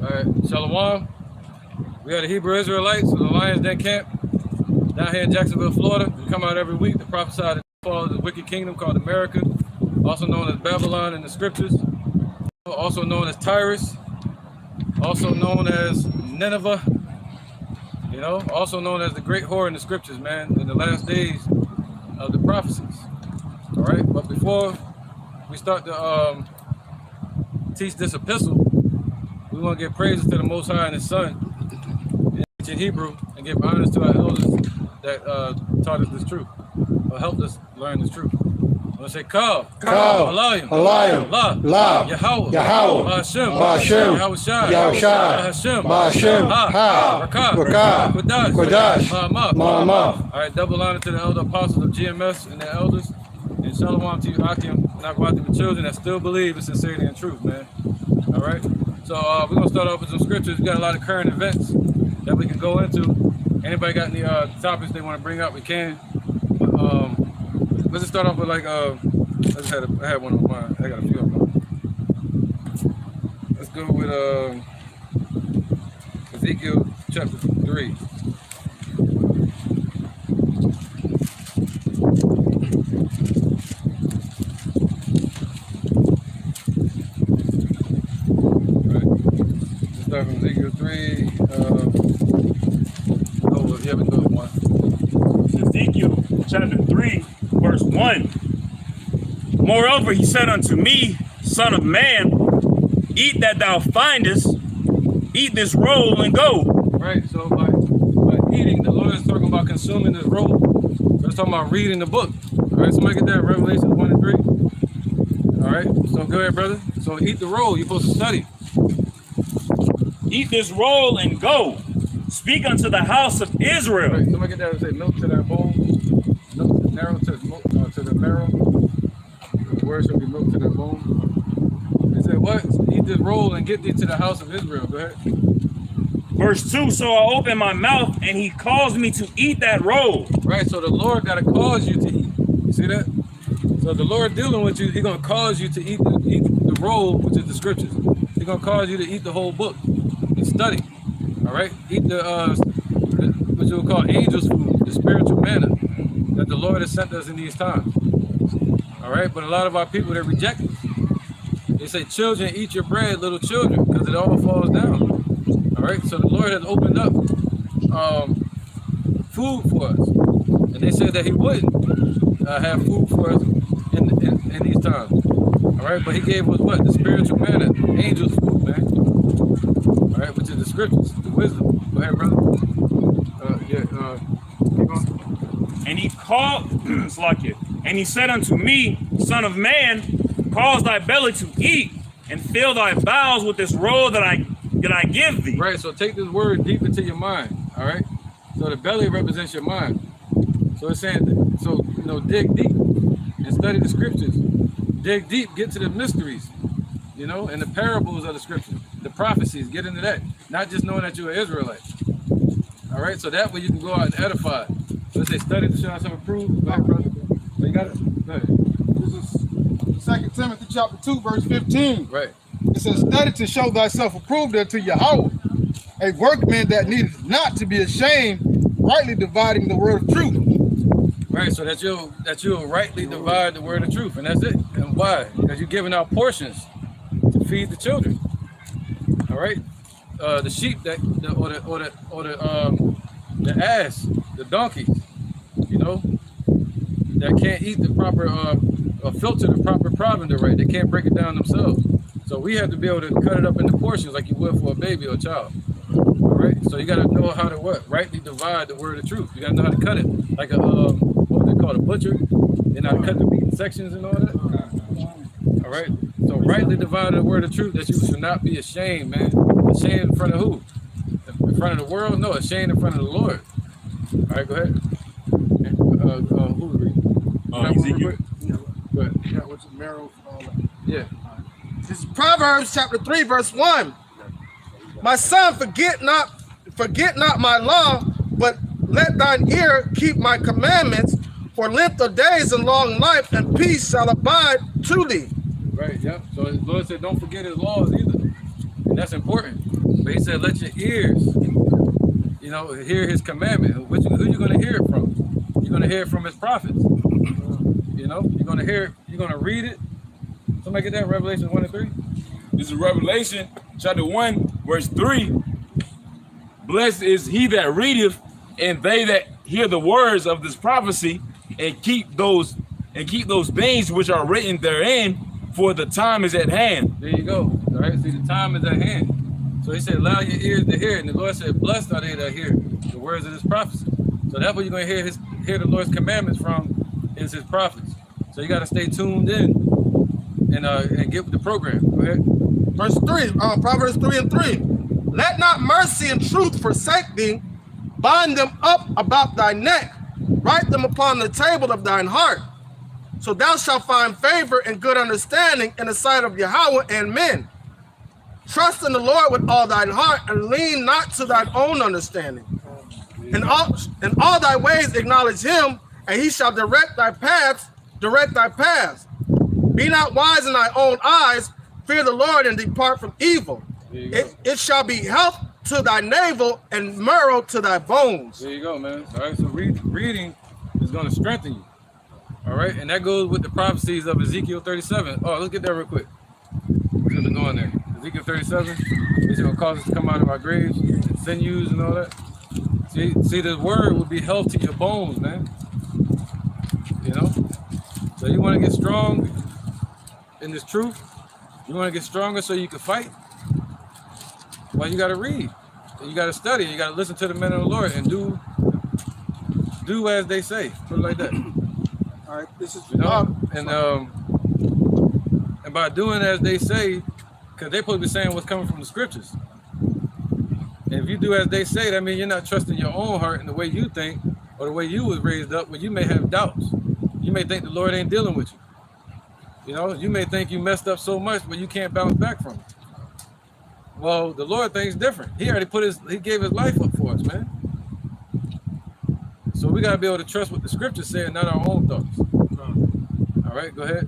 All right, Shalom. We are the Hebrew Israelites of the Lions Den camp down here in Jacksonville, Florida. We come out every week to prophesy the fall of the wicked kingdom called America, also known as Babylon in the scriptures, also known as Tyrus, also known as Nineveh, you know, also known as the great whore in the scriptures, man, in the last days of the prophecies. All right, but before we start to teach this epistle, we want to give praises to the Most High and His Son in Hebrew and give honors to our elders that taught us this truth, or helped us learn this truth. I want to say Kav, Alayim, La, Yahweh, Hashem, Yahushai, Hashem, Ha, Rakah, Kodash, Ma'amah. All right, double honor to the elder apostles of GMS and their elders. And shalom to you, Hakim, Nakwati, the children that still believe in sincerity and truth, man. All right? So we're going to start off with some scriptures. We got a lot of current events that we can go into. Anybody got any topics they want to bring up, we can. Let's just start off with like, I had one on mine. I got a few of them. Let's go with Ezekiel chapter 3. Start from Ezekiel 3. Yeah, we go with 1. Ezekiel chapter 3, verse 1. Moreover, he said unto me, Son of man, eat that thou findest, eat this roll and go. Right, so by eating, the Lord is talking about consuming this roll. So it's talking about reading the book. All right, somebody get that, Revelation 1 and 3. All right, so go ahead, brother. So eat the roll, you're supposed to study. Eat this roll and go. Speak unto the house of Israel. Right, somebody get that and say milk to that bone, milk to marrow to the marrow. The word shall be milk to that bone. They said, what? Eat this roll and get thee to the house of Israel. Go ahead. Verse 2, so I opened my mouth and he caused me to eat that roll. Right, so the Lord got to cause you to eat. You see that? So the Lord dealing with you, He's going to cause you to eat the roll, which is the scriptures. He's going to cause you to eat the whole book and study. All right? Eat the what you would call angels' food, the spiritual manna that the Lord has sent us in these times. All right? But a lot of our people, they reject it. They say, children, eat your bread, little children, because it all falls down. All right? So the Lord has opened up food for us. And they said that He wouldn't have food for us in these times. All right? But He gave us what? The spiritual manna, angels' food, man. All right? Which is the scriptures, the wisdom. Go ahead, brother. And he called, and he said unto me, Son of man, cause thy belly to eat, and fill thy bowels with this roll that I give thee. Right, so take this word deep into your mind, all right? So the belly represents your mind. So it's saying, dig deep and study the scriptures. Dig deep, get to the mysteries, you know, and the parables of the scriptures, the prophecies, get into that. Not just knowing that you're an Israelite. All right, so that way you can go out and edify. So they study to show yourself approved. Go ahead, brother. So you got it? Go ahead. This is 2 Timothy chapter 2, verse 15. Right. It says, study to show thyself approved unto Yahweh, a workman that needeth not to be ashamed, rightly dividing the word of truth. Right, so that you'll rightly divide the word of truth, and that's it. And why? Because you're giving out portions to feed the children. All right, the sheep the ass, the donkeys, you know, that can't eat the proper filter the proper provender right. They can't break it down themselves. So we have to be able to cut it up into portions like you would for a baby or a child. All right, so you got to know how to rightly divide the word of truth. You got to know how to cut it like a what they call a butcher. You know how to cut the meat in sections and all that. All right, so rightly divide the word of truth, that you should not be ashamed, man. Ashamed in front of who? In front of the world? No, ashamed in front of the Lord. All right, go ahead. Who was reading? Ezekiel. Go ahead. Yeah, what's the marrow? Yeah. This is Proverbs chapter 3, verse 1. My son, forget not my law, but let thine ear keep my commandments, for length of days and long life and peace shall abide to thee. Right, yep. So the Lord said, don't forget His laws either. And That's important. But he said, let your ears, you know, hear his commandment. Who you going to hear it from? You're going to hear it from his prophets. You know, you're going to hear it, you're going to read it. Somebody get that, Revelation 1 and 3? This is Revelation chapter 1, verse 3. Blessed is he that readeth, and they that hear the words of this prophecy, and keep those things which are written therein, for the time is at hand. There you go. All right, see, the time is at hand. So he said, allow your ears to hear it. And the Lord said, blessed are they that hear the words of this prophecy. So that's what you're going to hear the Lord's commandments from, is his prophets. So you got to stay tuned in and get with the program. Go ahead. Verse 3, Proverbs 3 and 3. Let not mercy and truth forsake thee. Bind them up about thy neck. Write them upon the table of thine heart. So thou shalt find favor and good understanding in the sight of Yahweh and men. Trust in the Lord with all thine heart, and lean not to thine own understanding. In all thy ways acknowledge him, and he shall direct thy paths. Be not wise in thy own eyes. Fear the Lord and depart from evil. It shall be health to thy navel and marrow to thy bones. There you go, man. All right, so reading is going to strengthen you. All right, and that goes with the prophecies of Ezekiel 37. Oh, let's get that real quick. Let's get going there. Ezekiel 37, he's going to cause us to come out of our graves, and sinews and all that. See, the word will be health to your bones, man. You know? So you want to get strong in this truth? You want to get stronger so you can fight? Well, you got to read. You got to study. You got to listen to the men of the Lord and do as they say. Put it like that. All right, this is, you know, and by doing as they say, because they're supposed to be saying what's coming from the scriptures. And if you do as they say, that means you're not trusting your own heart and the way you think or the way you was raised up, where you may have doubts. You may think the Lord ain't dealing with you. You know, you may think you messed up so much, but you can't bounce back from it. Well, the Lord thinks different. He already he gave his life up for us, man. So we got to be able to trust what the scriptures say and not our own thoughts. All right, go ahead.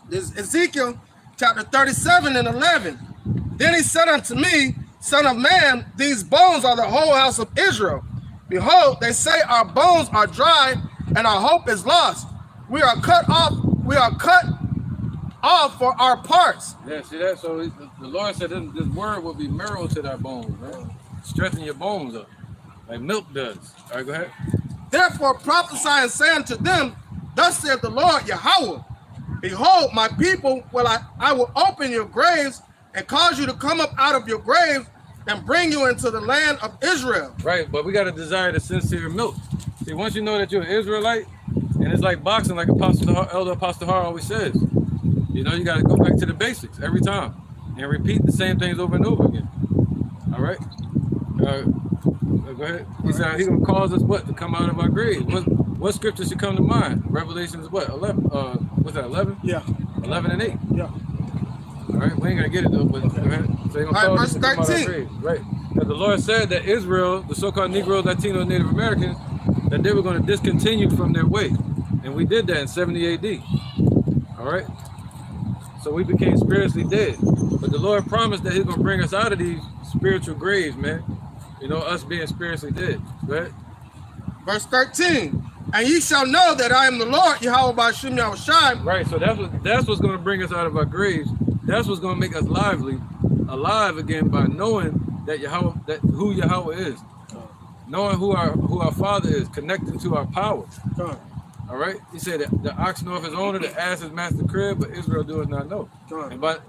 This is Ezekiel chapter 37 and 11. Then he said unto me, Son of man, these bones are the whole house of Israel. Behold, they say our bones are dry and our hope is lost. We are cut off for our parts. Yeah, see that? So the Lord said this word will be marrow to thy bones, man. Strengthen your bones up, like milk does. All right, go ahead. Therefore prophesy and say unto them, Thus saith the Lord Yahweh, Behold, my people, I will open your graves and cause you to come up out of your graves and bring you into the land of Israel. Right, but we got to desire the sincere milk. See, once you know that you're an Israelite, and it's like boxing, like Elder Apostle Har always says, you know, you got to go back to the basics every time and repeat the same things over and over again. All right? Go ahead. He said he's going to cause us what? To come out of our graves. What scripture should come to mind? Revelations what? 11? What's that, 11? Yeah. 11 and 8. Yeah. All right, we ain't going to get it though, but go ahead. So he's going to cause us to come out of our graves. Right. Because the Lord said that Israel, the so-called Negroes, Latinos, Native Americans, that they were going to discontinue from their way. And we did that in 70 AD. All right? So we became spiritually dead. But the Lord promised that he's going to bring us out of these spiritual graves, man. You know, us being spiritually dead. Go ahead. Verse 13. And ye shall know that I am the Lord, Yahweh Ba'ashem Yahushai. Right, so that's what's going to bring us out of our graves. That's what's going to make us alive again by knowing that who Yahweh is. Knowing who our Father is, connecting to our power. All right? He said that the ox knoweth his owner, the ass his master crib, but Israel doeth not know. And by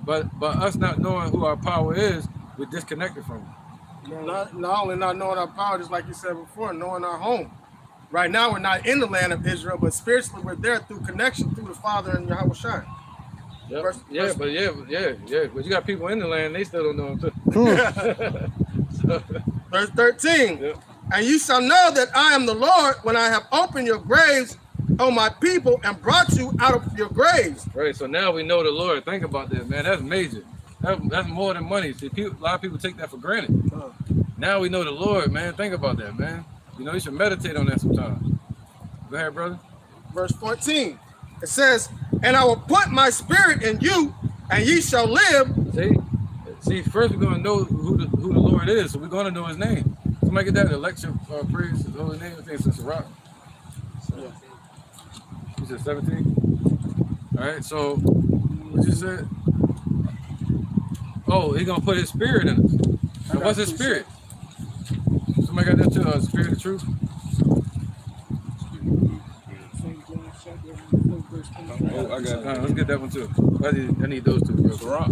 us not knowing who our power is, we're disconnected from it. Not only not knowing our power, just like you said before, knowing our home. Right now, we're not in the land of Israel, but spiritually, we're there through connection through the Father and Yahweh Shai. Yep. But you got people in the land, they still don't know him too. Verse 13. Yep. And you shall know that I am the Lord when I have opened your graves, O my people, and brought you out of your graves. Right, so now we know the Lord. Think about that, man. That's major. That's more than money. See, a lot of people take that for granted. Now we know the Lord, man. Think about that, man. You know, you should meditate on that sometimes. Go ahead, brother. Verse 14. It says, and I will put my spirit in you, and ye shall live. See? See, first we're gonna know who the Lord is, so we're gonna know His name. Somebody get that? Election, praise His holy name. I think it's Sirach. You said 17. All right. So what you said? Oh, He's gonna put His Spirit in us. And what's His Spirit? Somebody got that too? Spirit of truth. Oh, I got it. Let's get that one too. I need those two. Sirach.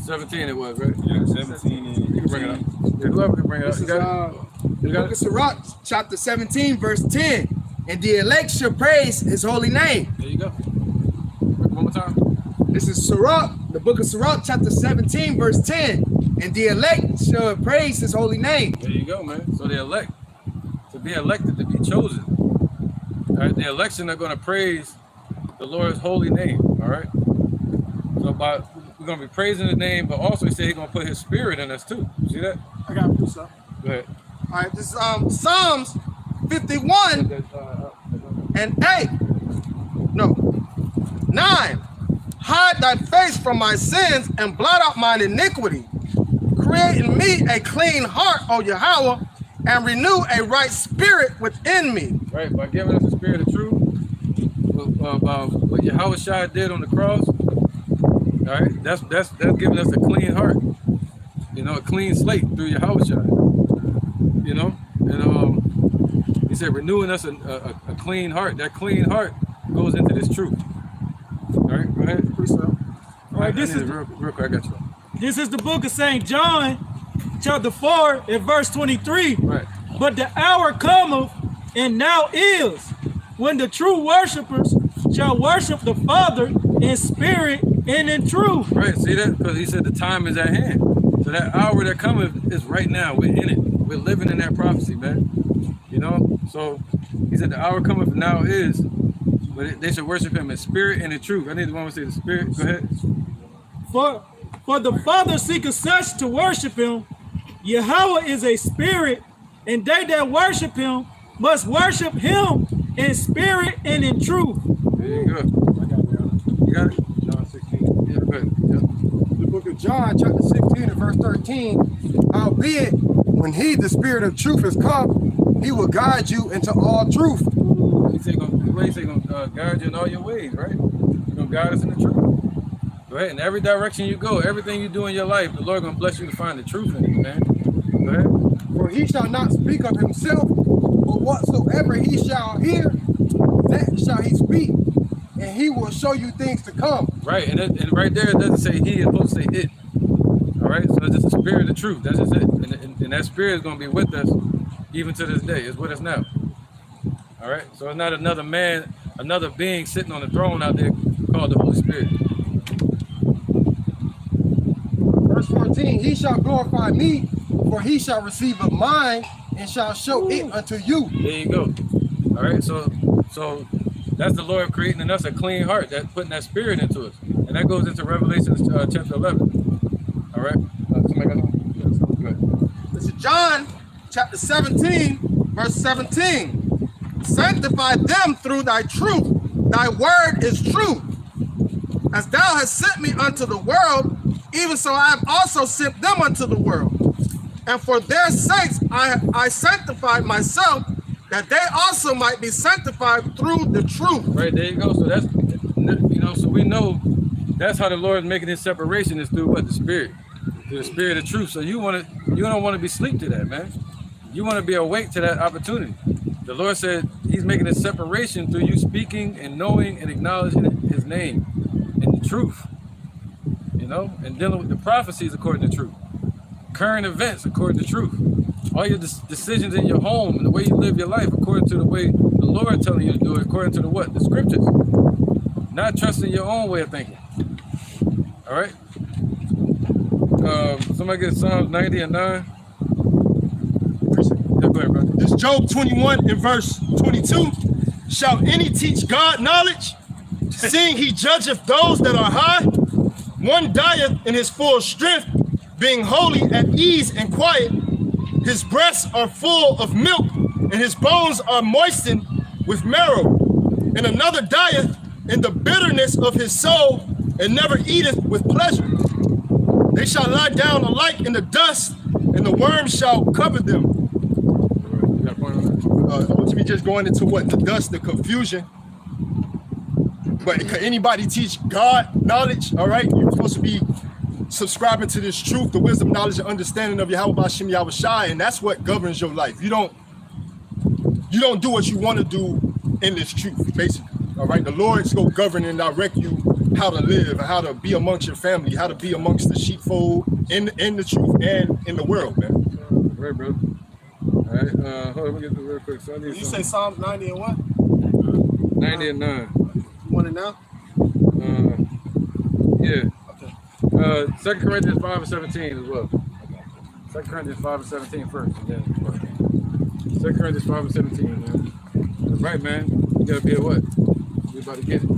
17 it was, right? Yeah, 17. You can bring it up. Yeah, whoever can bring it up. This is Book of Sirach, chapter 17, verse 10. And the elect shall praise His holy name. There you go. One more time. This is Sirach, the book of Sirach, chapter 17, verse 10. And the elect shall praise His holy name. There you go, man. So the elect, to be elected, to be chosen. All right, the election are going to praise the Lord's holy name. All right. So we're going to be praising His name, but also He said He's going to put His Spirit in us too. See that? I got proof, sir. Go ahead. All right, this is Psalms 51 and 8. No, 9. Hide thy face from my sins and blot out mine iniquity. Create in me a clean heart, O Yahweh, and renew a right spirit within me. Right, by giving us the Spirit of truth, about what Yahweh Shai did on the cross. All right, that's giving us a clean heart. You know, a clean slate through Yahweh Shai. You know, and He said renewing us a clean heart. That clean heart goes into this truth. All right, go ahead. All right, this is real quick. I got you. This is the book of St. John, chapter 4, and verse 23. Right. But the hour cometh, and now is, when the true worshipers shall worship the Father in spirit and in truth. Right. See that? Because He said the time is at hand. So that hour that cometh is right now. We're in it. We're living in that prophecy, man. You know. So He said the hour cometh, and now is. But they should worship Him in spirit and in truth. I need the one to say the spirit. Go ahead. For the Father seeketh such to worship Him. Yahweh is a spirit, and they that worship Him must worship Him in spirit and in truth. There you go. You got it? John 16. Yeah, go ahead. Yeah. The book of John, chapter 16, and verse 13. Howbeit, when He, the Spirit of truth, is come, He will guide you into all truth. He said He's going to guide you in all your ways, right? He's going to guide us in the truth. Go ahead. In every direction you go, everything you do in your life, the Lord going to bless you to find the truth in it, man. Go ahead. For He shall not speak of Himself, but whatsoever He shall hear, that shall He speak, and He will show you things to come. Right, and right there it doesn't say He, it's supposed to say it. All right, so it's just the Spirit of truth. That's just it. And that Spirit is going to be with us even to this day. It's with us now. All right, so it's not another man, another being sitting on the throne out there called the Holy Spirit. Verse 14, He shall glorify me, for He shall receive of mine, and shall show it unto you. There you go. All right, so that's the Lord creating in us a clean heart, that putting that Spirit into us, and that goes into Revelation chapter 11. All right, somebody got something? Yes, go ahead. This is John chapter 17, verse 17. Sanctify them through thy truth. Thy word is truth. As thou hast sent me unto the world, even so I have also sent them unto the world. And for their sakes I sanctified myself, that they also might be sanctified through the truth. Right, there you go. So that's, you know, so we know that's how the Lord is making His separation is through what? The Spirit. Through the Spirit of truth. So you don't want to be asleep to that, man. You want to be awake to that opportunity. The Lord said He's making a separation through you speaking and knowing and acknowledging His name and the truth, you know, and dealing with the prophecies according to truth, current events according to truth, all your decisions in your home and the way you live your life according to the way the Lord telling you to do it, according to the what? The scriptures, not trusting your own way of thinking. All right. Somebody get Psalms 90 and 9. This Job 21 and verse 22. Shall any teach God knowledge, seeing He judgeth those that are high? One dieth in his full strength, being wholly at ease and quiet. His breasts are full of milk, and his bones are moistened with marrow. And another dieth in the bitterness of his soul, and never eateth with pleasure. They shall lie down alike in the dust, and the worms shall cover them. You got a point on that? We just going into what? The dust, the confusion. But can anybody teach God knowledge? All right, you're supposed to be subscribing to this truth, the wisdom, knowledge, and understanding of Yahweh B'Shem Yahweh Shai, and that's what governs your life. You don't do what you want to do in this truth, basically. All right, the Lord's going to govern and direct you how to live, and how to be amongst your family, how to be amongst the sheepfold in the truth and in the world, man. All right, bro. All right, hold on, let me get this real quick. So I need You say Psalms 90 and what? 90 and 9. You want it now? Yeah. Okay. 2 Corinthians 5 and 17 as well. 2 Corinthians 5 and 17 first. And then 2 Corinthians 5 and 17, man. That's right, man. You gotta be a what? We about to get it.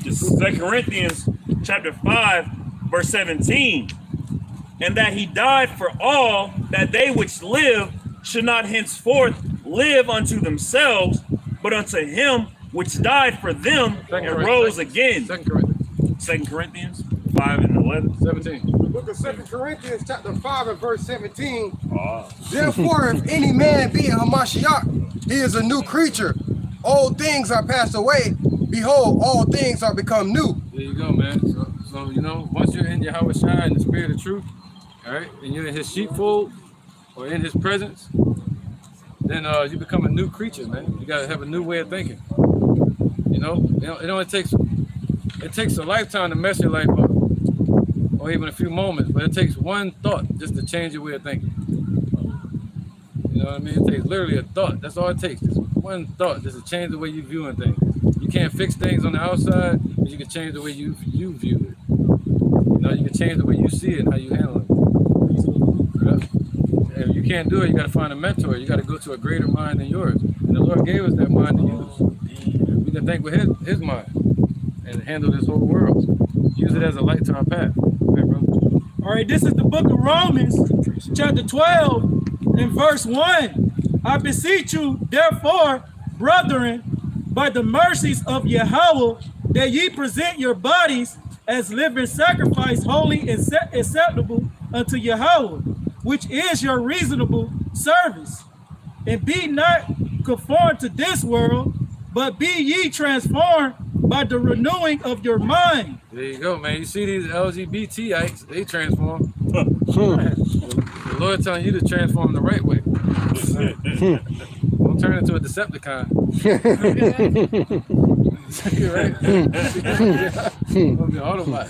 This is 2 Corinthians chapter 5, verse 17. And that he died for all, that they which live should not henceforth live unto themselves, but unto him which died for them and rose again. 2 Corinthians. 2 Corinthians 5 and 11. 17. The book of 2 Corinthians chapter 5 and verse 17. Therefore, if any man be in Hamashiach, he is a new creature. Old things are passed away. Behold, all things are become new. There you go, man. So you know, once you're in Yahweh Shai in the spirit of truth, all right, and you're in his sheepfold or in his presence, then you become a new creature, man. You gotta have a new way of thinking. You know, it only takes a lifetime to mess your life up, or even a few moments, but it takes one thought just to change your way of thinking. You know what I mean? It takes literally a thought. That's all it takes. Just one thought just to change the way you viewing things. You can't fix things on the outside, but you can change the way you view it. You know, you can change the way you see it and how you handle it. And if you can't do it, you got to find a mentor. You got to go to a greater mind than yours. And the Lord gave us that mind to use. We can think with his mind and handle this whole world. Use it as a light to our path. Okay, bro? All right, this is the book of Romans, chapter 12, and verse 1. I beseech you, therefore, brethren, by the mercies of Yahweh, that ye present your bodies as living sacrifice, holy and acceptable unto Yahweh, which is your reasonable service. And be not conformed to this world, but be ye transformed by the renewing of your mind. There you go, man. You see these LGBTites, they transform. The Lord telling you to transform the right way. Don't turn into a Decepticon. Right? Don't be an Autobot.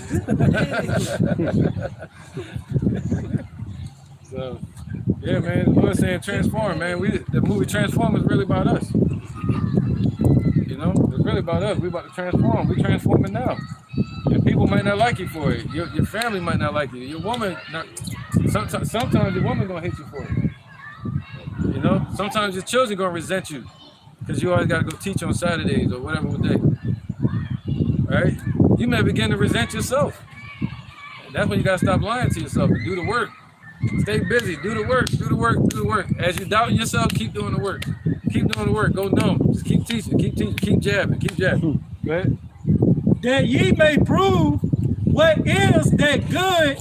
So, yeah, man, the Lord's saying transform, man. The movie Transform is really about us. You know, it's really about us. We about to transform. We transforming now. And people might not like you for it. Your family might not like you. Your woman, sometimes your woman gonna hate you for it. You know, sometimes your children gonna resent you because you always gotta go teach on Saturdays or whatever day. Right? You may begin to resent yourself. And that's when you gotta stop lying to yourself and do the work. Stay busy. Do the work. Do the work. Do the work. As you doubt yourself, keep doing the work. Keep doing the work. Go numb. Just keep teaching. Keep teaching. Keep jabbing. Keep jabbing. Go ahead. That ye may prove what is that good,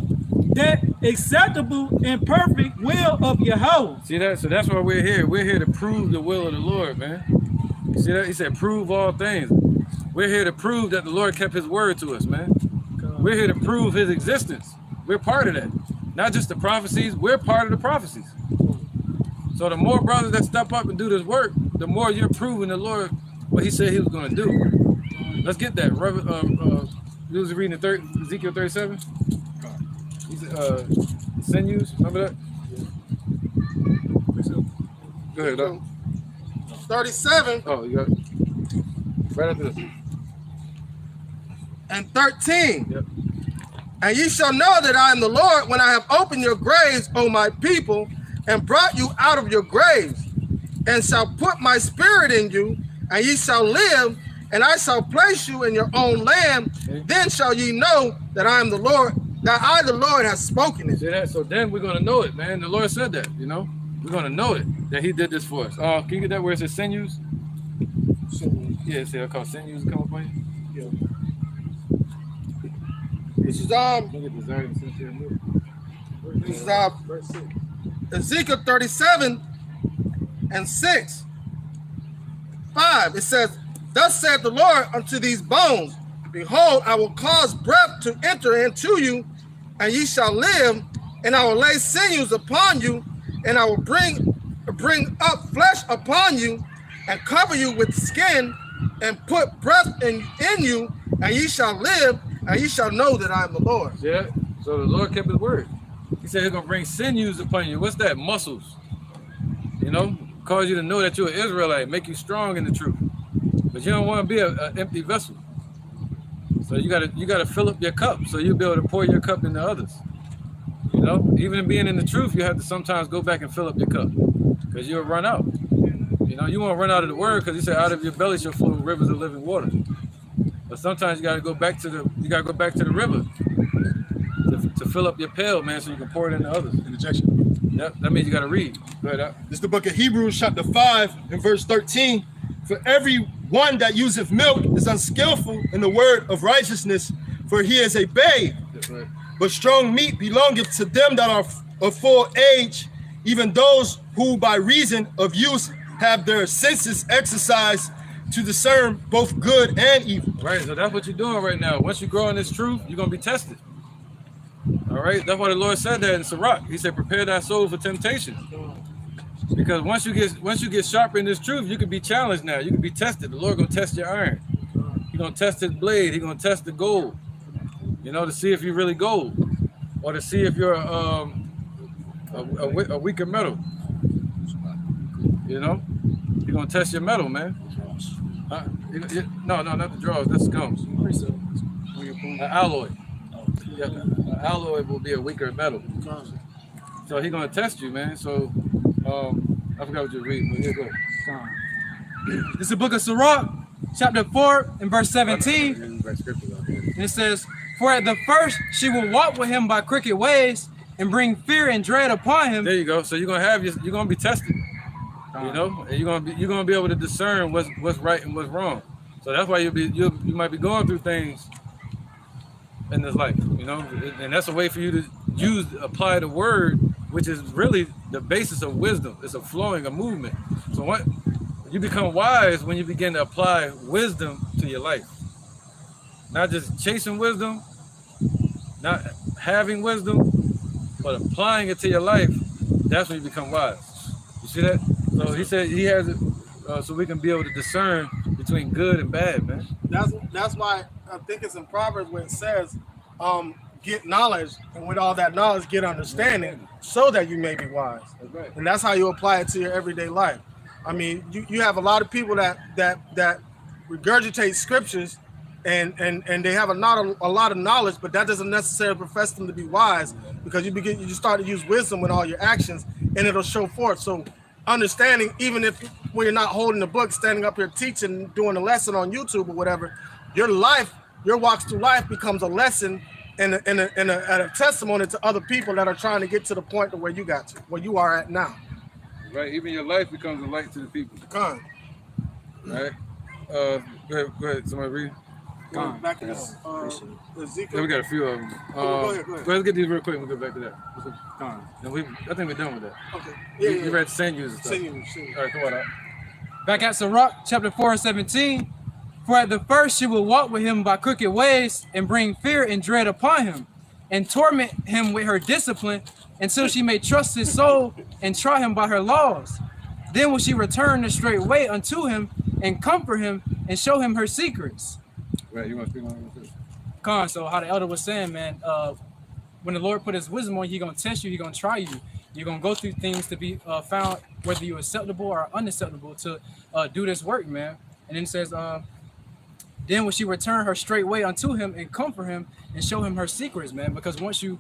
that acceptable and perfect will of Yahweh. See that? So that's why we're here. We're here to prove the will of the Lord, man. You see that? He said, prove all things. We're here to prove that the Lord kept his word to us, man. We're here to prove his existence. We're part of that. Not just the prophecies, we're part of the prophecies. So the more brothers that step up and do this work, the more you're proving the Lord what he said he was going to do. Let's get that. You was reading Ezekiel 37? He said, sinews, remember that? Go ahead, Doc. 37 Oh, you got it. Right after this. and 13. Yep. And ye shall know that I am the Lord when I have opened your graves, O my people, and brought you out of your graves, and shall put my spirit in you, and ye shall live, and I shall place you in your own land. Okay. Then shall ye know that I am the Lord, that I, the Lord, have spoken it. See that? So then we're going to know it, man. The Lord said that, you know. We're going to know it, that he did this for us. Can you get that where it says sinews? Yeah, see, I call sinews come up on you. This is Look at the Zion sincere move. This is Ezekiel 37:6. 5. It says, "Thus saith the Lord unto these bones, Behold, I will cause breath to enter into you, and ye shall live, and I will lay sinews upon you, and I will bring up flesh upon you, and cover you with skin, and put breath in you, and ye shall live, and ye shall know that I am the Lord." Yeah. So the Lord kept his word. He said he's gonna bring sinews upon you. What's that? Muscles. You know, cause you to know that you're an Israelite, make you strong in the truth. But you don't want to be an empty vessel. So you gotta fill up your cup so you'll be able to pour your cup into others. You know, even being in the truth, you have to sometimes go back and fill up your cup because you'll run out. You know, you won't run out of the word because he said, "Out of your belly shall flow rivers of living water." But sometimes you gotta go back to the river to fill up your pail, man, so you can pour it into others. Interjection. That means you gotta read. Go ahead. This is the book of Hebrews, chapter 5, and verse 13. "For every one that useth milk is unskillful in the word of righteousness, for he is a babe. That's right. But strong meat belongeth to them that are of full age, even those who by reason of use have their senses exercised to discern both good and evil." Right, so that's what you're doing right now. Once you grow in this truth, you're gonna be tested. All right, that's why the Lord said that in Sirach. He said, "Prepare thy soul for temptation." Because once you get sharper in this truth, you can be challenged now. You can be tested. The Lord gonna test your iron. He's gonna test his blade. He's gonna test the gold. You know, to see if you're really gold, or to see if you're a weaker metal. You know, he's gonna test your metal, man. No, not the draws. That's scums. An alloy. Yeah, an alloy will be a weaker metal. So he's gonna test you, man. So I forgot what you're reading, but here you go. This is the book of Sirach, chapter 4 and verse 17. And it says, "For at the first she will walk with him by crooked ways and bring fear and dread upon him." There you go. So you're gonna be tested. You know, and you're gonna be able to discern what's right and what's wrong. So that's why you might be going through things in this life, you know, and that's a way for you to apply the word, which is really the basis of wisdom. It's a flowing, a movement. So what you become wise when you begin to apply wisdom to your life, not just chasing wisdom, not having wisdom, but applying it to your life. That's when you become wise. You see that? So he said he has it so we can be able to discern between good and bad, man. That's why I think it's in Proverbs where it says, "Get knowledge, and with all that knowledge, get understanding, so that you may be wise." That's right. And that's how you apply it to your everyday life. I mean, you have a lot of people that regurgitate scriptures, and they have a lot of knowledge, but that doesn't necessarily profess them to be wise, because you start to use wisdom with all your actions, and it'll show forth. So understanding, even if when you're not holding the book, standing up here teaching, doing a lesson on YouTube or whatever, your walks through life becomes a lesson and a testimony to other people that are trying to get to the point to where you got to, where you are at now. Right. Even your life becomes a light to the people. Come Right. Go ahead. Somebody read. on. Back to this. Ezekiel. Yeah, we got a few of them. Go ahead. Let's get these real quick and we'll go back to that. I think we're done with that. Okay. You read sinews and stuff. Sinews. All right, come on out. Back at Sirach, chapter 4 and 17. "For at the first she will walk with him by crooked ways and bring fear and dread upon him, and torment him with her discipline until she may trust his soul and try him by her laws. Then will she return the straight way unto him and comfort him and show him her secrets." Right, you want to speak on it? So how the elder was saying, man, when the Lord put his wisdom on you, he's going to test you, he's going to try you. You're going to go through things to be found whether you're acceptable or unacceptable to do this work, man. And then it says, then will she return her straight way unto him and comfort him and show him her secrets, man. Because once you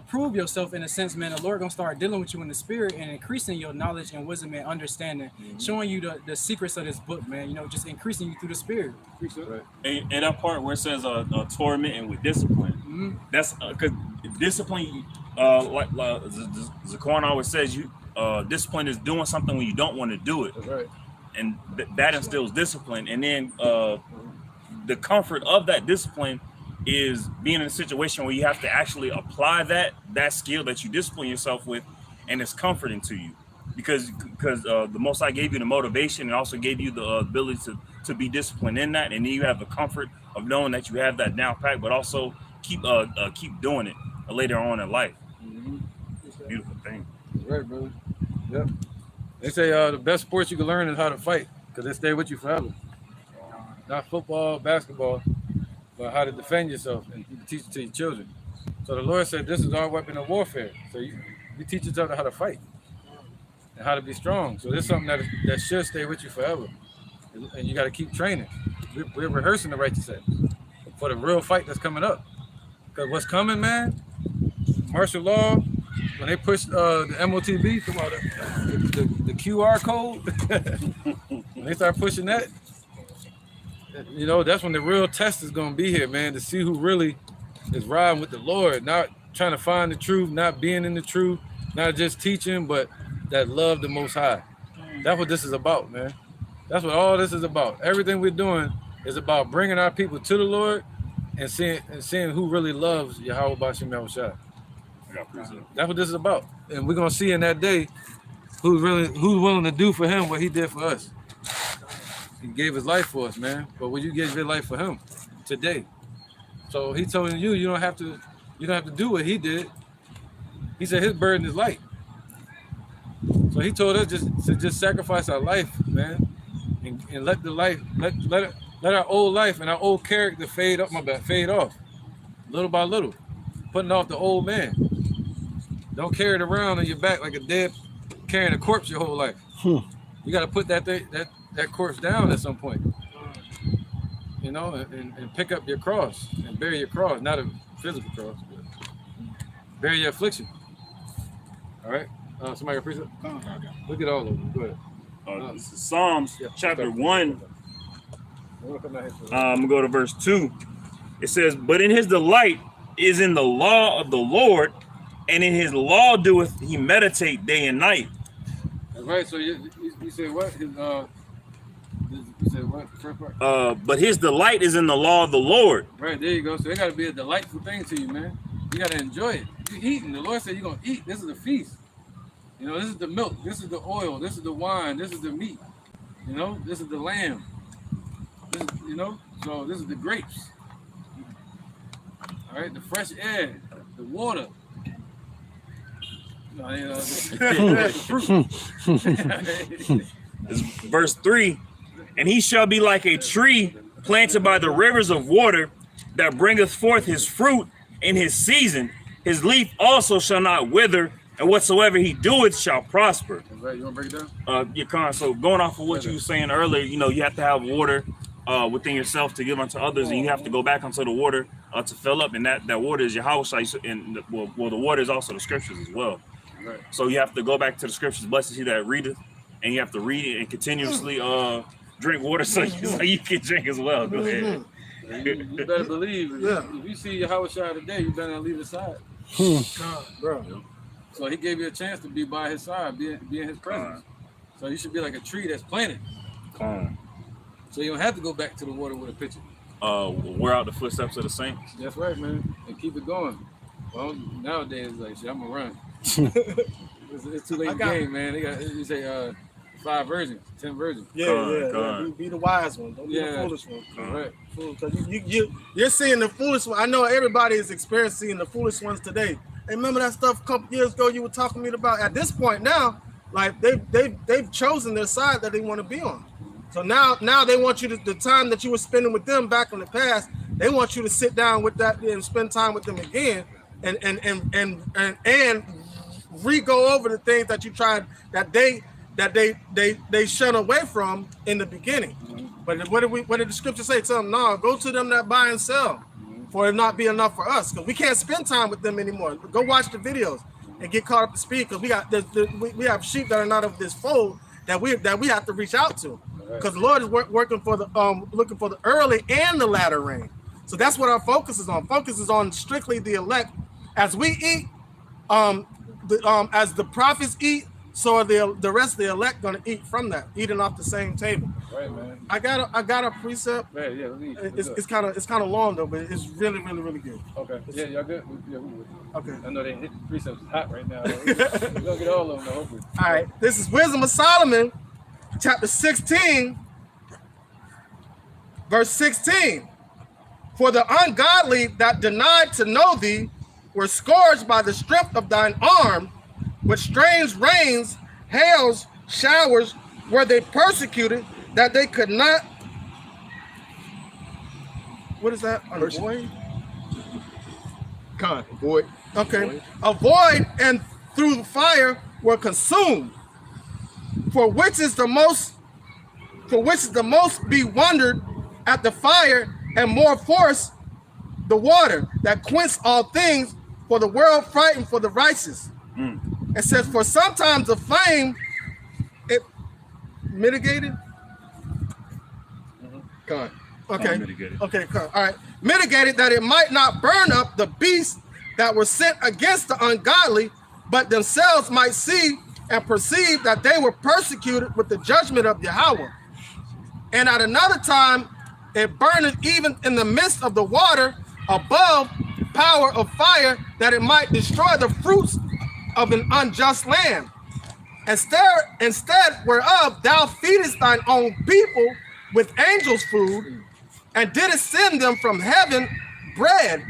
prove yourself in a sense, man, the Lord gonna start dealing with you in the spirit and increasing your knowledge and wisdom and understanding, showing you the secrets of this book, man. You know, just increasing you through the spirit. Right. And that part where it says tormenting with discipline, that's because discipline, like Zaquan always says, discipline is doing something when you don't want to do it. That's right. And that instills discipline. And then the comfort of that discipline is being in a situation where you have to actually apply that skill that you discipline yourself with, and it's comforting to you, because the Most High gave you the motivation and also gave you the ability to be disciplined in that, and then you have the comfort of knowing that you have that down pat, but also keep doing it later on in life. It's a beautiful thing. Right, brother. Yep. They say the best sports you can learn is how to fight, because they stay with you forever. Not football, basketball, but how to defend yourself and teach it to your children. So the Lord said this is our weapon of warfare. So you teach your children how to fight and how to be strong. So this is something that should stay with you forever. And you got to keep training. We're rehearsing the righteous acts for the real fight that's coming up. Because what's coming, man, martial law, when they push the MOTB, come on, the QR code, when they start pushing that, you know, that's when the real test is going to be here, man, to see who really is riding with the Lord, not trying to find the truth, not being in the truth, not just teaching, but that love the Most High. That's what this is about, man. That's what all this is about. Everything we're doing is about bringing our people to the Lord and seeing who really loves Yahweh B'Shem Yahushua. That's what this is about. And we're going to see in that day who's willing to do for him what he did for us. He gave his life for us, man. But will you give your life for him today? So he telling you don't have to do what he did. He said his burden is light. So he told us to just sacrifice our life, man, and let the life let our old life and our old character fade off, little by little, putting off the old man. Don't carry it around on your back like carrying a corpse your whole life. You got to put that corpse down at some point, you know, and pick up your cross and bear your cross, not a physical cross, but bear your affliction. All right. Somebody got precept? Look at all of them. Go ahead. This is Psalms chapter 1. I'm gonna go to verse 2. It says, "But in his delight is in the law of the Lord, and in his law doeth he meditate day and night." That's right. So you said what? You said what? First part? But his delight is in the law of the Lord. Right, there you go. So it got to be a delightful thing to you, man. You got to enjoy it. You're eating. The Lord said you're gonna eat. This is a feast. You know, this is the milk. This is the oil. This is the wine. This is the meat. You know, this is the lamb. This is, you know, so this is the grapes. All right, the fresh air, the water. The fruit. It's verse 3. "And he shall be like a tree planted by the rivers of water, that bringeth forth his fruit in his season. His leaf also shall not wither, and whatsoever he doeth shall prosper." Right, you want to break it down? Your con. So going off of what you were saying earlier, you know, you have to have water within yourself to give unto others, and you have to go back onto the water to fill up, and that water is your house, and the water is also the scriptures as well. Right. So you have to go back to the scriptures. Blessed is he that readeth, and you have to read it and continuously drink water so you can drink as well. Go ahead. You better believe. If you see Yahweh Shai today, you better not leave his side. Bro. So he gave you a chance to be by his side, be in his presence. So you should be like a tree that's planted. So you don't have to go back to the water with a pitcher. Wear out the footsteps of the saints. That's right, man. And keep it going. Well, nowadays, like, shit, I'm going to run. It's too late in the game, man. They got, you say, 5 virgins, 10 virgins. Be the wise one. Don't be the foolish one. Right. Because you're seeing the foolish one. I know everybody is experiencing the foolish ones today. Hey, remember that stuff a couple years ago you were talking to me about? At this point now, like they've chosen their side that they want to be on. So now they want you to, the time that you were spending with them back in the past, they want you to sit down with that and spend time with them again and re-go over the things that you tried that they shun away from in the beginning. But what did the scripture say? Tell them, no, go to them that buy and sell, for it not be enough for us, because we can't spend time with them anymore. Go watch the videos and get caught up to speed, because we have sheep that are not of this fold that we have to reach out to, because the Lord is working for the looking for the early and the latter rain. So that's what our focus is on. Focus is on strictly the elect. As we eat, as the prophets eat, so are the rest of the elect going to eat from that, eating off the same table. Right, man. I got a precept. Man, yeah, leave. It's kind of long though, but it's really good. Okay. Yeah, y'all good? Yeah, we would. Okay. I know they hit precepts hot right now. We're gonna get all of them, though, hopefully. All right. This is Wisdom of Solomon, chapter 16, verse 16. For the ungodly that denied to know thee were scourged by the strength of thine arm, with strange rains, hails, showers, were they persecuted, that they could not. What is that? Avoid? Void. Okay. Avoid, and through the fire were consumed. For which is the most be wondered at the fire, and more force the water that quench all things, for the world frightened for the righteous. It says, for sometimes the flame it mitigated. Con. Okay. Mitigated. Okay. All right. Mitigated, that it might not burn up the beasts that were sent against the ungodly, but themselves might see and perceive that they were persecuted with the judgment of Yahweh. And at another time, it burned even in the midst of the water above power of fire, that it might destroy the fruits of an unjust land. Instead whereof thou feedest thine own people with angels' food, and didst send them from heaven bread,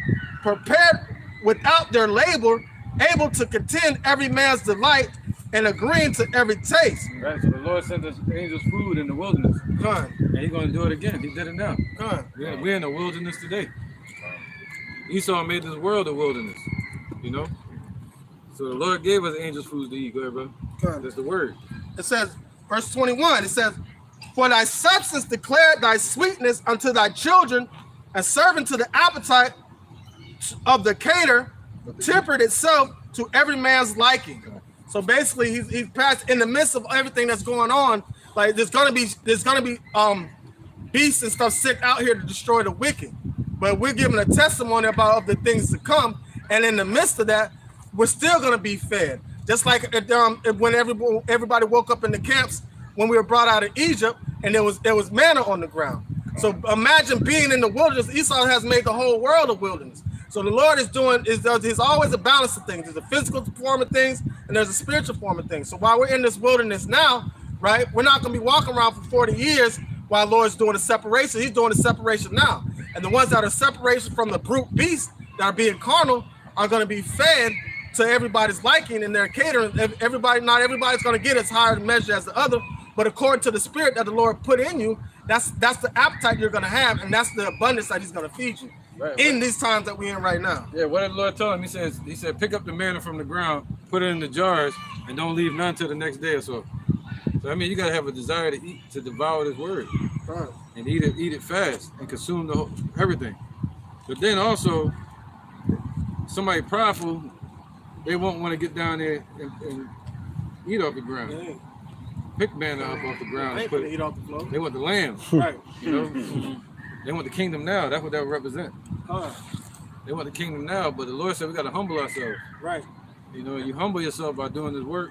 prepared without their labor, able to contend every man's delight, and agreeing to every taste. Right, so the Lord sent us angels food in the wilderness. Con. And he's going to do it again. He did it now. Con. We're in the wilderness today. Esau made this world a wilderness, you know? So the Lord gave us angels food to eat. Go ahead, bro. Con. That's the word. It says, verse 21, it says, for thy substance declared thy sweetness unto thy children, and serving to the appetite of the cater, tempered itself to every man's liking. So basically, he's passed in the midst of everything that's going on. Like there's gonna be beasts and stuff sent out here to destroy the wicked, but we're giving a testimony about the things to come. And in the midst of that, we're still gonna be fed. Just like when everybody woke up in the camps when we were brought out of Egypt, and there was manna on the ground. So imagine being in the wilderness. Esau has made the whole world a wilderness. So the Lord there's always a balance of things. There's a physical form of things, and there's a spiritual form of things. So while we're in this wilderness now, right, we're not going to be walking around for 40 years while the Lord's doing a separation. He's doing a separation now. And the ones that are separated from the brute beasts that are being carnal are going to be fed to everybody's liking, and they're catering. Not everybody's going to get as high a measure as the other, but according to the spirit that the Lord put in you, that's the appetite you're going to have, and that's the abundance that he's going to feed you. Right, in these times that we're in right now. Yeah, what did the Lord tell him? He said, pick up the manna from the ground, put it in the jars, and don't leave none till the next day or so. So I mean, you gotta have a desire to eat, to devour this word, right, and eat it fast and consume everything. But then also, somebody prideful, they won't want to get down there and eat off the ground. Yeah. Pick manna up off the ground. They want to eat off the floor. They want the lamb, right? You know. They want the kingdom now. That's what that would represent. They want the kingdom now, but the Lord said we got to humble ourselves. Right. You know, you humble yourself by doing this work,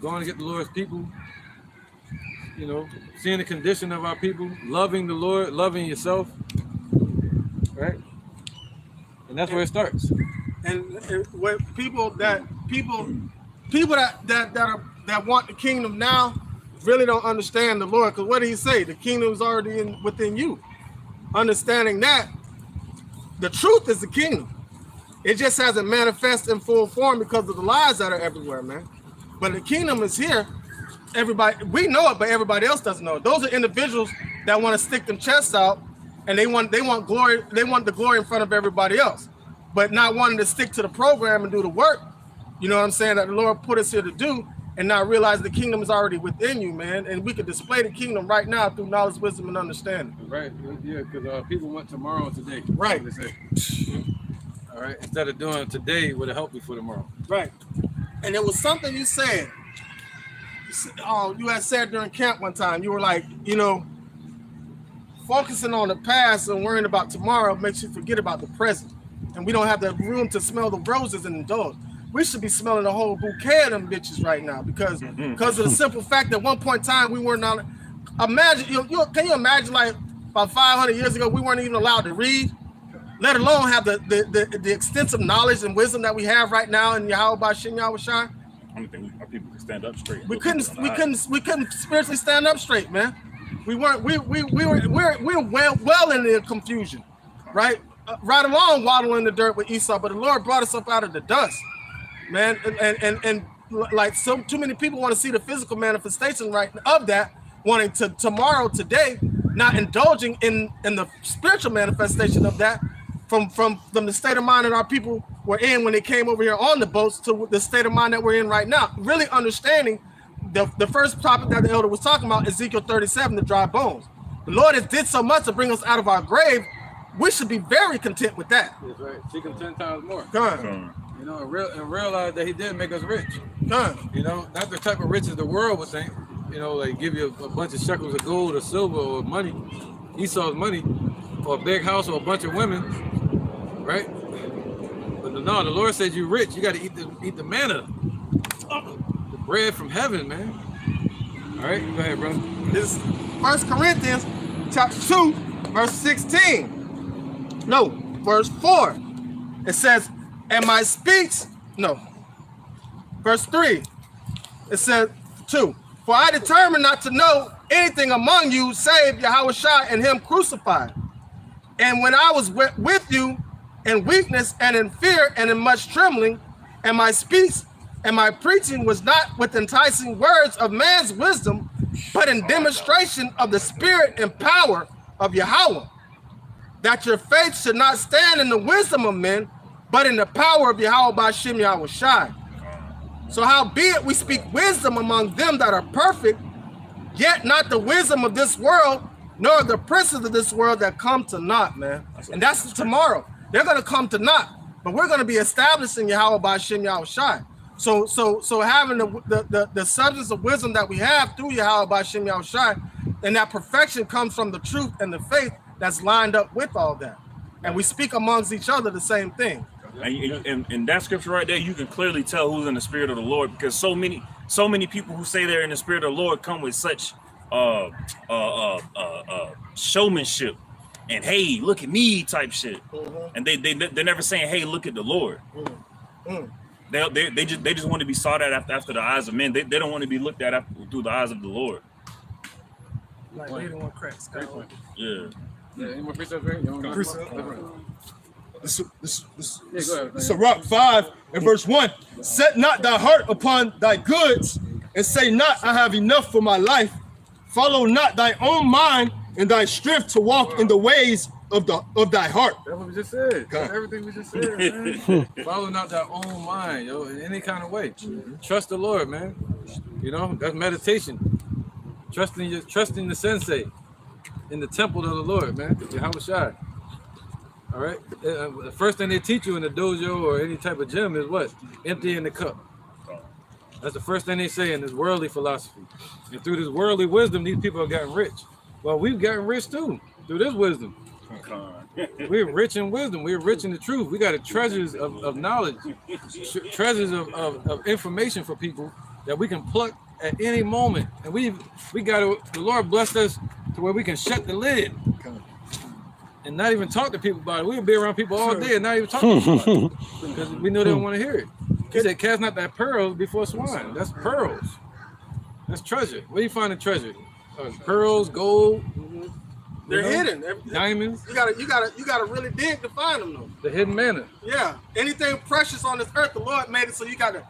going to get the Lord's people, you know, seeing the condition of our people, loving the Lord, loving yourself, right? And that's where it starts. And with people that want the kingdom now really don't understand the Lord, because what did he say? The kingdom is already within you. Understanding that the truth is the kingdom. It just hasn't manifested in full form because of the lies that are everywhere, man. But the kingdom is here. Everybody, we know it, but everybody else doesn't know it. Those are individuals that want to stick them chests out, and they want glory. They want the glory in front of everybody else, but not wanting to stick to the program and do the work. You know what I'm saying? That the Lord put us here to do, and not realize the kingdom is already within you, man. And we can display the kingdom right now through knowledge, wisdom, and understanding. Right. Yeah, because people want tomorrow and today. Right. They say. All right. Instead of doing today, would have helped you for tomorrow. Right. And it was something you said. You had said during camp one time. You were like, you know, focusing on the past and worrying about tomorrow makes you forget about the present. And we don't have the room to smell the roses and indulge. We should be smelling a whole bouquet of them bitches right now because of the simple fact that at one point in time we were not imagine, can you imagine, like, about 500 years ago, we weren't even allowed to read, let alone have the extensive knowledge and wisdom that we have right now in Yahweh Bashim Yahushai? I don't think our people could stand up straight. We couldn't spiritually stand up straight, man. We were well in the confusion, right? Right along waddling in the dirt with Esau, but the Lord brought us up out of the dust, man. And like too many people want to see the physical manifestation of that, wanting to tomorrow, today, not indulging in the spiritual manifestation of that from the state of mind that our people were in when they came over here on the boats to the state of mind that we're in right now. Really understanding the first topic that the elder was talking about, Ezekiel 37, the dry bones. The Lord has did so much to bring us out of our grave. We should be very content with that. That's right. Seek him 10 times more. Come. You know, and realize that he did make us rich. Come. You know, not the type of riches the world would think. You know, like give you a bunch of shekels of gold or silver or money, Esau's money, or a big house or a bunch of women, right? But no, the Lord said you're rich. You got to eat the manna, the bread from heaven, man. All right, go ahead, brother. This 1 Corinthians chapter 2, verse 16. No, verse 4. It says, and my speech, no. Verse 3. It says 2. For I determined not to know anything among you save Yahushua and him crucified. And when I was with you in weakness and in fear and in much trembling, and my speech and my preaching was not with enticing words of man's wisdom, but in demonstration of the spirit and power of Yahweh, that your faith should not stand in the wisdom of men, but in the power of Yahweh Bashim Yahushai. So howbeit we speak wisdom among them that are perfect, yet not the wisdom of this world, nor the princes of this world that come to naught, man. And that's tomorrow. They're going to come to naught, but we're going to be establishing Yahweh Bashim Yahushai. So having the substance of wisdom that we have through Yahweh Bashim Yahushai, and that perfection comes from the truth and the faith that's lined up with all that. And we speak amongst each other the same thing. And that scripture right there, you can clearly tell who's in the spirit of the Lord, because so many people who say they're in the spirit of the Lord come with such showmanship and hey, look at me type shit. And they're never saying, hey, look at the Lord. They just want to be sought at after the eyes of men. They don't want to be looked at through the eyes of the Lord. Like they don't want cracks. Yeah. Any more precepts, right? Sirach 5 and verse 1. Set not thy heart upon thy goods, and say not, I have enough for my life. Follow not thy own mind and thy strength to walk in the ways of thy heart. That's what we just said. That's everything we just said, man. Follow not thy own mind, yo, in any kind of way. Trust the Lord, man. You know, that's meditation. Trusting the sensei in the temple of the Lord, man. Yahweh Shai. All right. The first thing they teach you in the dojo or any type of gym is what? Emptying the cup. That's the first thing they say in this worldly philosophy. And through this worldly wisdom, these people have gotten rich. Well, we've gotten rich too through this wisdom. We're rich in wisdom. We're rich in the truth. We got treasures of knowledge, treasures of information for people that we can pluck at any moment. And we got the Lord blessed us to where we can shut the lid and not even talk to people about it. We'll be around people all day and not even talk to them about it because we know they don't want to hear it. He said, cast not that pearls before swine. That's pearls. That's treasure. Where do you find the treasure? Pearls, gold. They're hidden. Diamonds. You gotta really dig to find them though. The hidden manna. Yeah. Anything precious on this earth, the Lord made it so you gotta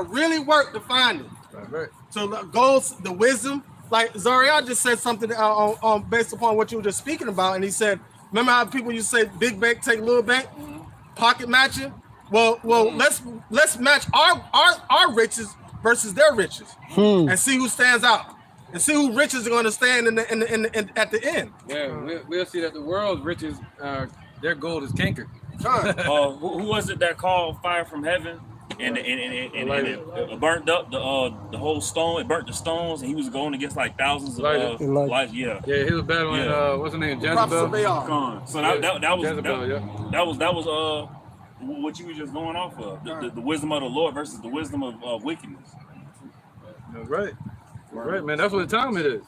really work to find it. Right. So the goals, the wisdom, like Zariah just said something on based upon what you were just speaking about, and he said, remember how people used to say big bank take little bank, pocket matching? Well, let's match our riches versus their riches, and see who stands out, and see who riches are going to stand in at the end. Yeah, we'll see that the world's riches, their gold is cankered. Who was it that called fire from heaven and it burnt up the whole stone? It burnt the stones, and he was going against like thousands of lives. Yeah, he was battling. What's her name? Jezebel. So that was Jezebel, that was what you were just going off of, the wisdom of the Lord versus the wisdom of wickedness. That's right. Right, man. That's what the time it is.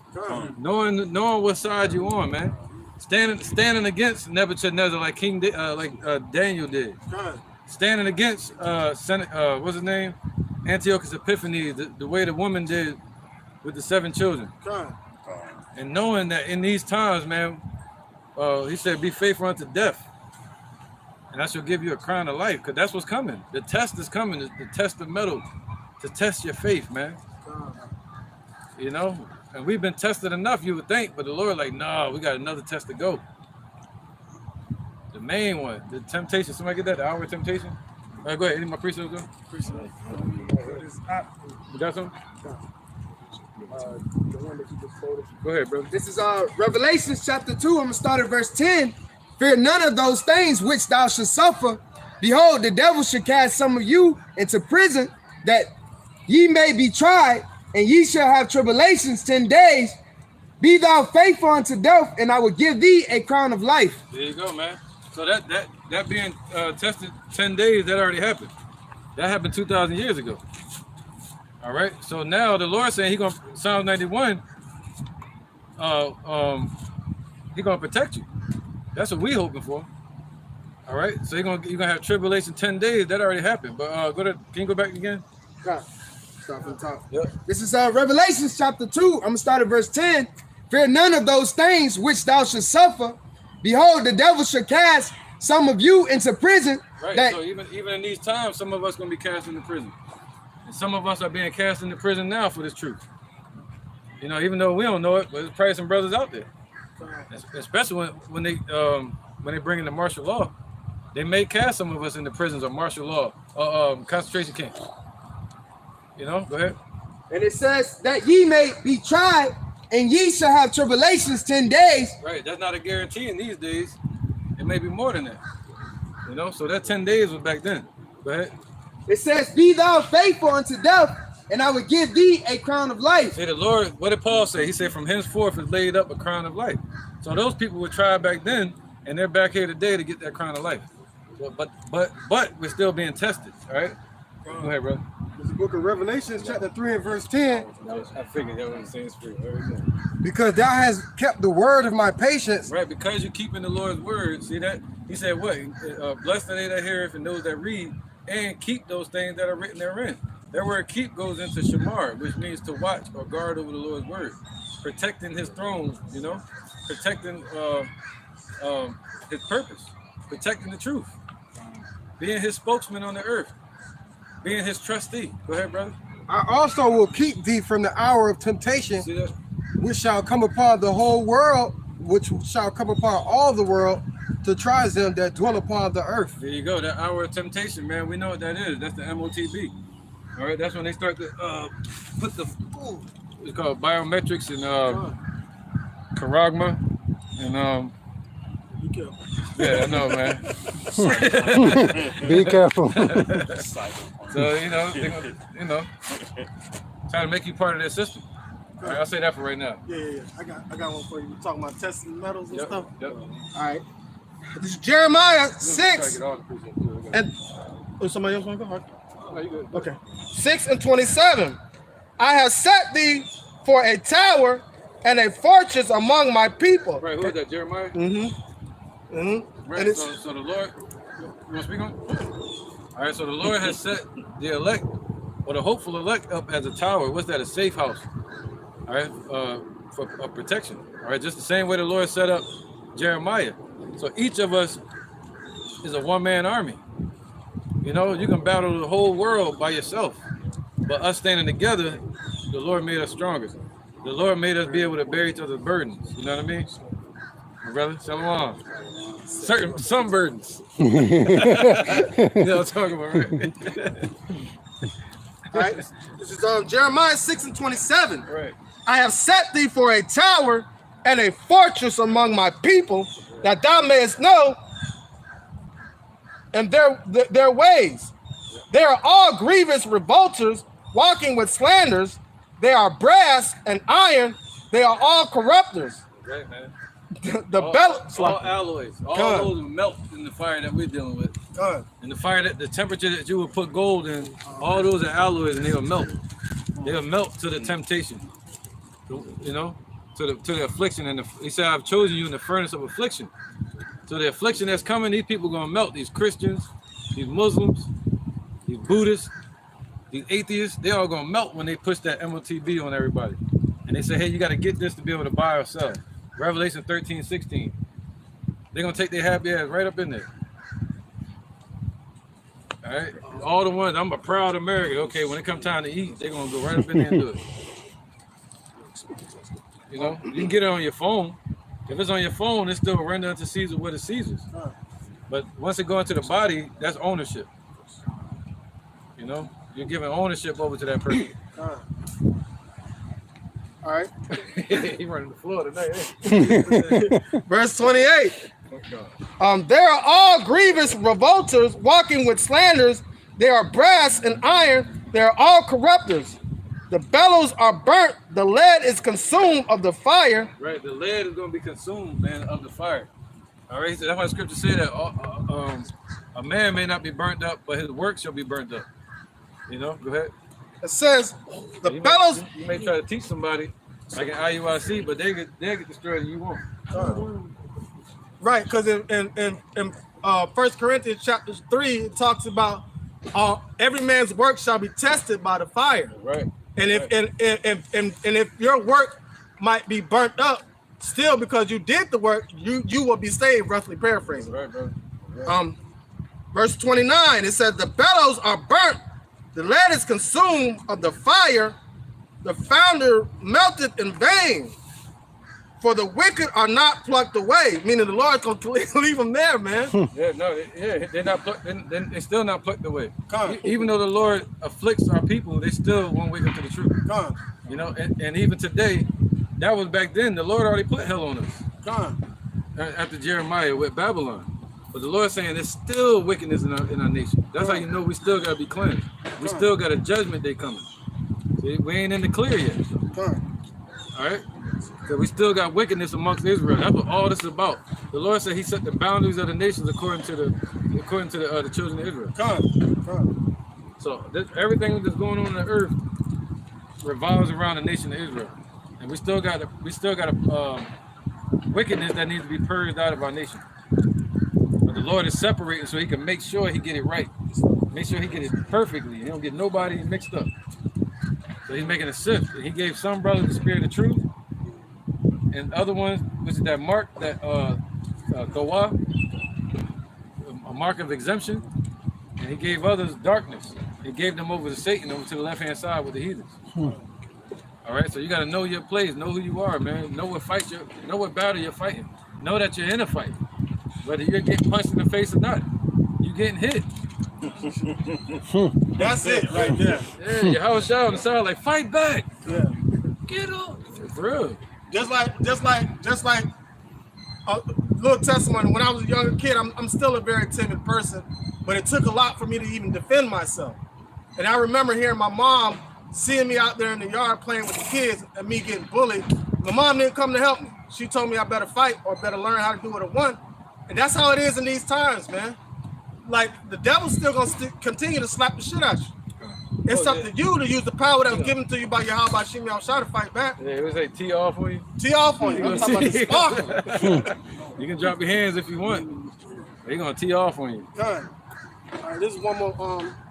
Knowing what side you on, man. Standing against Nebuchadnezzar like Daniel did. Standing against what's his name? Antiochus Epiphanes, the way the woman did with the 7 children. And knowing that in these times, man, he said, be faithful unto death. And I shall give you a crown of life, because that's what's coming. The test is coming, the test of metal, to test your faith, man. You know? And we've been tested enough, you would think, but the Lord like, nah, we got another test to go. The main one, the temptation. Somebody get that? The hour of temptation? All right, go ahead. Any of my precepts go? You got something? Go ahead, brother. This is Revelation chapter 2. I'm going to start at verse 10. Fear none of those things which thou shalt suffer. Behold, the devil shall cast some of you into prison, that ye may be tried, and ye shall have tribulations 10 days. Be thou faithful unto death, and I will give thee a crown of life. There you go, man. So that being tested 10 days, that already happened. That happened 2,000 years ago. All right. So now the Lord saying He gonna Psalm 91. He gonna protect you. That's what we hoping for. All right. So you're gonna have tribulation 10 days. That already happened. But can you go back again? Start from the top. Yep. This is Revelation chapter 2. I'm gonna start at verse 10. Fear none of those things which thou shalt suffer. Behold, the devil shall cast some of you into prison. Right. So even in these times, some of us gonna be cast into prison, and some of us are being cast into prison now for this truth. You know, even though we don't know it, but there's probably some brothers out there, especially when they bring in the martial law, they may cast some of us into prisons or martial law or concentration camps. You know, go ahead. And it says that ye may be tried, and ye shall have tribulations 10 days. Right, that's not a guarantee in these days. It may be more than that. You know, so that 10 days was back then. Go ahead. It says, be thou faithful unto death, and I will give thee a crown of life. Say the Lord, what did Paul say? He said, from henceforth is laid up a crown of life. So those people were tried back then, and they're back here today to get that crown of life. So, but we're still being tested, all right? Go ahead, brother. It's the book of Revelation, chapter 3 and verse 10. I figured that was the same spirit. Because thou hast kept the word of my patience. Right, because you're keeping the Lord's word. See that? He said what? Blessed are they that heareth and those that read and keep those things that are written therein. That word keep goes into shamar, which means to watch or guard over the Lord's word. Protecting his throne, you know? Protecting his purpose. Protecting the truth. Being his spokesman on the earth. Being his trustee. Go ahead, brother. I also will keep thee from the hour of temptation, which shall come upon the whole world, which shall come upon all the world, to try them that dwell upon the earth. There you go. That hour of temptation, man. We know what that is. That's the MOTB. All right. That's when they start to put the it's called biometrics and charagma and Be careful. yeah, I know, man. Be careful. So you know, trying to make you part of their system. All right, I'll say that for right now. Yeah. I got one for you. We're talking about testing metals and stuff. Yep. All right. This is Jeremiah 6 and somebody else want to go? No, you good. Okay. 6 and 27. I have set thee for a tower and a fortress among my people. Right, who is that? Jeremiah? Right, And so the Lord, you want to speak on it? All right, so the Lord has set the elect, or the hopeful elect, up as a tower. What's that? A safe house. All right, for protection. All right, just the same way the Lord set up Jeremiah. So each of us is a one-man army. You know, you can battle the whole world by yourself, but us standing together, the Lord made us stronger. The Lord made us be able to bear each other's burdens. You know what I mean? My brother, shalom. Some burdens. You know what I'm talking about, right? all right. This is Jeremiah 6 and 27. Right. I have set thee for a tower and a fortress among my people, that thou mayest know and their ways. They are all grievous revolters, walking with slanders. They are brass and iron. They are all corrupters. Right, man. All alloys, all those melt in the fire that we're dealing with. And the fire, the temperature that you would put gold in, all those are alloys and they'll melt. They'll melt to the temptation. you know, to the affliction. And he said, I've chosen you in the furnace of affliction. So the affliction that's coming, these people gonna melt. These Christians, these Muslims, these Buddhists, these atheists, they all gonna melt when they push that MOTB on everybody. And they say, hey, you gotta get this to be able to buy or sell. Revelation 13:16. They're gonna take their happy ass right up in there. All right, all the ones, I'm a proud American. Okay, when it comes time to eat, they're gonna go right up in there and do it. You know, you can get it on your phone. If it's on your phone, it's still render unto Caesar what is Caesar's. But once it go into the body, that's ownership. You know, you're giving ownership over to that person. All right. He running the floor tonight. Verse 28. They are all grievous revolters, walking with slanders. They are brass and iron. They are all corrupters. The bellows are burnt. The lead is consumed of the fire. Right, the lead is going to be consumed, man, of the fire. All right, so that's why the scripture said that a man may not be burnt up, but his work shall be burnt up. You know, go ahead. It says the bellows. You may try to teach somebody like an IUIC, but they get destroyed and you won't. Right, because in 1 Corinthians chapter 3, it talks about every man's work shall be tested by the fire. Right. And if your work might be burnt up, still because you did the work, you will be saved. Roughly paraphrasing. Right, bro. Right. Verse 29, it says the bellows are burnt, the lead is consumed of the fire, the founder melted in vain. For the wicked are not plucked away, meaning the Lord's going to leave them there, man. Yeah, no, they're not plucked. They're still not plucked away. Even though the Lord afflicts our people, they still won't wake up to the truth. You know, and even today, that was back then. The Lord already put hell on us. After Jeremiah with Babylon. But the Lord's saying there's still wickedness in our nation. That's how you know we still got to be cleansed. We still got a judgment day coming. See, we ain't in the clear yet. All right? Because we still got wickedness amongst Israel. That's what all this is about. The Lord said he set the boundaries of the nations according to the children of Israel. So everything that's going on the earth revolves around the nation of Israel. And we still got a wickedness that needs to be purged out of our nation. But the Lord is separating so he can make sure he get it right. Make sure he get it perfectly. He don't get nobody mixed up. So he's making a sift. He gave some brothers the spirit of truth, and other ones, which is that mark, that Gawah, a mark of exemption, and he gave others darkness. He gave them over to Satan, over to the left-hand side with the heathens. All right, so you got to know your place, know who you are, man. Know what battle you're fighting. Know that you're in a fight, whether you're getting punched in the face or not. You getting hit. That's it right there. Yeah, your house shout on the side like, fight back. Yeah. Get up. For real. Just like a little testimony. When I was a younger kid, I'm still a very timid person, but it took a lot for me to even defend myself. And I remember hearing my mom seeing me out there in the yard playing with the kids and me getting bullied. My mom didn't come to help me. She told me I better fight or better learn how to do it at one. And that's how it is in these times, man. Like, the devil's still gonna continue to slap the shit out you. It's up to you to use the power that was given to you by your Yahweh Shimi Al-Shah to fight back. Yeah, it was like tee off on you. Tee off on you. I'm talking about the sparkle. You can drop your hands if you want. They're gonna tee off on you. Done. All right, this is one more.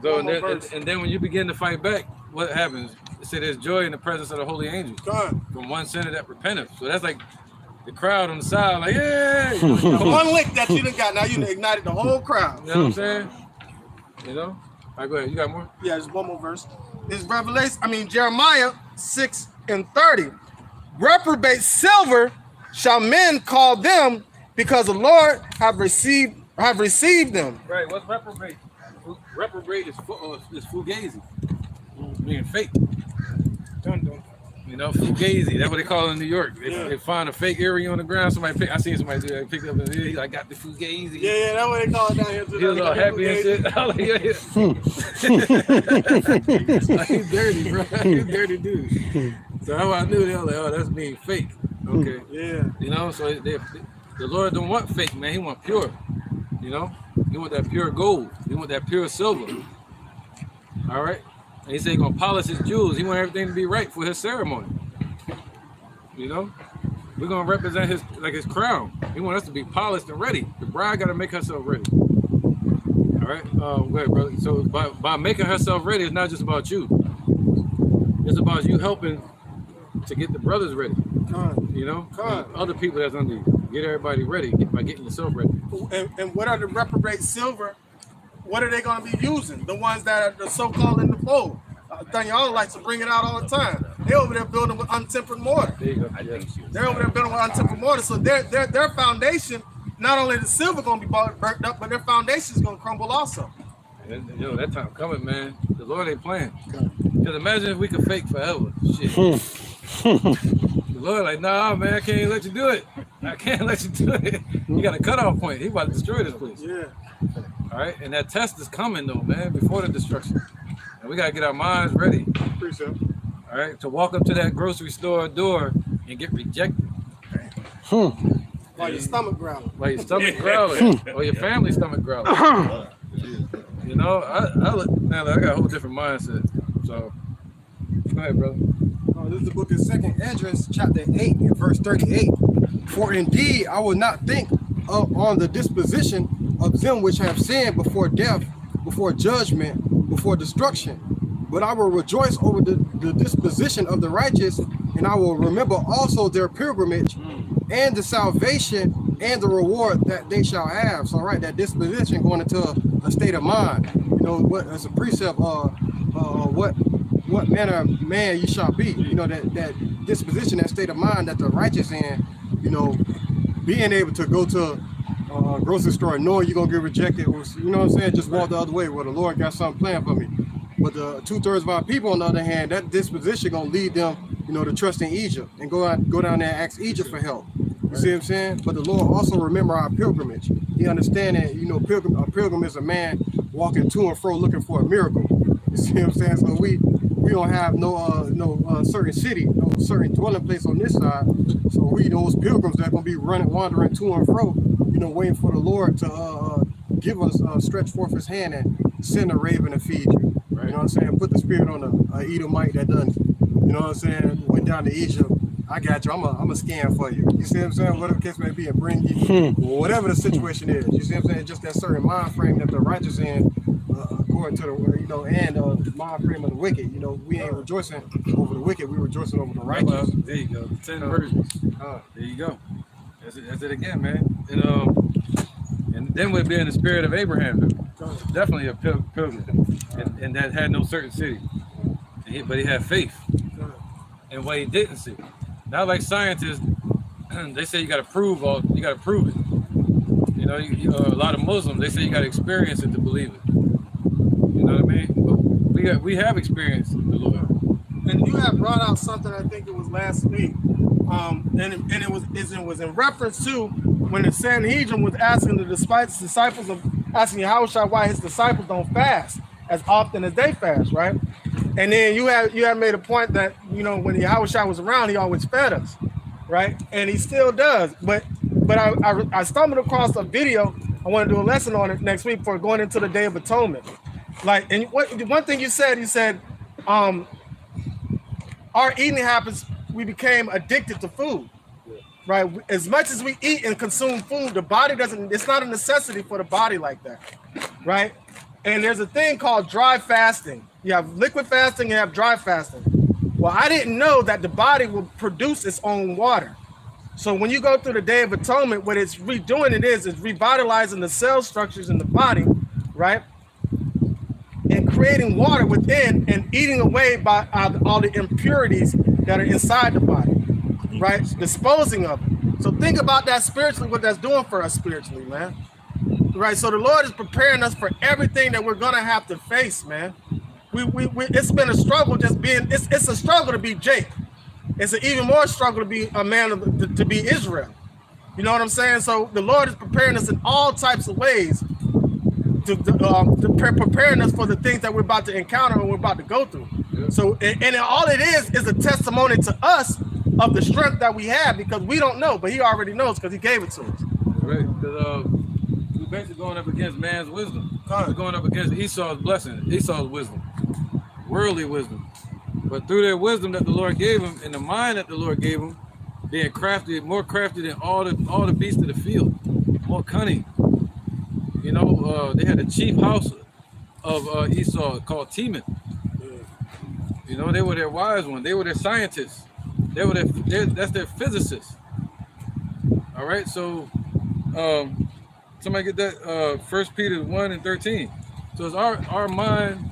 So and then when you begin to fight back, what happens? It said there's joy in the presence of the holy angels. Done. From one sinner that repenteth. So that's like the crowd on the side, like, yeah. One lick that you done got, now you done ignited the whole crowd. You know what I'm saying? You know? All right, go ahead. You got more? Yeah, there's one more verse. It's Jeremiah 6:30. Reprobate silver shall men call them, because the Lord have received them. Right, what's reprobate? Reprobate is fugazi, meaning fake. You know, fugazi. That's what they call it in New York. They find a fake area on the ground. I seen somebody do that. They picked up and he's like, I got the fugazi. Yeah, that's what they call it down here too. He was all happy and shit. I was like, he's dirty, bro. He's a dirty dude. So that's why I knew. They were like, oh, that's being fake. Okay. Yeah. You know, so the Lord don't want fake, man. He want pure. You know, he want that pure gold. He want that pure silver. All right. And he said he's gonna polish his jewels. He want everything to be right for his ceremony. You know, we're gonna represent his crown. He wants us to be polished and ready. The bride got to make herself ready. All right, go ahead, brother. So by making herself ready, it's not just about you. It's about you helping to get the brothers ready. You know, and other people that's under you. Get everybody ready by getting yourself ready. And what are the reprobate silver? What are they going to be using? The ones that are the so-called in the fold. Y'all likes to bring it out all the time. They're over there building with untempered mortar. There you go. They're over there building with untempered mortar. So their foundation, not only the silver going to be burnt up, but their foundation is going to crumble also. And, you know, that time coming, man. The Lord ain't playing. Because imagine if we could fake forever. Shit. The Lord like, nah, man, I can't let you do it. I can't let you do it. You got a cutoff point. He about to destroy this place. Yeah. All right, and that test is coming though, man, before the destruction. And we gotta get our minds ready. Appreciate it. All right, to walk up to that grocery store door and get rejected. While your stomach growling. While your stomach growling, or your family stomach growling. You know, I got a whole different mindset. So, go ahead, brother. This is the book of 2nd Esdras, chapter 8, and verse 38. For indeed, I will not think on the disposition of them which have sinned before death, before judgment, before destruction. But I will rejoice over the disposition of the righteous, and I will remember also their pilgrimage and the salvation and the reward that they shall have. So, right, that disposition going into a state of mind. You know, what as a precept, what manner of man you shall be. You know, that disposition, that state of mind that the righteous in. You know, being able to go to a grocery store knowing you're gonna get rejected, or, you know what I'm saying, just walk the other way. Well, the Lord got something planned for me. But the 2/3 of our people, on the other hand, that disposition gonna lead them, you know, to trust in Egypt and go down there and ask Egypt for help. You see what I'm saying? But the Lord also remember our pilgrimage. He understand that, you know, a pilgrim is a man walking to and fro looking for a miracle. You see what I'm saying? So we don't have no certain city, no certain dwelling place on this side. So we those pilgrims that gonna be wandering to and fro, you know, waiting for the Lord to give us stretch forth His hand and send a raven to feed you. Right. You know what I'm saying? Put the spirit on a Edomite that done, you know what I'm saying, went down to Egypt. I got you. I'm a scan for you. You see what I'm saying? Whatever the case may be, and bring you, whatever the situation is. You see what I'm saying? Just that certain mind frame that the righteous in, according to the, you know, and the mind frame of the wicked. You know, we ain't rejoicing over the wicked. We rejoicing over the righteous. Well, there you go. 10 versions. There you go. That's it again, man. And then we'd be in the spirit of Abraham. Definitely a pilgrim, and that had no certain city, but he had faith in what he didn't see. Not like scientists, they say you got to prove it. You know, a lot of Muslims, they say you got to experience it to believe it. You know what I mean? But we have experienced the Lord. And you have brought out something, I think it was last week, and it was in reference to when the Sanhedrin was asking the disciples of asking Yahushua why his disciples don't fast as often as they fast, right? And then you have made a point that, you know, when Yahushua was around, he always fed us, right? And he still does. But I stumbled across a video. I want to do a lesson on it next week for going into the Day of Atonement. Like, and one thing you said, our eating habits, we became addicted to food, right? As much as we eat and consume food, the body it's not a necessity for the body like that, right? And there's a thing called dry fasting. You have liquid fasting, you have dry fasting. Well, I didn't know that the body will produce its own water. So when you go through the Day of Atonement, what it's redoing is revitalizing the cell structures in the body, right? And creating water within and eating away by all the impurities that are inside the body, right? Disposing of it. So think about that spiritually, what that's doing for us spiritually, man. Right, so the Lord is preparing us for everything that we're gonna have to face, man. It's been a struggle just being. It's a struggle to be Jake. It's an even more struggle to be a man to be Israel. You know what I'm saying? So the Lord is preparing us in all types of ways preparing us for the things that we're about to encounter and we're about to go through. Yeah. So and all it is a testimony to us of the strength that we have, because we don't know, but He already knows because He gave it to us. Right, because we're basically going up against man's wisdom. We're going up against Esau's blessing, Esau's wisdom, worldly wisdom. But through their wisdom that the Lord gave him and the mind that the Lord gave him, being crafty, more crafty than all the beasts of the field, more cunning. You know, they had a chief house of Esau called Teman. You know, they were their wise ones. They were their scientists. They were that's their physicists. All right, so somebody get that 1 Peter 1:13. So it's our mind,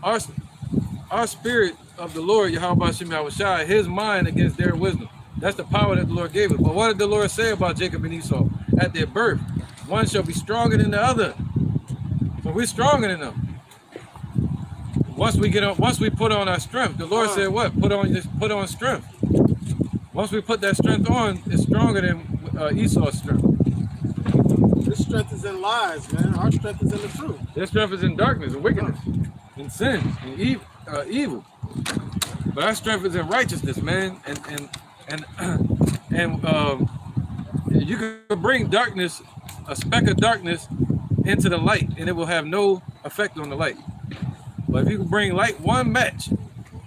our spirit of the Lord, Yahweh Shem Yahushai, his mind against their wisdom. That's the power that the Lord gave us. But what did the Lord say about Jacob and Esau? At their birth, one shall be stronger than the other. So we're stronger than them. Once we put on our strength, the Lord said what? Put on strength. Once we put that strength on, it's stronger than Esau's strength. This strength is in lies, man. Our strength is in the truth. Their strength is in darkness and wickedness, in sin, and evil. But our strength is in righteousness, man. And you can bring darkness, a speck of darkness, into the light, and it will have no effect on the light. But if you can bring light, one match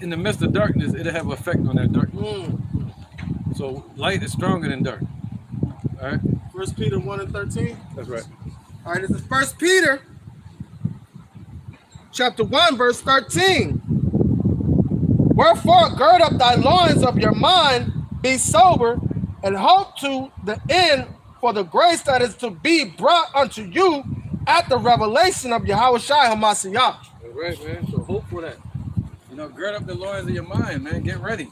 in the midst of darkness, it'll have an effect on that darkness. So light is stronger than dark. All right. 1 Peter 1:13. That's right. All right, this is 1 Peter chapter 1, verse 13. Wherefore, gird up thy loins of your mind, be sober, and hope to the end for the grace that is to be brought unto you at the revelation of Yahushua HaMashiach. That's right, man. So hope for that. You know, gird up the loins of your mind, man. Get ready.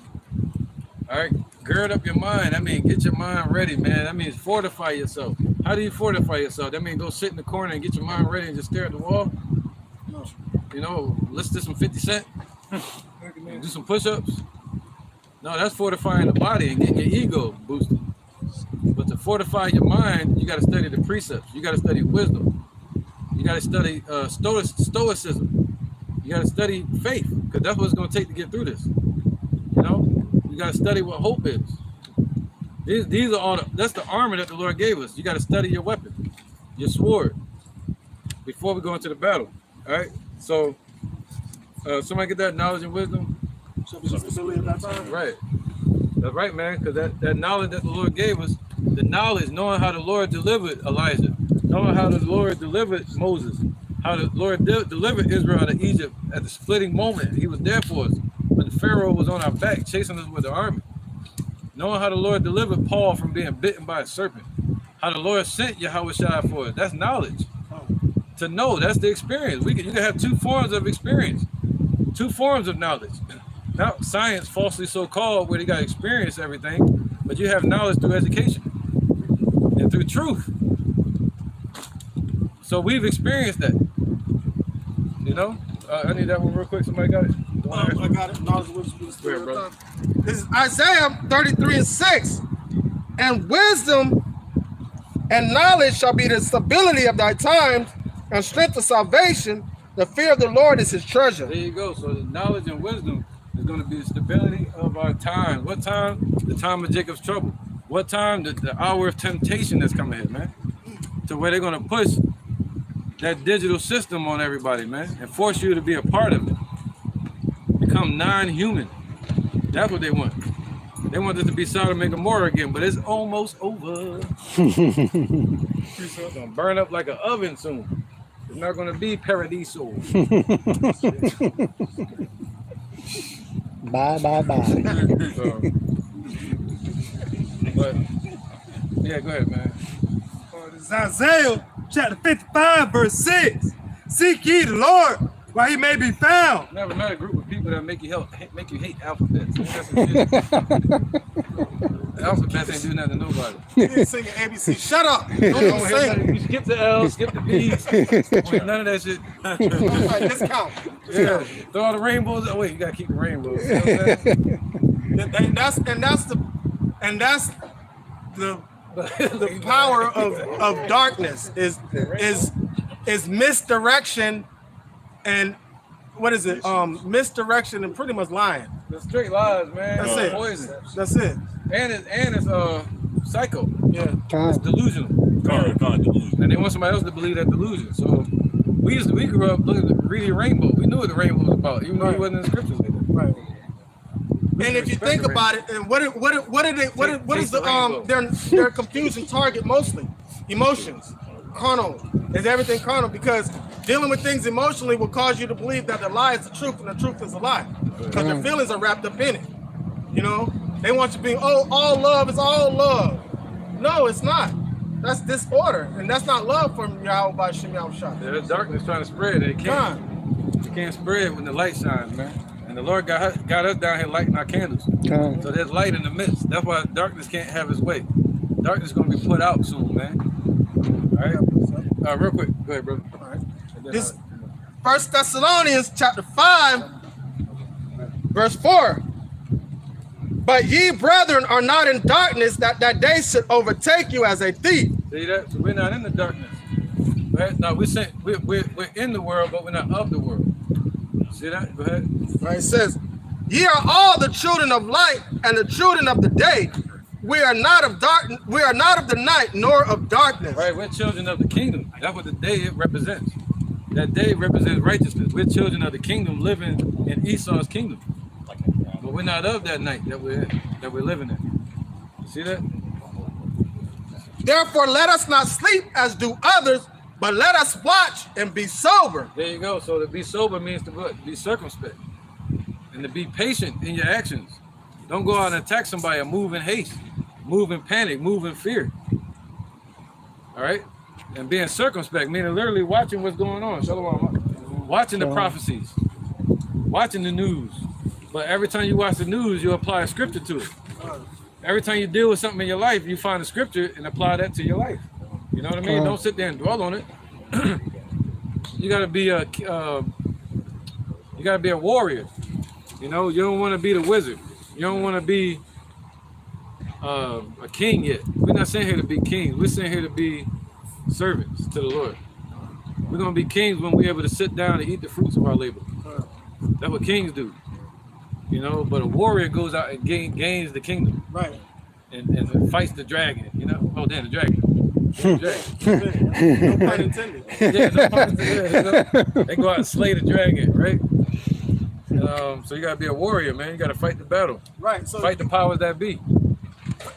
All right. Gird up your mind. That means get your mind ready, man. That means fortify yourself. How do you fortify yourself? That means go sit in the corner and get your mind ready and just stare at the wall. No. You know, listen to some 50 Cent. Do some push-ups. No, that's fortifying the body and getting your ego boosted. But to fortify your mind, you got to study the precepts. You got to study wisdom. You got to study stoicism. You got to study faith, because that's what it's going to take to get through this. You know, you got to study what hope is. These are all. That's the armor that the Lord gave us. You got to study your weapon, your sword, before we go into the battle. All right. So, somebody get that knowledge and wisdom. Right. That's right, man. Because that knowledge that the Lord gave us, the knowledge, knowing how the Lord delivered Elijah, knowing how the Lord delivered Moses, how the Lord delivered Israel out of Egypt at the splitting moment. He was there for us when the Pharaoh was on our back, chasing us with the army. Knowing how the Lord delivered Paul from being bitten by a serpent. How the Lord sent Yahushua for us. That's knowledge. To know, that's the experience. You can have two forms of experience, two forms of knowledge. Not science, falsely so-called, where they got to experience everything, but you have knowledge through education and through truth. So we've experienced that. You know? I need that one real quick. Somebody got it? I got it. Knowledge was Go ahead, brother. This is Isaiah 33:6. And wisdom and knowledge shall be the stability of thy times, and strength of salvation. The fear of the Lord is his treasure. There you go. So the knowledge and wisdom is going to be the stability of our time. What time? The time of Jacob's trouble. What time? The hour of temptation that's coming here, man. To where they're going to push that digital system on everybody, man, and force you to be a part of it. Become non-human. That's what they want. They want this to be Sodom and Gomorrah again, but it's almost over. It's going to burn up like an oven soon. It's not going to be paradiso. Bye. But yeah, go ahead, man. This is Isaiah chapter 55, verse 6. Seek ye the Lord while he may be found. Never met a group of people that make you hate alphabets. That's some shit. Alphabets ain't do nothing to nobody. You ain't singing ABC. Shut up. Don't sing. You skip the L, skip the B's. None of that shit. Right, discount. Yeah. Throw all the rainbows. Oh wait, you gotta keep the rainbows. You know what I'm saying? And that's the power of darkness is misdirection and what is it? Misdirection and pretty much lying. The straight lies, man. That's it. Poison. That's it. And it's psycho. Yeah. It's delusional. Delusion. And they want somebody else to believe that delusion. So we grew up reading Rainbow. We knew what the rainbow was about, even though it wasn't in the scriptures. Right. And if you think about it, and what is their confusing target mostly? Emotions, carnal. Is everything carnal? Because dealing with things emotionally will cause you to believe that the lie is the truth and the truth is a lie. Because their feelings are wrapped up in it. You know, they want you to be, oh, all love is all love. No, it's not. That's disorder, and that's not love from Yahweh by Shem Yahushua. There's darkness trying to spread. It can't. It can't spread when the light shines, man. And the Lord got us down here lighting our candles. So there's light in the midst. That's why darkness can't have its way. Darkness is going to be put out soon, man. All right. Real quick. Go ahead, brother. All right. This 1 Thessalonians chapter 5, verse 4. But ye, brethren, are not in darkness, that day should overtake you as a thief. See that? So we're not in the darkness. Right? No, we're in the world, but we're not of the world. See that? Go ahead. Right, it says, ye are all the children of light and the children of the day. We are not of darkness. We are not of the night, nor of darkness. Right, we're children of the kingdom. That's what the day it represents. That day represents righteousness. We're children of the kingdom, living in Esau's kingdom. But we're not of that night that we're living in. You see that? Therefore, let us not sleep as do others, but let us watch and be sober. There you go. So to be sober means to what? Be circumspect. And to be patient in your actions. Don't go out and attack somebody and move in haste, move in panic, move in fear. All right? And being circumspect, meaning literally watching what's going on. Shalom. Watching the prophecies, watching the news. But every time you watch the news, you apply a scripture to it. Every time you deal with something in your life, you find a scripture and apply that to your life. You know what I mean? Don't sit there and dwell on it. You gotta be a warrior. You know, you don't want to be the wizard. You don't want to be a king yet. We're not saying here to be kings. We're saying here to be servants to the Lord. We're gonna be kings when we're able to sit down and eat the fruits of our labor. That's what kings do. You know, but a warrior goes out and gains the kingdom. Right. And fights the dragon, you know? Oh, damn, the dragon. No pun intended. Yeah, no pun intended. You know? They go out and slay the dragon, right? So you got to be a warrior, man. You got to fight the battle. Right. So fight the powers that be.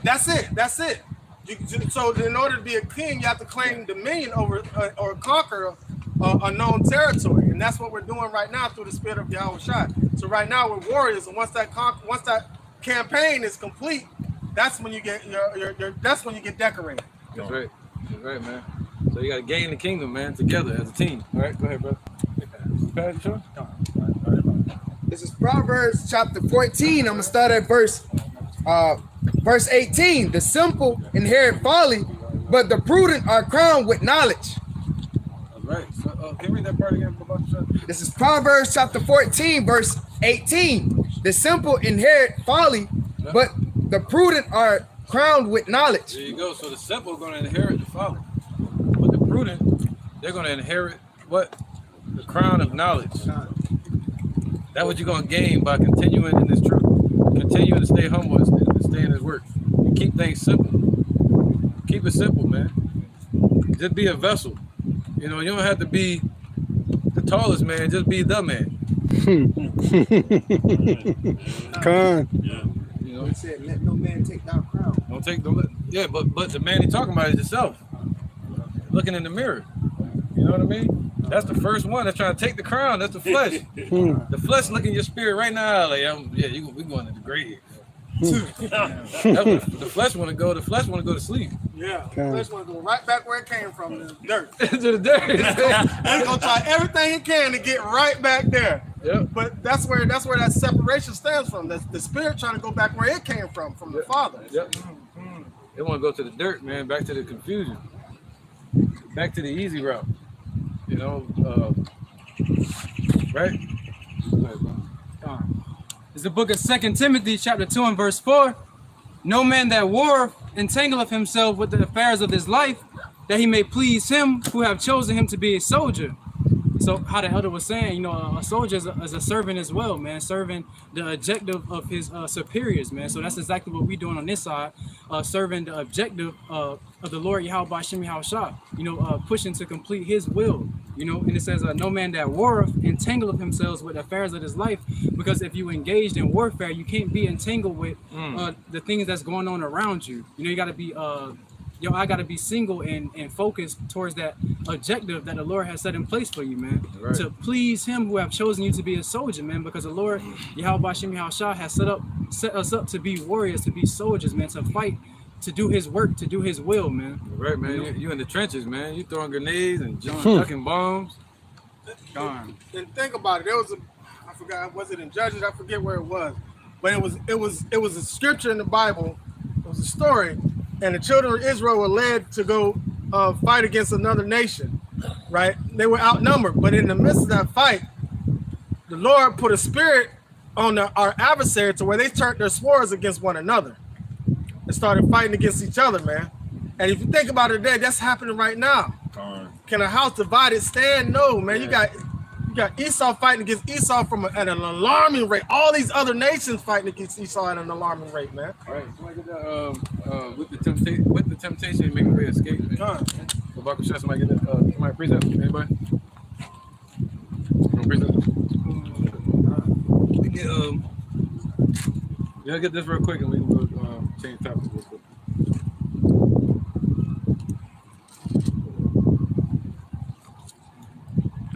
That's it. That's it. So in order to be a king, you have to claim dominion over or conquer a known territory, and that's what we're doing right now through the spirit of Yahweh Shai. So right now we're warriors, and once that campaign is complete, that's when you get that's when you get decorated. That's right. That's right, man. So you got to gain the kingdom, man, together as a team. All right, go ahead, brother. This is Proverbs chapter 14. I'm gonna start at verse 18. The simple inherit folly, but the prudent are crowned with knowledge. All right. So, can you read that part again? This is Proverbs chapter 14, verse 18. The simple inherit folly, but the prudent are crowned with knowledge. There you go. So the simple are going to inherit the folly, but the prudent, they're going to inherit what? The crown of knowledge. That's what you're going to gain by continuing in this truth. Continuing to stay humble and stay in his work. And keep things simple. Keep it simple, man. Just be a vessel. You know, you don't have to be the tallest man, just be the man. You know, he said, let no man take thy crown. Yeah, but the man he's talking about is yourself. Looking in the mirror. You know what I mean? That's the first one that's trying to take the crown. That's the flesh. The flesh looking your spirit right now. Like, we going to the grave. The flesh want to go. The flesh want to go to sleep. Yeah, the flesh want to go right back where it came from, the dirt. To the dirt. He's gonna try everything he can to get right back there. Yep. But that's where that separation stems from. That's the spirit trying to go back where it came from the Father. Yep. They want to go to the dirt, man. Back to the confusion. Back to the easy route. You know, right? It's the book of 2 Timothy, chapter 2 and verse 4. No man that warreth entangleth himself with the affairs of this life, that he may please him who have chosen him to be a soldier. So how the elder was saying, you know, a soldier is a servant as well, man, serving the objective of his superiors, man. So that's exactly what we're doing on this side, serving the objective of the Lord Yahweh Shem Yahushua, you know, pushing to complete his will, You know, and it says, no man that warreth entangleth himself with the affairs of his life, because if you engaged in warfare, you can't be entangled with the things that's going on around you. You know, you got to be, your eye got to be single and focused towards that objective that the Lord has set in place for you, man. Right. To please Him who have chosen you to be a soldier, man, because the Lord, Yahweh Shem Yahushua, has set us up to be warriors, to be soldiers, man, to fight, to do His work, to do His will, man. Right, man. You in the trenches, man. You throwing grenades and ducking bombs. Darn. And think about it. There was I forgot, was it in Judges? I forget where it was, but it was a scripture in the Bible. It was a story, and the children of Israel were led to go fight against another nation. Right? They were outnumbered, but in the midst of that fight, the Lord put a spirit on our adversary to where they turned their swords against one another and started fighting against each other, man. And if you think about it today, that's happening right now. Can a house divided stand? No, man. You got Esau fighting against Esau at an alarming rate. All these other nations fighting against Esau at an alarming rate, man. All right, somebody get that, with the temptation, make a way escape. So Baruch Hashem, somebody get that. Somebody precept? Anybody? Yeah, get this real quick, and we will change topics real quick.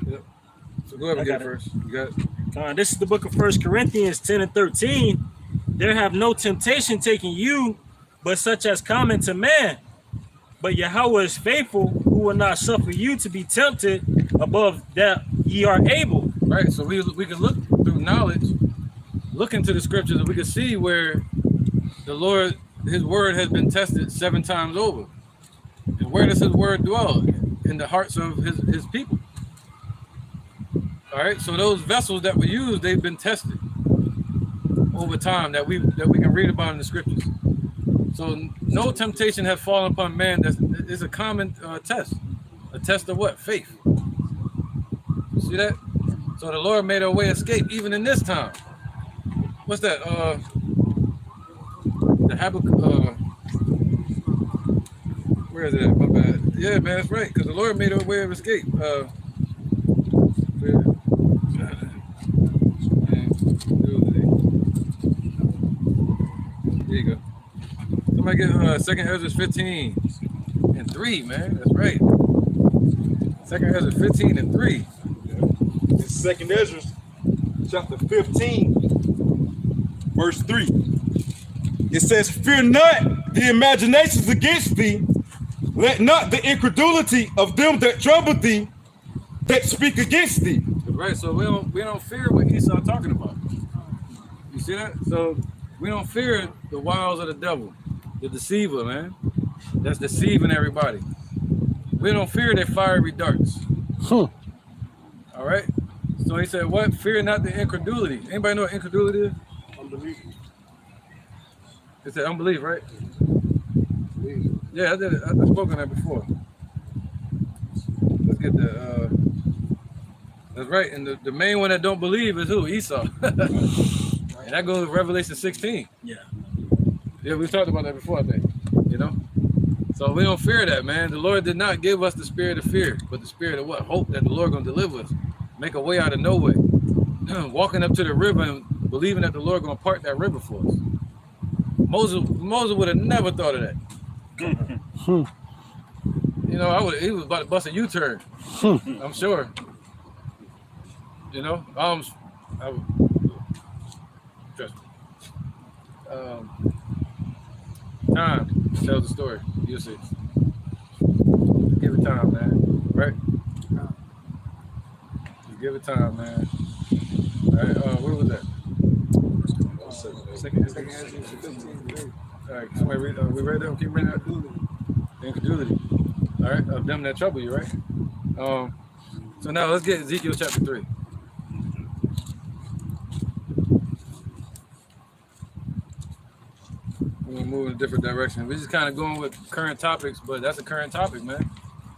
Yep. So go ahead and get it first. You got it. This is the book of 1 Corinthians 10 and 13. There have no temptation taken you, but such as common to man. But Yahweh is faithful, who will not suffer you to be tempted above that ye are able. Right. So we can look through knowledge, look into the scriptures, and we can see where the Lord, His word has been tested 7 times over. And where does His word dwell? In the hearts of His people. All right. So those vessels that we use, they've been tested over time that we can read about in the scriptures. So no temptation has fallen upon man. That is a common test. A test of what? Faith. See that? So the Lord made a way escape even in this time. What's that? The Habakkuk. Where is it? My bad. Yeah, man, that's right. Because the Lord made a way of escape. There you go. Somebody get 2nd Ezra 15 and 3, man. That's right. 2nd Ezra 15 and 3. It's 2nd Ezra, chapter 15, verse 3. It says, "Fear not the imaginations against thee. Let not the incredulity of them that trouble thee that speak against thee." Right. So we don't fear what Esau talking about. You see that? So we don't fear the wiles of the devil, the deceiver, man. That's deceiving everybody. We don't fear their fiery darts. All right. So he said, "What? Fear not the incredulity." Anybody know what incredulity is? Unbelief. It's an unbelief, right? Yeah, I did it. I've spoken that before. Let's get the. That's right. And the main one that don't believe is who? Esau. And that goes to Revelation 16. Yeah. Yeah, we talked about that before, I think. You know? So we don't fear that, man. The Lord did not give us the spirit of fear, but the spirit of what? Hope that the Lord gonna deliver us. Make a way out of no way. Walking up to the river and believing that the Lord gonna part that river for us. Moses would have never thought of that. You know, he was about to bust a U-turn. I'm sure. You know, trust me. Time tells the story. You'll see. Give it time, man. Right? Just give it time, man. All right, where was that? Second. All right, somebody read. We read that. Keep reading that. Incredulity. All right, of them that trouble you, right? So now let's get Ezekiel chapter 3. We're gonna move in a different direction. We're just kind of going with current topics, but that's a current topic, man.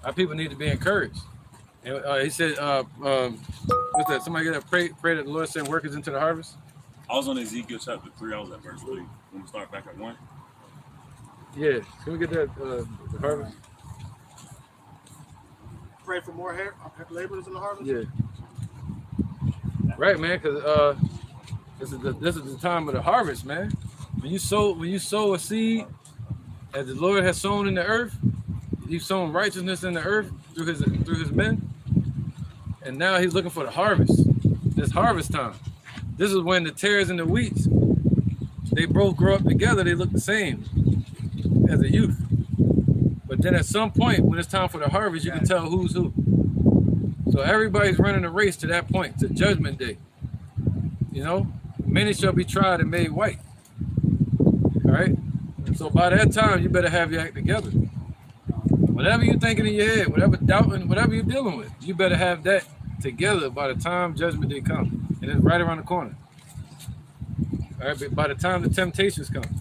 Our people need to be encouraged. And he said, what's that? Somebody get a pray that the Lord send workers into the harvest. I was on Ezekiel chapter 3. I was at verse 3. When we start back at 1. Yeah, can we get that the harvest? Pray for more laborers in the harvest. Yeah. Right, man, because this is the time of the harvest, man. When you sow a seed, as the Lord has sown in the earth, He's sown righteousness in the earth through his men, and now He's looking for the harvest. It's harvest time. This is when the tares and the wheats, they both grow up together. They look the same as a youth. But then at some point, when it's time for the harvest, you can tell who's who. So everybody's running a race to that point, to Judgment Day. You know, many shall be tried and made white. All right. So by that time, you better have your act together. Whatever you're thinking in your head, whatever doubting, whatever you're dealing with, you better have that together by the time Judgment Day comes. And it's right around the corner. All right, but by the time the temptations come.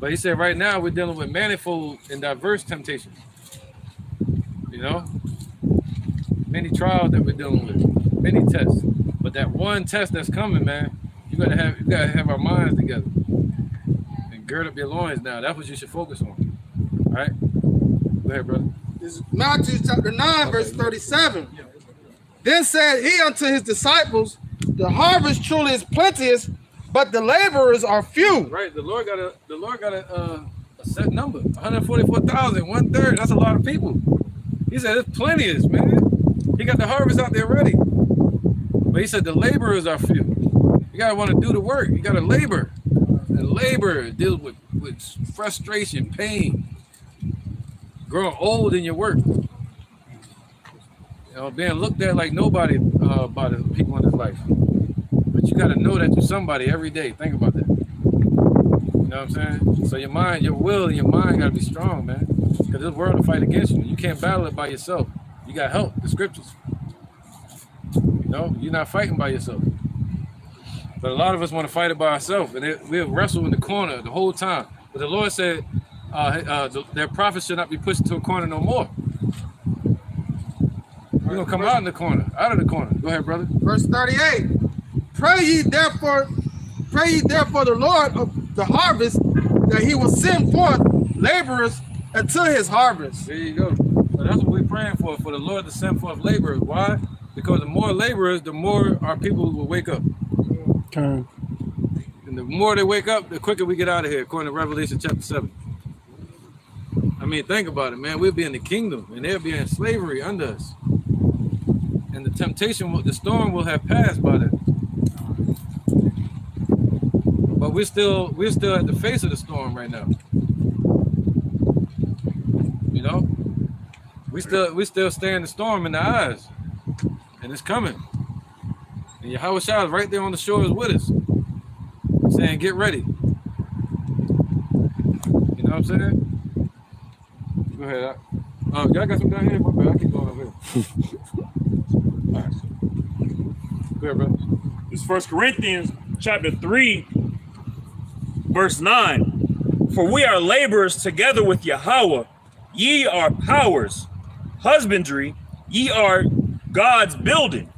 But he said right now we're dealing with manifold and diverse temptations. You know? Many trials that we're dealing with, many tests. But that one test that's coming, man, you gotta have our minds together. And gird up your loins now. That's what you should focus on. All right? Go ahead, brother. This is Matthew chapter 9, verse 37. Then said he unto his disciples, the harvest truly is plenteous, but the laborers are few. Right. The Lord got a set number. 144,000, 1/3. That's a lot of people. He said it's plenteous, man. He got the harvest out there ready. But he said the laborers are few. You gotta want to do the work. You gotta labor. And labor deals with frustration, pain, growing old in your work. You know, being looked at like nobody by the people in his life. But you got to know that you're somebody every day. Think about that. You know what I'm saying? So your mind, your will, and your mind got to be strong, man. Because this world will fight against you. You can't battle it by yourself. You got help. The scriptures. You know, you're not fighting by yourself. But a lot of us want to fight it by ourselves, and we'll wrestle in the corner the whole time. But the Lord said their prophets should not be pushed into a corner no more. We're going to come out of the corner. Go ahead, brother. Verse 38. Pray ye therefore the Lord of the harvest, that he will send forth laborers into his harvest. There you go. So that's what we're praying for the Lord to send forth laborers. Why? Because the more laborers, the more our people will wake up. Okay. And the more they wake up, the quicker we get out of here, according to Revelation chapter 7. I mean, think about it, man. We'll be in the kingdom, and they'll be in slavery under us. And the temptation, the storm will have passed by then. But we're still at the face of the storm right now. You know, we still staring the storm in the eyes, and it's coming. And Yahweh Shah is right there on the shores with us, saying, "Get ready." You know what I'm saying? Go ahead. Y'all got some down here? My bad. I keep going over here. All right. Go ahead, brother. It's 1 Corinthians chapter 3, verse 9. For we are laborers together with Yahweh. Ye are powers, husbandry, ye are God's building.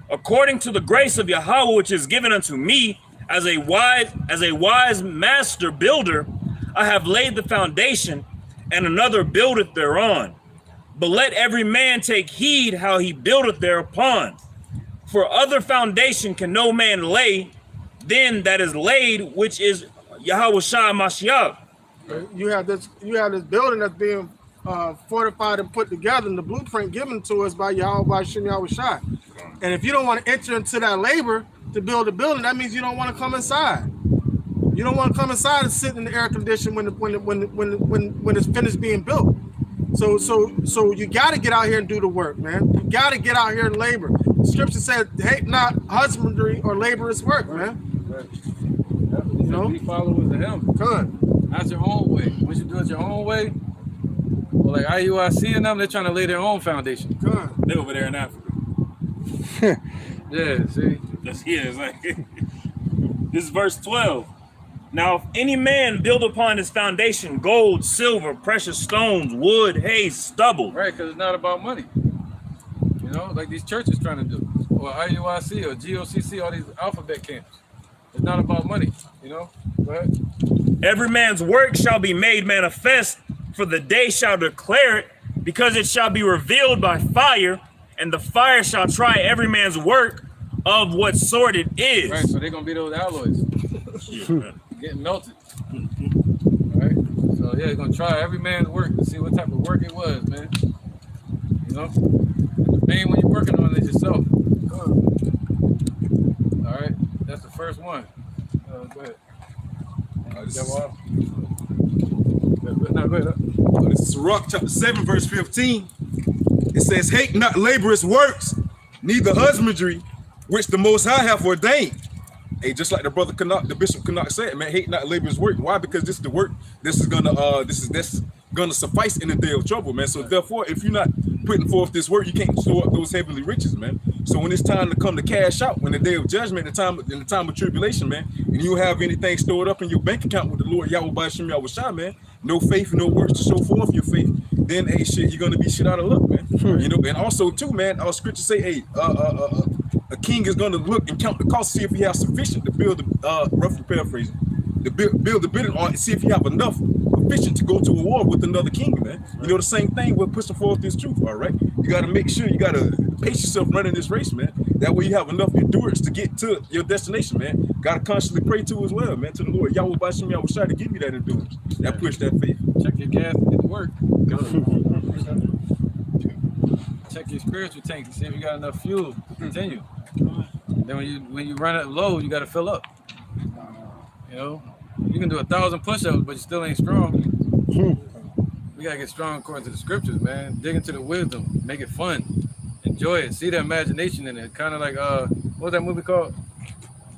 According to the grace of Yahweh, which is given unto me as a wise master builder, I have laid the foundation, and another buildeth thereon. But let every man take heed how he buildeth thereupon. For other foundation can no man lay than that is laid, which is Yahweh Shah Mashiach. You have this building that's being fortified and put together, and the blueprint given to us by Yahweh by Shem Yahweh Shai. And if you don't want to enter into that labor to build a building, that means you don't want to come inside. You don't want to come inside and sit in the air condition when it's finished being built. So you got to get out here and do the work, man. You got to get out here and labor. The scripture said, "Hate not husbandry or laborers' work," man. Right. You know, be followers of Him. Good. Not your own way. Once you do it your own way, well, like IUIC and them, they're trying to lay their own foundation. Good. They over there in Africa. Yeah, see? It's like this is verse 12. Now, if any man build upon his foundation gold, silver, precious stones, wood, hay, stubble. Right, because it's not about money. You know, like these churches trying to do. Or IUIC or GOCC, all these alphabet camps. It's not about money, you know? Go ahead. Every man's work shall be made manifest, for the day shall declare it, because it shall be revealed by fire, and the fire shall try every man's work of what sort it is. Right, so they're gonna be those alloys getting melted. Right? So yeah, they're gonna try every man's work to see what type of work it was, man. You know? The main one you're working on is yourself. Alright, that's the first one. Go ahead. No, go ahead. This is Sirach chapter 7, verse 15. It says, hate not laborious works, neither husbandry, which the Most High hath ordained. Hey, just like the brother Canuck, the Bishop Canuck said, man, hate not laborious work. Why? Because this is the work. This is gonna suffice in the day of trouble, man. So therefore, if you're not putting forth this work, you can't store up those heavenly riches, man. So when it's time to come to cash out, when the day of judgment, in the time of tribulation, man, and you have anything stored up in your bank account with the Lord Yahweh B'Shem Yahushua, man, no faith, no works to show forth your faith, then hey shit, you're gonna be shit out of luck, man. You know, and also too, man, our scriptures say, hey, a king is gonna look and count the cost, see if he has sufficient to build roughly paraphrasing, to build the building on, see if he have enough sufficient to go to a war with another king, man. You know, the same thing with pushing forth this truth, all right? You gotta make sure you gotta pace yourself running this race, man. That way you have enough endurance to get to your destination, man. Gotta constantly pray to as well, man, to the Lord Yahweh B'Shem Yahushua to give you that endurance, that push, that faith. Check your gas and get to work. Check your spiritual tank to see if you got enough fuel to continue. Then when you run it low, you gotta fill up. You know, you can do 1,000 push-ups, but you still ain't strong. We gotta get strong according to the scriptures, man. Dig into the wisdom, make it fun, enjoy it, see the imagination in it. Kind of like what was that movie called?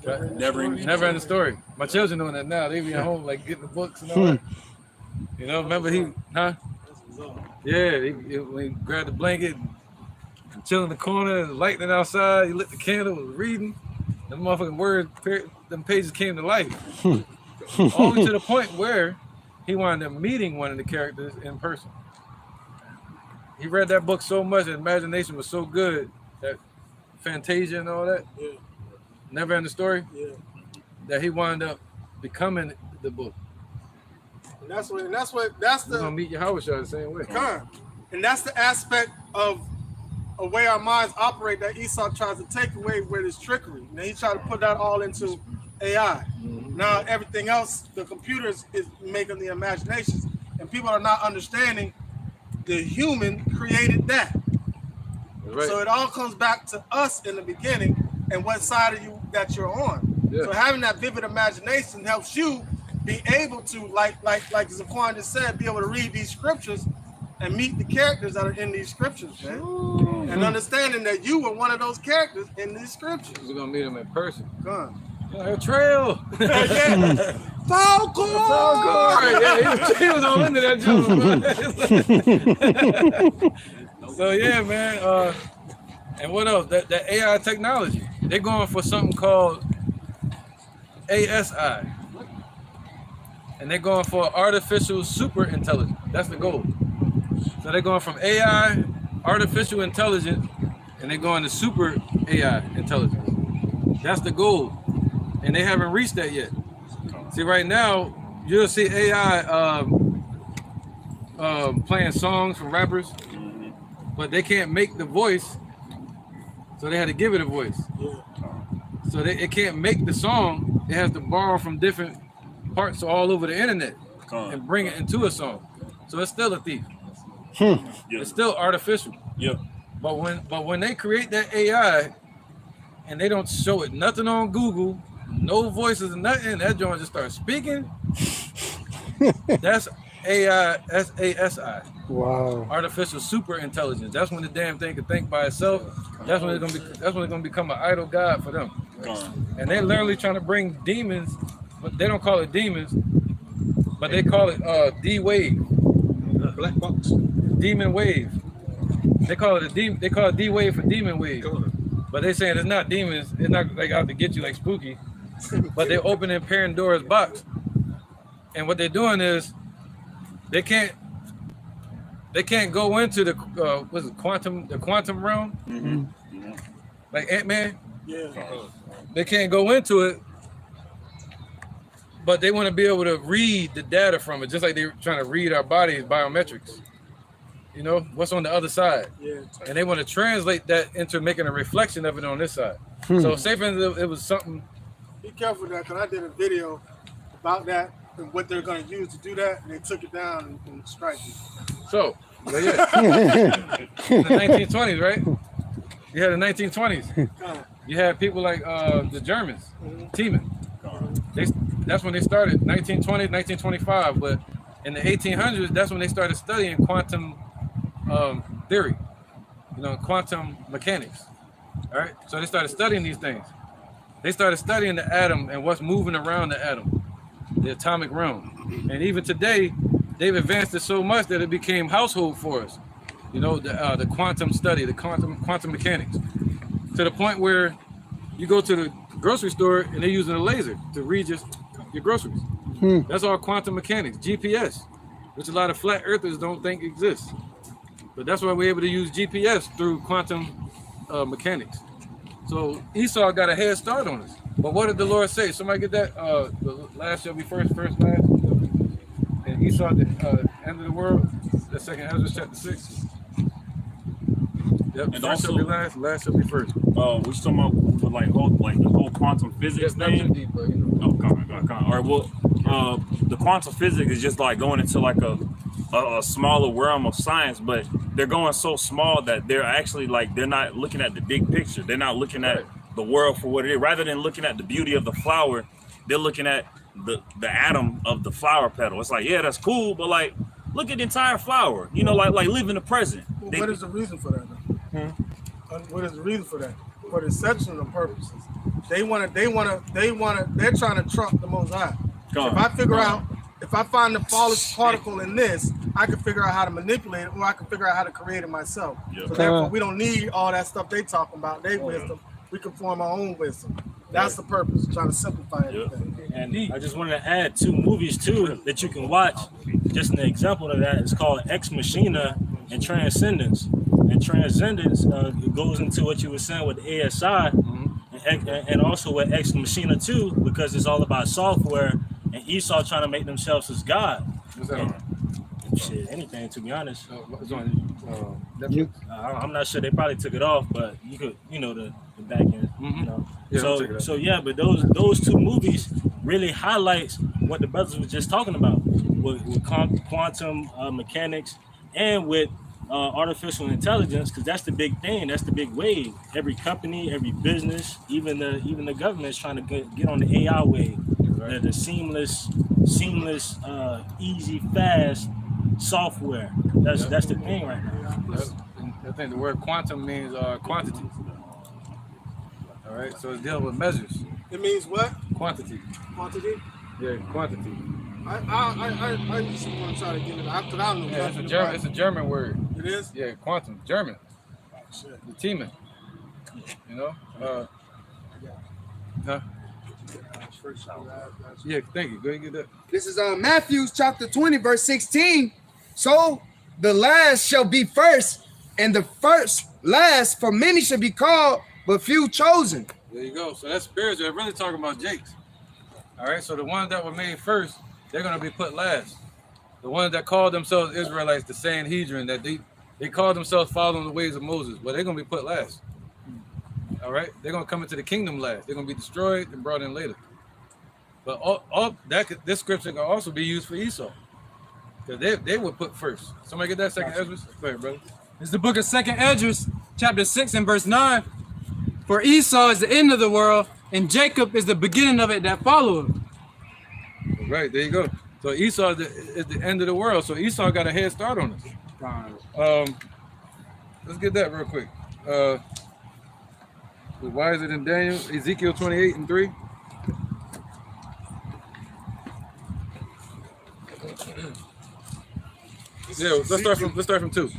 Never Ending Story. My children doing that now. They be at home like getting the books and all that. You know, remember Yeah, when he grabbed the blanket, chill in the corner, lightning outside, he lit the candle, was reading. Them motherfucking words, them pages came to life. Only to the point where he wound up meeting one of the characters in person. He read that book so much, his imagination was so good, that Fantasia and all that, Never Ending Story, that he wound up becoming the book. And that's the You're gonna meet Yahweh the same way. And that's the aspect of a way our minds operate that Esau tries to take away with his trickery. Now he tried to put that all into AI. Now everything else, the computers is making the imaginations, and people are not understanding the human created that. Right. So it all comes back to us in the beginning and what side of you that you're on. So having that vivid imagination helps you be able to, like Zaquan just said, be able to read these scriptures and meet the characters that are in these scriptures, man. And understanding that you were one of those characters in these scriptures. We're gonna meet them in person. A trail. Falcon! Yeah, he was all into that joke. So yeah, man. And what else? That AI technology. They're going for something called ASI. And they're going for artificial super intelligence. That's the goal. So they're going from AI, artificial intelligence, and they're going to super AI intelligence. That's the goal. And they haven't reached that yet. See, right now, you'll see AI playing songs from rappers, but they can't make the voice, so they had to give it a voice. So it can't make the song. It has to borrow from different parts all over the internet and bring it into a song. So it's still a thief. It's still artificial. But when they create that AI and they don't show it nothing on Google, no voices and nothing, that joint just starts speaking. That's AI, that's ASI. Wow. Artificial super intelligence. That's when the damn thing can think by itself. That's when it's gonna become an idol god for them. And they're literally trying to bring demons, but they don't call it demons, but they call it D-Wave. Black box. Demon wave. They call it D-Wave for demon wave. But they're saying it's not demons, it's not like out to get you like spooky. But they're opening Pandora's box. And what they're doing is they can't go into the quantum realm? Like Ant-Man? They can't go into it, but they want to be able to read the data from it, just like they're trying to read our bodies biometrics. you know, what's on the other side. Yeah. And they want to translate that into making a reflection of it on this side. So say for instance, it was something. Be careful with that, because I did a video about that and what they're going to use to do that, and they took it down and strike it. So, but yeah. In the 1920s, right? You had the 1920s. You had people like the Germans, Ntum. That's when they started, 1920, 1925. But in the 1800s, that's when they started studying quantum theory, you know, quantum mechanics. All right, so they started studying these things. They started studying the atom and what's moving around the atom, the atomic realm. And even today, they've advanced it so much that it became household for us. You know, the quantum study, the quantum mechanics, to the point where you go to the grocery store and they're using a laser to read your groceries. That's all quantum mechanics, GPS, which a lot of flat earthers don't think exists. But that's why we're able to use GPS through quantum mechanics. So Esau got a head start on us. But what did the Lord say? Somebody get that? The last shall be first, first last. And Esau at the end of the world. The second Ezra chapter 6. Yep. And First shall be last, last shall be first. We talking about like the whole quantum physics thing. Deep, but, you know. Oh, come on. All right. Well, the quantum physics is just like going into like a smaller realm of science, but they're going so small that they're actually like they're not looking at the big picture. They're not looking at the world for what it is. Rather than looking at the beauty of the flower, they're looking at the atom of the flower petal. It's like, yeah, that's cool, but like look at the entire flower. You know, like live in the present. Well, what is the reason for that? What is the reason for that? For deception purposes. They're trying to trump the Most High. So if I figure out, if I find the smallest particle in this, I can figure out how to manipulate it, or I can figure out how to create it myself. So therefore, we don't need all that stuff they talking about, their wisdom. We can form our own wisdom. That's the purpose, trying to simplify everything. And I just wanted to add 2 movies too that you can watch. Just an example of that is called Ex Machina and Transcendence. And Transcendence it goes into what you were saying with ASI and also with Ex Machina too, because it's all about software and Esau trying to make themselves as God. What's that on? Shit, anything to be honest. It's on I'm not sure, they probably took it off, but you could, you know, the back end. You know. Yeah, so yeah, but those 2 movies really highlights what the brothers were just talking about with quantum mechanics and with artificial intelligence, because that's the big thing, that's the big wave. Every company, every business, even the government is trying to get on the AI wave. The seamless, easy, fast software. That's the thing right now. I think the word quantum means quantity. All right, so it's dealing with measures. It means what? Quantity. Quantity? Yeah, quantity. I just want to try to get it out, because I don't know. Yeah, it's a German word. It is? Yeah, quantum, German. Shit. The teaming. You know? Huh? Yeah, thank you. Go ahead and get that. This is Matthew chapter 20, verse 16. So the last shall be first, and the first last, for many shall be called, but few chosen. There you go. So that's spiritual. They're really talking about Jakes. All right, so the ones that were made first, they're going to be put last. The ones that called themselves Israelites, the Sanhedrin, that they called themselves following the ways of Moses, well, they're going to be put last. All right, they're going to come into the kingdom last. They're going to be destroyed and brought in later. But this scripture can also be used for Esau, because they were put first. Somebody get that second Ezra? Go ahead, brother. It's the book of 2nd Esdras, chapter 6 and verse 9. For Esau is the end of the world, and Jacob is the beginning of it that followeth. Right, there you go. So Esau is the end of the world. So Esau got a head start on us. Let's get that real quick. Why is it in Daniel? Ezekiel 28 and 3. Yeah, let's start from 2.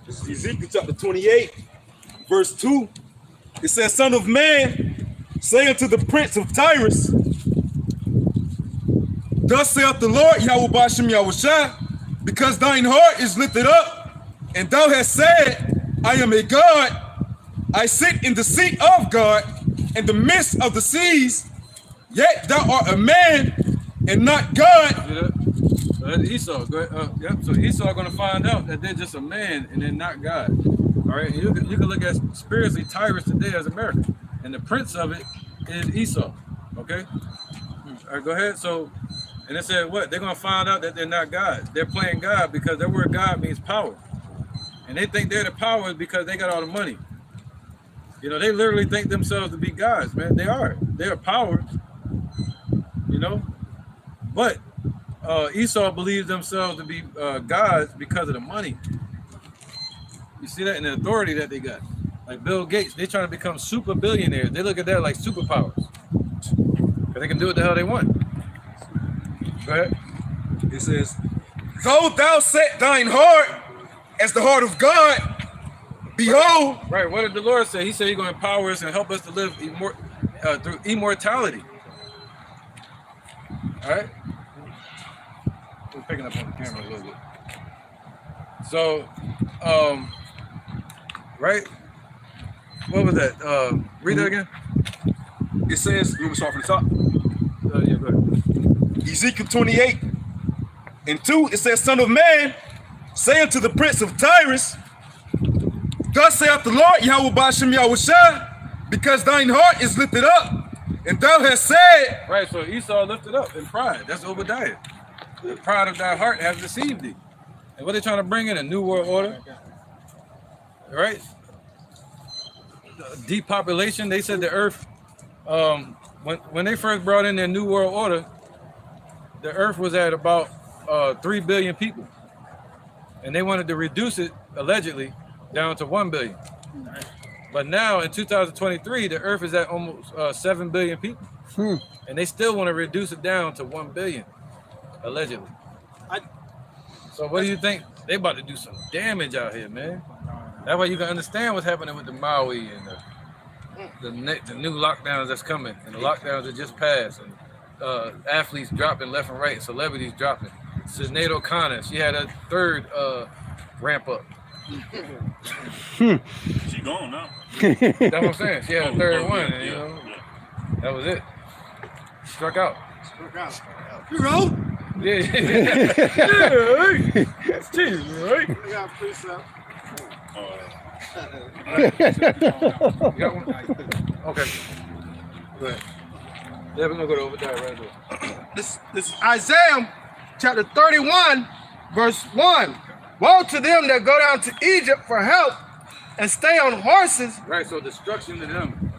This is Ezekiel chapter 28, verse 2. It says, "Son of man, say unto the prince of Tyrus, Thus saith the Lord, Yahweh Bashem Yahushua, because thine heart is lifted up, and thou hast said, I am a God. I sit in the seat of God in the midst of the seas, yet thou art a man and not God. So that's Esau. Go ahead. Yep. So Esau going to find out that they're just a man and they're not God. All right. And you can look at spiritually Tyrus today as America, and the prince of it is Esau. Okay. All right. Go ahead. So, and it said what? They're going to find out that they're not God. They're playing God because that word God means power, and they think they're the power because they got all the money. You know, they literally think themselves to be gods, man. They are. They're power. You know, but Esau believes themselves to be gods because of the money. You see that in the authority that they got. Like Bill Gates, they trying to become super billionaires. They look at that like superpowers. Because they can do what the hell they want. Go ahead. It says, though thou set thine heart as the heart of God, behold. Right, what did the Lord say? He said he's going to empower us and help us to live through immortality. All right? We're picking up on the camera a little bit. So, right? What was that? Read that again. It says, let me start from the top. Yeah, go ahead. Ezekiel 28 and 2, it says, Son of man, say unto the prince of Tyrus, thus saith the Lord, Yahweh Bashem Yahushua, because thine heart is lifted up, and thou hast said. Right, so Esau lifted up in pride. That's Obadiah. The pride of thy heart has deceived thee. And what they trying to bring in? A new world order. Right? Depopulation. They said the earth, when they first brought in their new world order, the earth was at about 3 billion people. And they wanted to reduce it, allegedly, down to 1 billion. But now in 2023, the earth is at almost 7 billion people. And they still want to reduce it down to 1 billion, allegedly. So what do you think? They about to do some damage out here, man. That way you can understand what's happening with the Maui and the new lockdowns that's coming and the lockdowns that just passed. And athletes dropping left and right, celebrities dropping. Sinead O'Connor, she had a third ramp up. She gone now. That's what I'm saying. She had a third one, and, you know, that was it. Struck out. You know? Yeah. That's too, right? I got a precept. You got one? Okay. Go ahead. Yeah, we're gonna go to Obadiah right there. This is Isaiah chapter 31, verse 1. Woe to them that go down to Egypt for help and stay on horses. Right, so destruction to them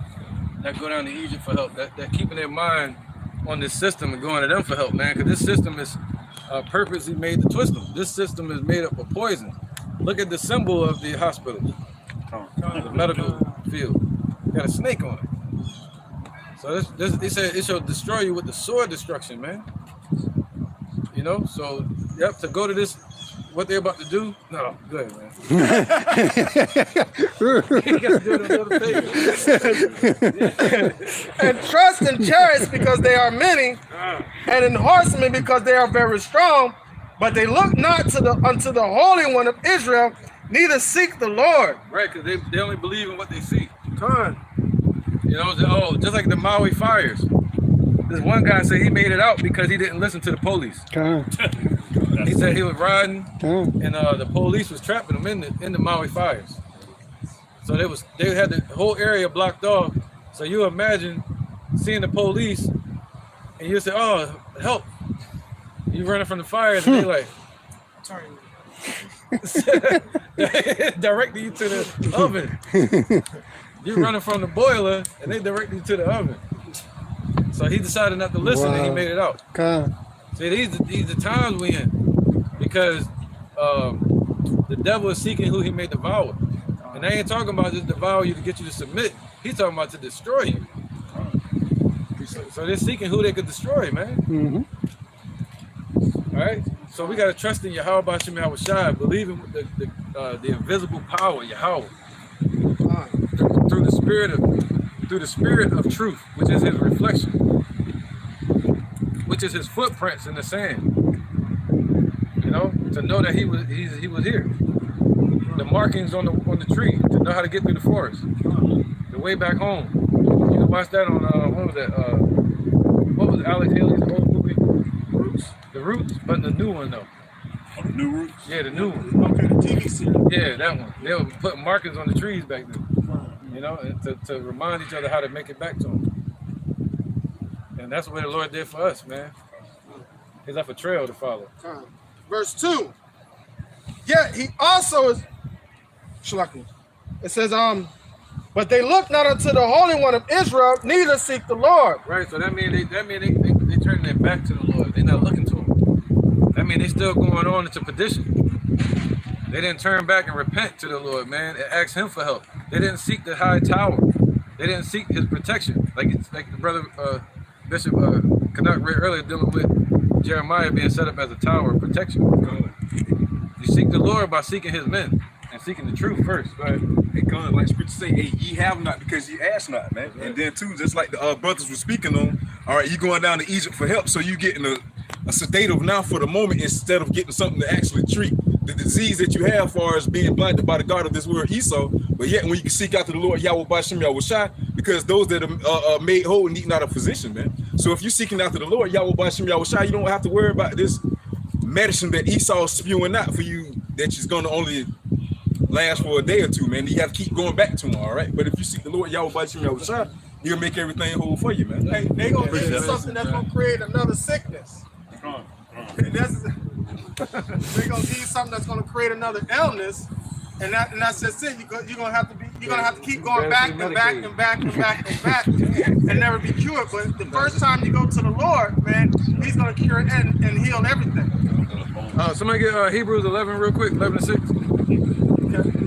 that go down to Egypt for help. That keeping their mind on this system and going to them for help, man. Because this system is purposely made to twist them. This system is made up of poison. Look at the symbol of the hospital, the medical field. Got a snake on it. So they said it shall destroy you with the sword destruction, man. You know, so yep, to go to this, what they're about to do, no, go ahead, man. You got to do it on the other page. And trust in chariots because they are many, and in horsemen because they are very strong. But they look not unto the Holy One of Israel, neither seek the Lord. Right, because they only believe in what they see. You know, just like the Maui fires. This one guy said he made it out because he didn't listen to the police. He said he was riding, and the police was trapping him in the Maui fires. So they had the whole area blocked off. So you imagine seeing the police, and you say, "Oh, help!" You running from the fires, and they like, sorry, directing you to the oven. You running from the boiler, and they direct you to the oven. So he decided not to listen, and he made it out. See, these the times we in, because the devil is seeking who he may devour, and they ain't talking about just devour you to get you to submit. He's talking about to destroy you. So they're seeking who they could destroy, man. All right, so we gotta trust in Yahweh Bashem Yahushua, believing the invisible power Yahweh through the spirit of truth, which is his reflection, which is his footprints in the sand. You know, to know that he was here. The markings on the tree, to know how to get through the forest, the way back home. You can watch that on what was Alex Haley's old movie? The Roots, but the new one though. Oh, the new Roots? Yeah, the new one. Okay, the TV series. Yeah, that one. They were putting markers on the trees back then. You know, and to remind each other how to make it back to them. And that's what the Lord did for us, man. He's left a trail to follow. Verse 2. Yet he also is, it says, but they look not unto the Holy One of Israel, neither seek the Lord. Right, so that means they turn their back to the Lord. They're not looking to him. That means they still going on into perdition. They didn't turn back and repent to the Lord, man, and ask him for help. They didn't seek the high tower. They didn't seek his protection. Like the brother Bishop Canuck read earlier, dealing with Jeremiah being set up as a tower of protection. You seek the Lord by seeking his men and seeking the truth first. Right. And God, like scripture say, hey, ye have not because ye ask not, man. Right. And then too, just like the brothers were speaking on, all right, you going down to Egypt for help, so you getting a sedative now for the moment instead of getting something to actually treat the disease that you have, as far as being blinded by the God of this world, Esau. But yet, when you can seek out to the Lord, Yahweh Bashem Yahweh Shai, because those that are made whole need not a physician, man. So if you're seeking out to the Lord, Yahweh Bashem Yahweh Shai, you don't have to worry about this medicine that Esau's spewing out for you that is going to only last for a day or two, man. You got to keep going back to him, all right? But if you seek the Lord, Yahweh Bashem Yahweh Shai, he'll make everything whole for you, man. Hey, they going to give you something that's going to create another sickness. They're going to give you something that's going to create another illness, and that's just it. You're going to have to keep going back and back and back and back and back and never be cured. But the first time you go to the Lord, man, he's going to cure it and heal everything. Somebody get Hebrews 11 real quick, 11 and 6.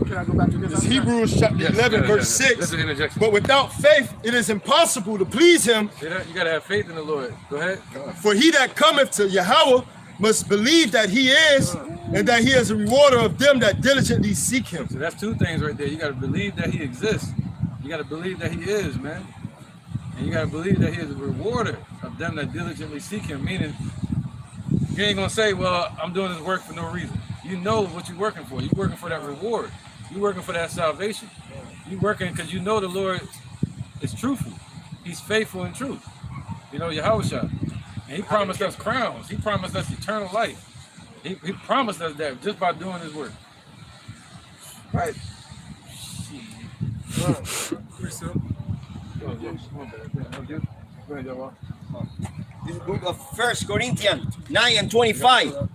Can I go back to this? It's Hebrews chapter 11, verse 6. But without faith, it is impossible to please him. You got to have faith in the Lord. Go ahead. For he that cometh to Yahweh must believe that he is, and that he is a rewarder of them that diligently seek him. So that's two things right there. You got to believe that he exists. You got to believe that he is, man. And you got to believe that he is a rewarder of them that diligently seek him. Meaning, you ain't going to say, well, I'm doing this work for no reason. You know what you're working for. You're working for that reward. You're working for that salvation. You're working because you know the Lord is truthful. He's faithful in truth. You know, Yahushua. And he promised us crowns. He promised us eternal life. He promised us that just by doing his work. Right. This book of 1 Corinthians 9 and 25.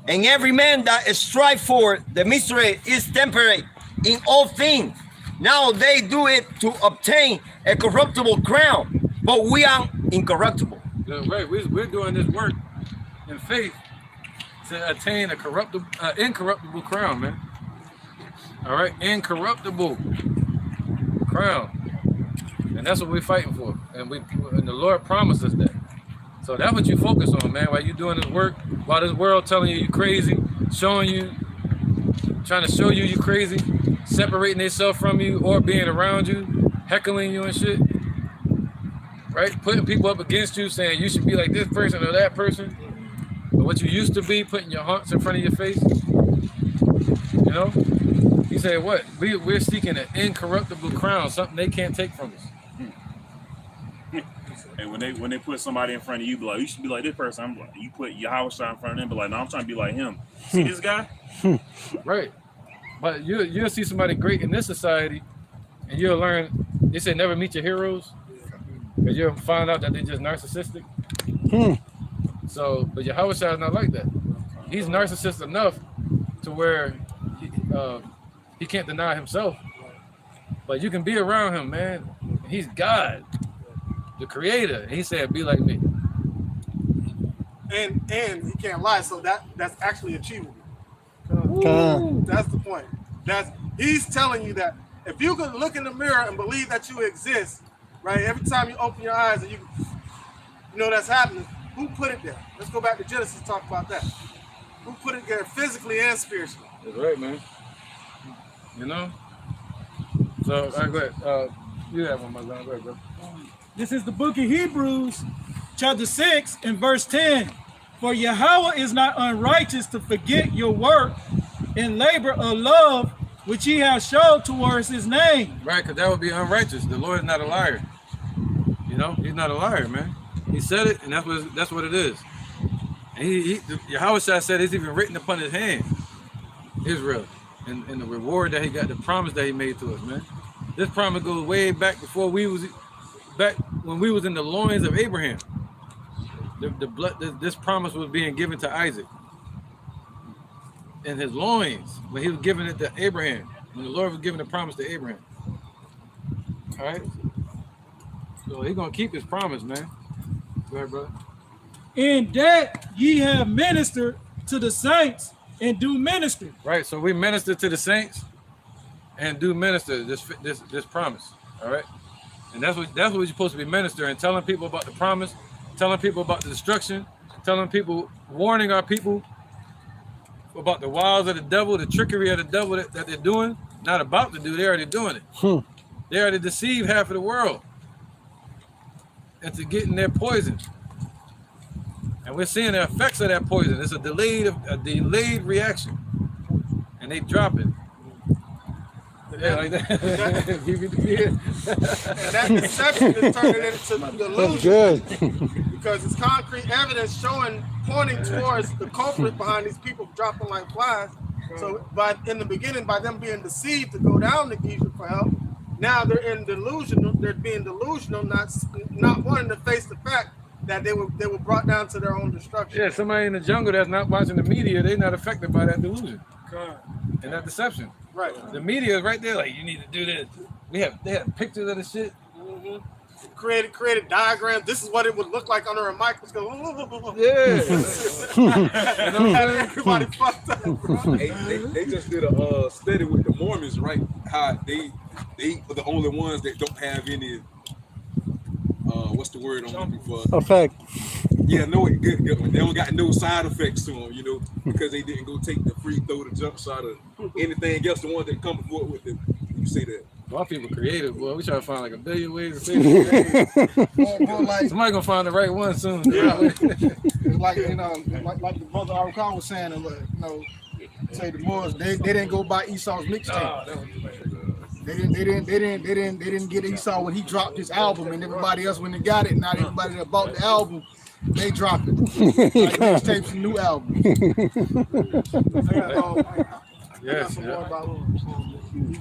And every man that strive for the mystery is temperate in all things. Now they do it to obtain a corruptible crown, but we are incorruptible. Right, we're doing this work in faith to attain a incorruptible crown, man. All right, incorruptible crown, and that's what we're fighting for. And the Lord promised us that. So that's what you focus on, man. While you're doing this work, while this world telling you you're crazy, showing you, trying to show you you're crazy, separating themselves from you or being around you, heckling you and shit. Right? Putting people up against you, saying you should be like this person or that person, or what you used to be, putting your haunts in front of your face. You know? He said, what? We're seeking an incorruptible crown, something they can't take from us. And when they put somebody in front of you, be like, you should be like this person. I'm like, you put Yahweh in front of them, be like, no, I'm trying to be like him. See this guy? Right. But you'll see somebody great in this society, and you'll learn. They say never meet your heroes. Because you'll find out that they're just narcissistic. So, but Yahweh is not like that. He's narcissist enough to where he can't deny himself. But you can be around him, man. He's God, the creator. He said, be like me. And he can't lie, so that's actually achievable. That's the point. He's telling you that if you could look in the mirror and believe that you exist, right? Every time you open your eyes and you know that's happening, who put it there? Let's go back to Genesis and talk about that. Who put it there physically and spiritually? That's right, man. You know? So, all right, go ahead. You have one, my son. Go ahead, bro. This is the book of Hebrews, chapter 6 and verse 10. For Yahweh is not unrighteous to forget your work and labor of love, which he has showed towards his name. Right, because that would be unrighteous. The Lord is not a liar. You know, he's not a liar, man. He said it, and that's what it is. And Yahushua said it's even written upon his hand, Israel, and the reward that he got, the promise that he made to us, man. This promise goes way back before back when we was in the loins of Abraham. This promise was being given to Isaac in his loins when he was giving it to Abraham, when the Lord was giving the promise to Abraham. All right, so he's gonna keep his promise, man. Go ahead, brother. In that ye have ministered to the saints and do ministry. Right, so we minister to the saints and do minister this promise. All right, and that's what you're supposed to be ministering, telling people about the promise, telling people about the destruction, telling people, warning our people about the wiles of the devil, the trickery of the devil that they're doing. Not about to do, they're already doing it. They already deceived half of the world into getting their poison. And we're seeing the effects of that poison. It's a delayed reaction. And they drop it. Yeah, like that. Give me the beer. And that deception is turning into delusion. That's good. Because it's concrete evidence pointing towards the culprit behind these people dropping like flies. So in the beginning, by them being deceived to go down to Egypt for help, now they're in delusion. They're being delusional, not wanting to face the fact that they were brought down to their own destruction. Yeah, somebody in the jungle that's not watching the media, they're not affected by that delusion and that deception. Right. The media is right there, like, you need to do this. They have pictures of the shit. Mm-hmm. Created diagrams. This is what it would look like under a microscope. Yeah. Everybody fucked up, bro. They just did a study with the Mormons, right? How they are the only ones that don't have any what's the word I'm looking for? Effect. Yeah, no, they don't got no side effects to them, you know, because they didn't go take the free throw, the jump shot, or anything else. The ones that come forward with it, you say that. Our people creative, boy. We try to find like a billion ways to say it. Somebody gonna find the right one soon. Yeah. It's like, you know, like the brother Arukhan was saying, you know, say the Moors, they didn't go buy Esau's mixtape. They didn't get Esau when he dropped his album, and everybody else when they got it. Not everybody that bought the album, they dropped it. Like mixtapes and new album. Yes.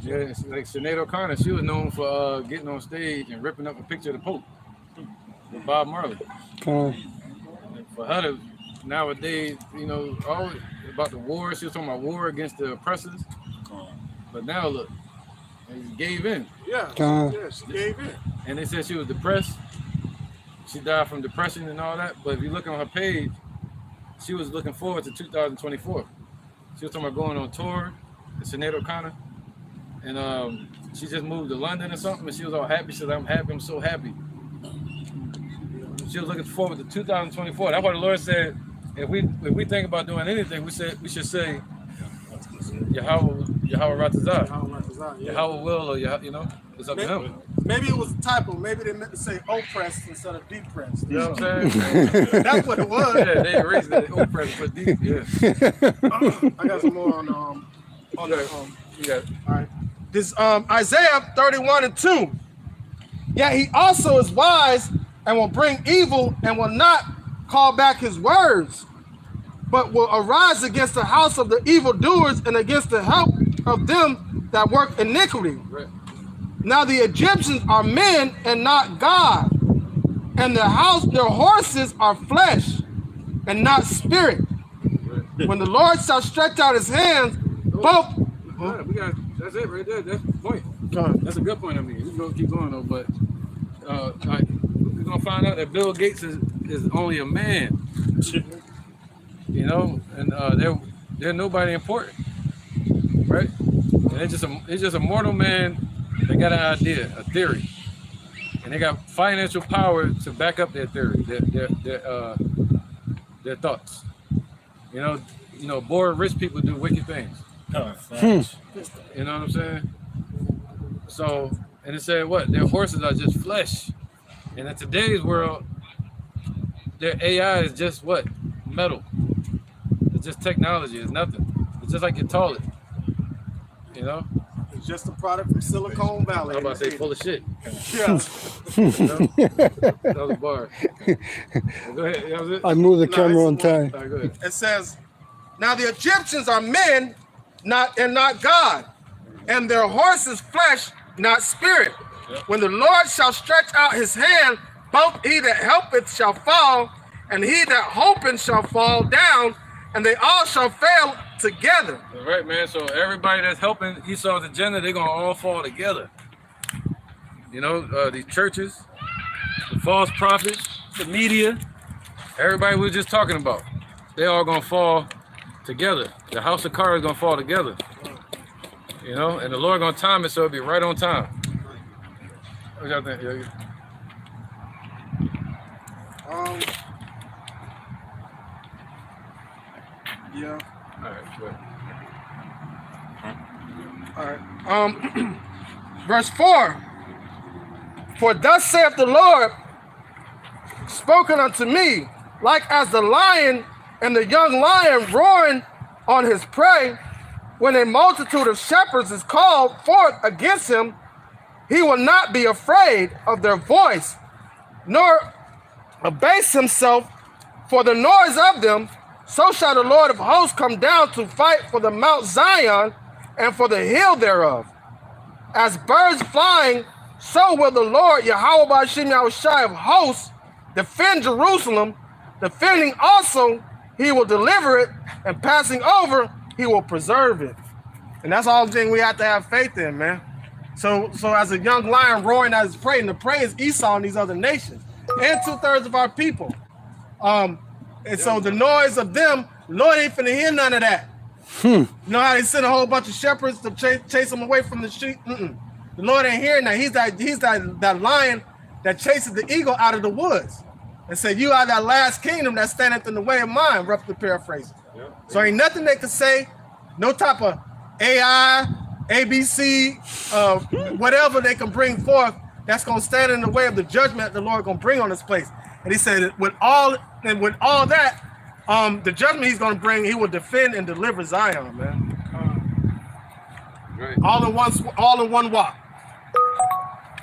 Yeah, it's like Sinead O'Connor, she was known for getting on stage and ripping up a picture of the Pope with Bob Marley. For her to nowadays, you know, always about the war, she was talking about war against the oppressors. But now look, she gave in. Yeah, she gave in. And they said she was depressed. She died from depression and all that. But if you look on her page, she was looking forward to 2024. She was talking about going on tour, Sinead O'Connor. And she just moved to London or something, and she was all happy. She said, I'm happy, I'm so happy. She was looking forward to 2024. That's why the Lord said, if we think about doing anything, we should say Yahweh Ratazah. Yahweh will, or you know, it's up to him. Maybe it was a typo. Maybe they meant to say oppressed instead of depressed. You know what I'm saying? That's what it was. Yeah, they erased it. Oppressed, but deep. Yeah. I got some more on You got it. All right. This Isaiah 31:2. Yeah, he also is wise and will bring evil and will not call back his words, but will arise against the house of the evildoers and against the help of them that work iniquity. Right. Now the Egyptians are men and not God, and their horses are flesh and not spirit. Right. When the Lord shall stretch out his hands, both. That's it right there. That's the point. That's a good point. I mean, we're gonna keep going though, but we're gonna find out that Bill Gates is only a man. You know, and they're nobody important, right? And it's just a mortal man that got an idea, a theory, and they got financial power to back up their theory, their thoughts. You know, bored rich people do wicked things. You know what I'm saying? So, and it said what? Their horses are just flesh. And in today's world, their AI is just what? Metal. It's just technology. It's nothing. It's just like your toilet. You know? He's just a product from Silicon Valley. I'm about to say full of shit. Yeah. That was a bar. Go ahead. That was it? I moved the camera on time. All right, go ahead. It says, now the Egyptians are men, not God, and their horses flesh, not spirit. When the Lord shall stretch out his hand, both he that helpeth shall fall, and he that hopeth shall fall down, and they all shall fail together. All right, man. So everybody that's helping Esau's agenda, they're gonna all fall together. You know, these churches, the false prophets, the media, everybody we were just talking about, they all gonna fall together. The house of cards gonna fall together. You know, and the Lord gonna time it so it'll be right on time. What y'all think? Yeah. All right, good. All right. Verse 4. For thus saith the Lord, spoken unto me, like as the lion and the young lion roaring on his prey, when a multitude of shepherds is called forth against him, he will not be afraid of their voice, nor abase himself for the noise of them. So shall the Lord of hosts come down to fight for the Mount Zion and for the hill thereof. As birds flying, so will the Lord Yahweh Ba'Shem Yahushai of hosts defend Jerusalem. Defending also, he will deliver it, and passing over, he will preserve it. And that's all the thing we have to have faith in, man. So as a young lion roaring at his prey, and the prey is Esau and these other nations, and 2/3 of our people. And so the noise of them, Lord ain't finna hear none of that. You know how they send a whole bunch of shepherds to chase them away from the sheep? The Lord ain't hearing that. He's that lion that chases the eagle out of the woods and said, you are that last kingdom that standeth in the way of mine, roughly paraphrasing. Yeah. So ain't nothing they could say, no type of AI, ABC, whatever they can bring forth that's going to stand in the way of the judgment that the Lord going to bring on this place. And he said, with all that, the judgment he's going to bring, he will defend and deliver Zion, man. Right. All in one walk.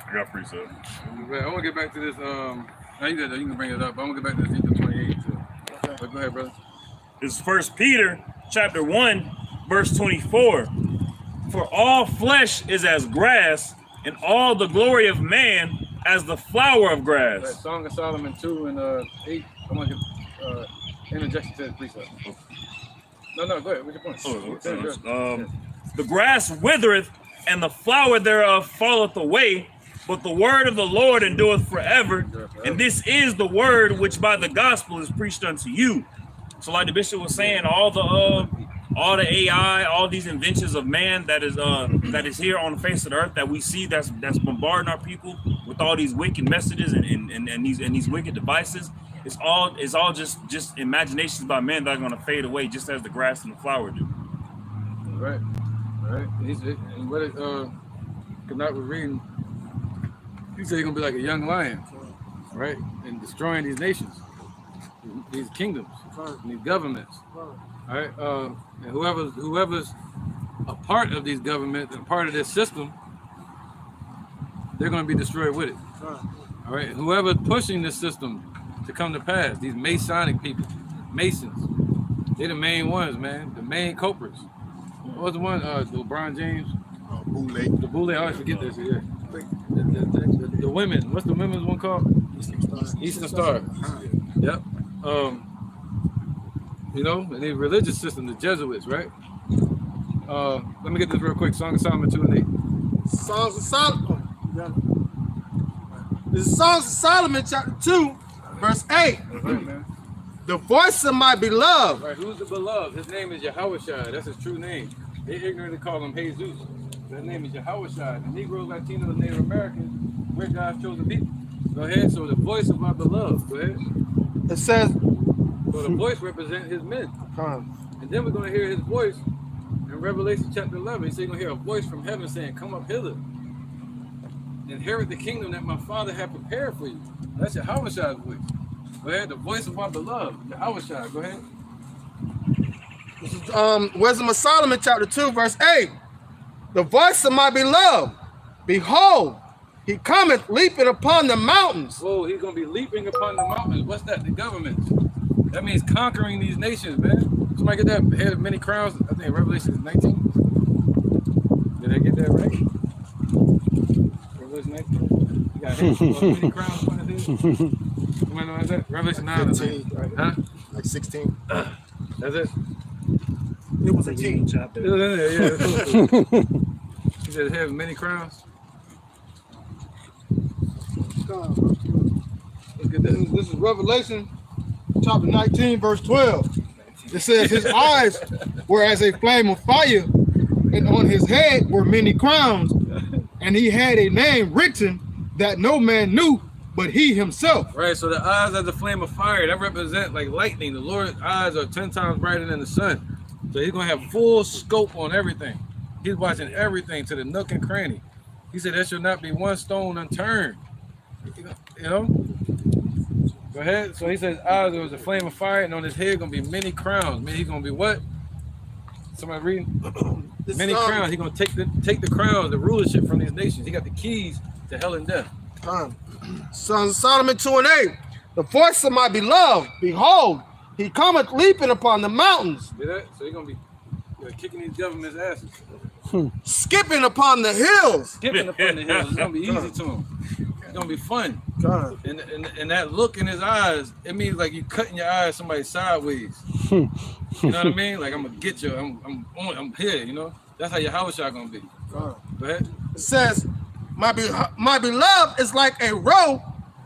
I got precept. I want to get back to this. You can bring it up, but I want to get back to Ezekiel 28 too. Okay. Go ahead, brother. This is 1 Peter chapter 1, verse 24. For all flesh is as grass, and all the glory of man as the flower of grass. Right, Song of Solomon 2 and 8. I want to get interjection to the precept. No, go ahead. What's your point? The grass withereth, and the flower thereof falleth away, but the word of the Lord endureth forever. And this is the word which by the gospel is preached unto you. So like the bishop was saying, all the AI, all these inventions of man that is here on the face of the earth that we see that's bombarding our people with all these wicked messages and these wicked devices, it's all just imaginations by men that are going to fade away just as the grass and the flower do. Right. And what Kanat was reading, he said he's gonna be like a young lion, right, and destroying these nations, these kingdoms, and these governments. All right, and whoever's a part of these governments and part of this system, they're going to be destroyed with it. All right, whoever's pushing this system to come to pass, these Masonic people, Masons, they're the main ones, man, the main culprits. What was the one? LeBron James, the Boule. I always forget this. Yeah, the women. What's the women's one called? Eastern Star. Yep. You know, and the religious system, the Jesuits, right? Let me get this real quick. Song of Solomon 2 and 8. Songs of Solomon. This is Songs of Solomon, chapter 2, verse 8. Right, man. The voice of my beloved. Right, who's the beloved? His name is Yahushua. That's his true name. They ignorantly call him Jesus. His name is Yahushua. The Negro, Latino, Native Americans, we're God's chosen people. Go ahead. So the voice of my beloved. Go ahead. It says. So the voice represents his men. And then we're going to hear his voice in Revelation chapter 11. He said you're going to hear a voice from heaven saying, come up hither. Inherit the kingdom that my Father had prepared for you. That's Yahushua's voice. Go ahead. The voice of my beloved. Yahushua. Go ahead. This is Wisdom of Solomon chapter 2 verse 8. the voice of my beloved. Behold, he cometh leaping upon the mountains. Whoa, he's going to be leaping upon the mountains. What's that? The government. That means conquering these nations, man. Somebody get that head of many crowns. I think Revelation 19. Did I get that right? Revelation 19. You got head of many crowns upon his head. Somebody know that? Revelation 9. 15, right? Huh? Like 16. That's it. It was a teen chapter. It was in there, yeah. He said head of many crowns. Let's get that. This is Revelation chapter 19, verse 12. It says, his eyes were as a flame of fire, and on his head were many crowns, and he had a name written that no man knew but he himself. Right, so the eyes as a flame of fire, that represent like lightning. The Lord's eyes are 10 times brighter than the sun. So he's going to have full scope on everything. He's watching everything to the nook and cranny. He said there should not be one stone unturned. You know? Go ahead. So he says eyes was a flame of fire, and on his head going to be many crowns. He's going to be what? Somebody reading? Many crowns. He's going to take the crowns, the rulership from these nations. He got the keys to hell and death. Sons of Solomon 2 and 8. The voice of my beloved, behold, he cometh leaping upon the mountains. See that? So he's going to be kicking these government's asses. Skipping upon the hills. Skipping upon the hills. It's going to be easy to him. It's going to be fun. And that look in his eyes, it means like you cutting your eyes somebody sideways. You know what I mean? Like I'm going to get you. I'm here, you know? That's how your house shot going to be. Go ahead. It says, my beloved is like a roe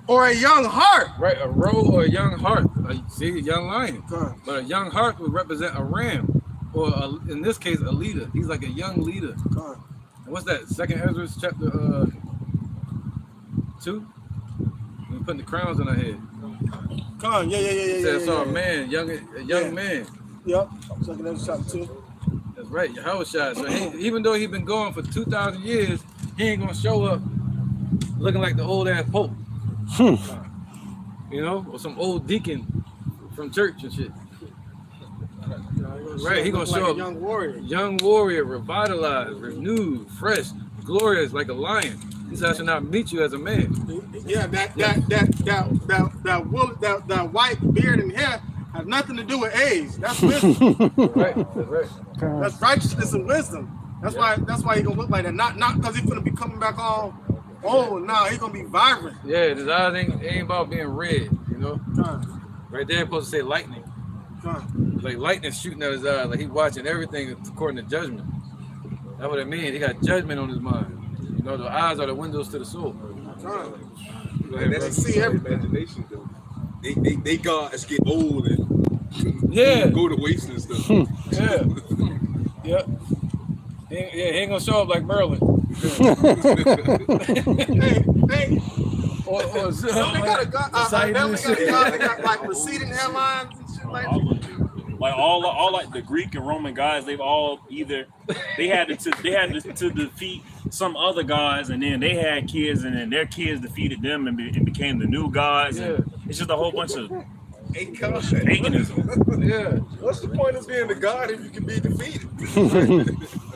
or a young hart. Right, a roe or a young hart. See, a young lion. But a young hart would represent a ram, or in this case, a leader. He's like a young leader. And what's that? 2nd Ezra chapter 2? We're putting the crowns on our head. Yeah. I saw a man, a young man. Yep. 2nd Ezra chapter 2. That's right, Yahushua. So even though he's been going for 2,000 years, he ain't gonna show up looking like the old ass pope. You know, or some old deacon from church and shit. Right, he gonna show up young warrior, revitalized, renewed, fresh, glorious like a lion. He said, I shall not meet you as a man. Yeah, that white beard and hair has nothing to do with age. That's wisdom. Right, that's right. That's righteousness and wisdom. That's why he gonna look like that. Not because he's gonna be coming back all old. No, he's gonna be vibrant. Yeah, his eyes ain't about being red, you know. Right there, supposed to say lightning. Like lightning shooting out his eyes, like he's watching everything according to judgment. That's what it means. He got judgment on his mind. You know, the eyes are the windows to the soul. And that's see imagination though. They gods get old and go to waste and stuff. Yeah. He ain't gonna show up like Merlin. They got like receding hairlines and shit like that. Like all like the Greek and Roman guys, they've all either they had to defeat some other gods, and then they had kids, and then their kids defeated them and became the new gods. Yeah. And it's just a whole bunch of paganism. Yeah. What's the point of being the god if you can be defeated?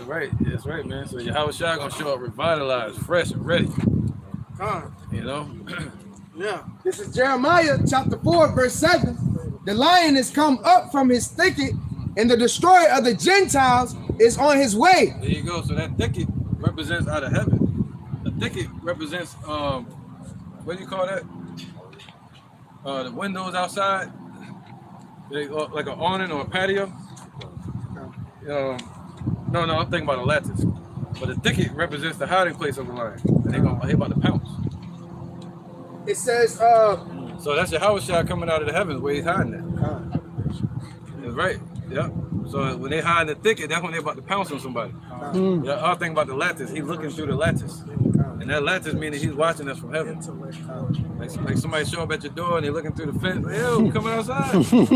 Right, that's right, man. So Yahushua gonna show up revitalized, fresh, and ready. You know? Yeah. This is Jeremiah chapter 4, verse 7. The lion is come up from his thicket, and the destroyer of the Gentiles is on his way. There you go. So that thicket represents out of heaven. The thicket represents what do you call that? The windows outside, like an awning or a patio. No, I'm thinking about a lattice. But the thicket represents the hiding place of the lion. And they about to pounce. It says, so that's Yahushua coming out of the heavens where he's hiding at. That's right. Yeah. So when they hide in the thicket, that's when they're about to pounce on somebody. Yeah, I was thinking about the lattice. He's looking through the lattice. And that lattice meaning he's watching us from heaven. Like somebody show up at your door and they're looking through the fence. Like, yo, we coming outside. That's what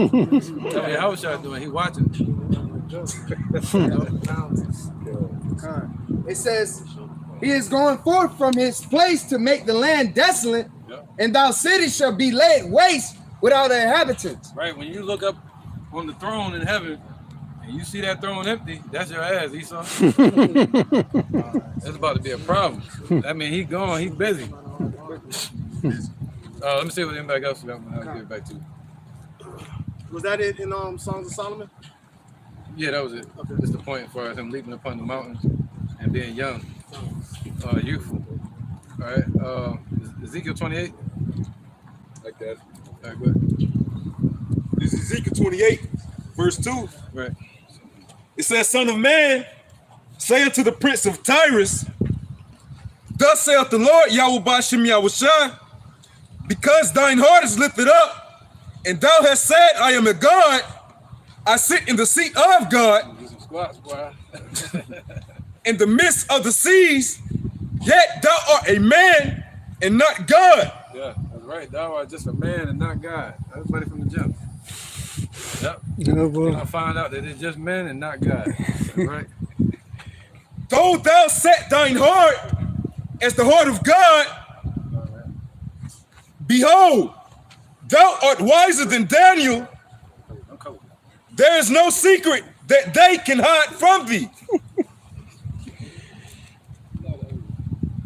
Yahushua doing. He's watching. It says, he is going forth from his place to make the land desolate, and thou cities shall be laid waste without inhabitants. Right, when you look up on the throne in heaven, and you see that throne empty, that's your ass, Esau. That's about to be a problem. I mean, he gone, he busy. Let me see what anybody else got. I'll give it back to you. Was that it in Songs of Solomon? Yeah, that was it. Okay. That's the point for him leaping upon the mountains and being young, youthful. All right. Ezekiel 28. Like that. All right, go ahead. This is Ezekiel 28, verse 2. Right. It says, Son of man, say unto the prince of Tyrus, thus saith the Lord, Yahweh Bashem Yahushua, because thine heart is lifted up, and thou hast said, I am a God, I sit in the seat of God, Do some squats, boy. in the midst of the seas, yet thou art a man and not God. Yeah, that's right. Thou art just a man and not God. Everybody from the jump. Yep. Yeah, You're boy. gonna find out that it's just men and not God. That's right. Though thou set thine heart as the heart of God, behold, thou art wiser than Daniel. There is no secret that they can hide from thee.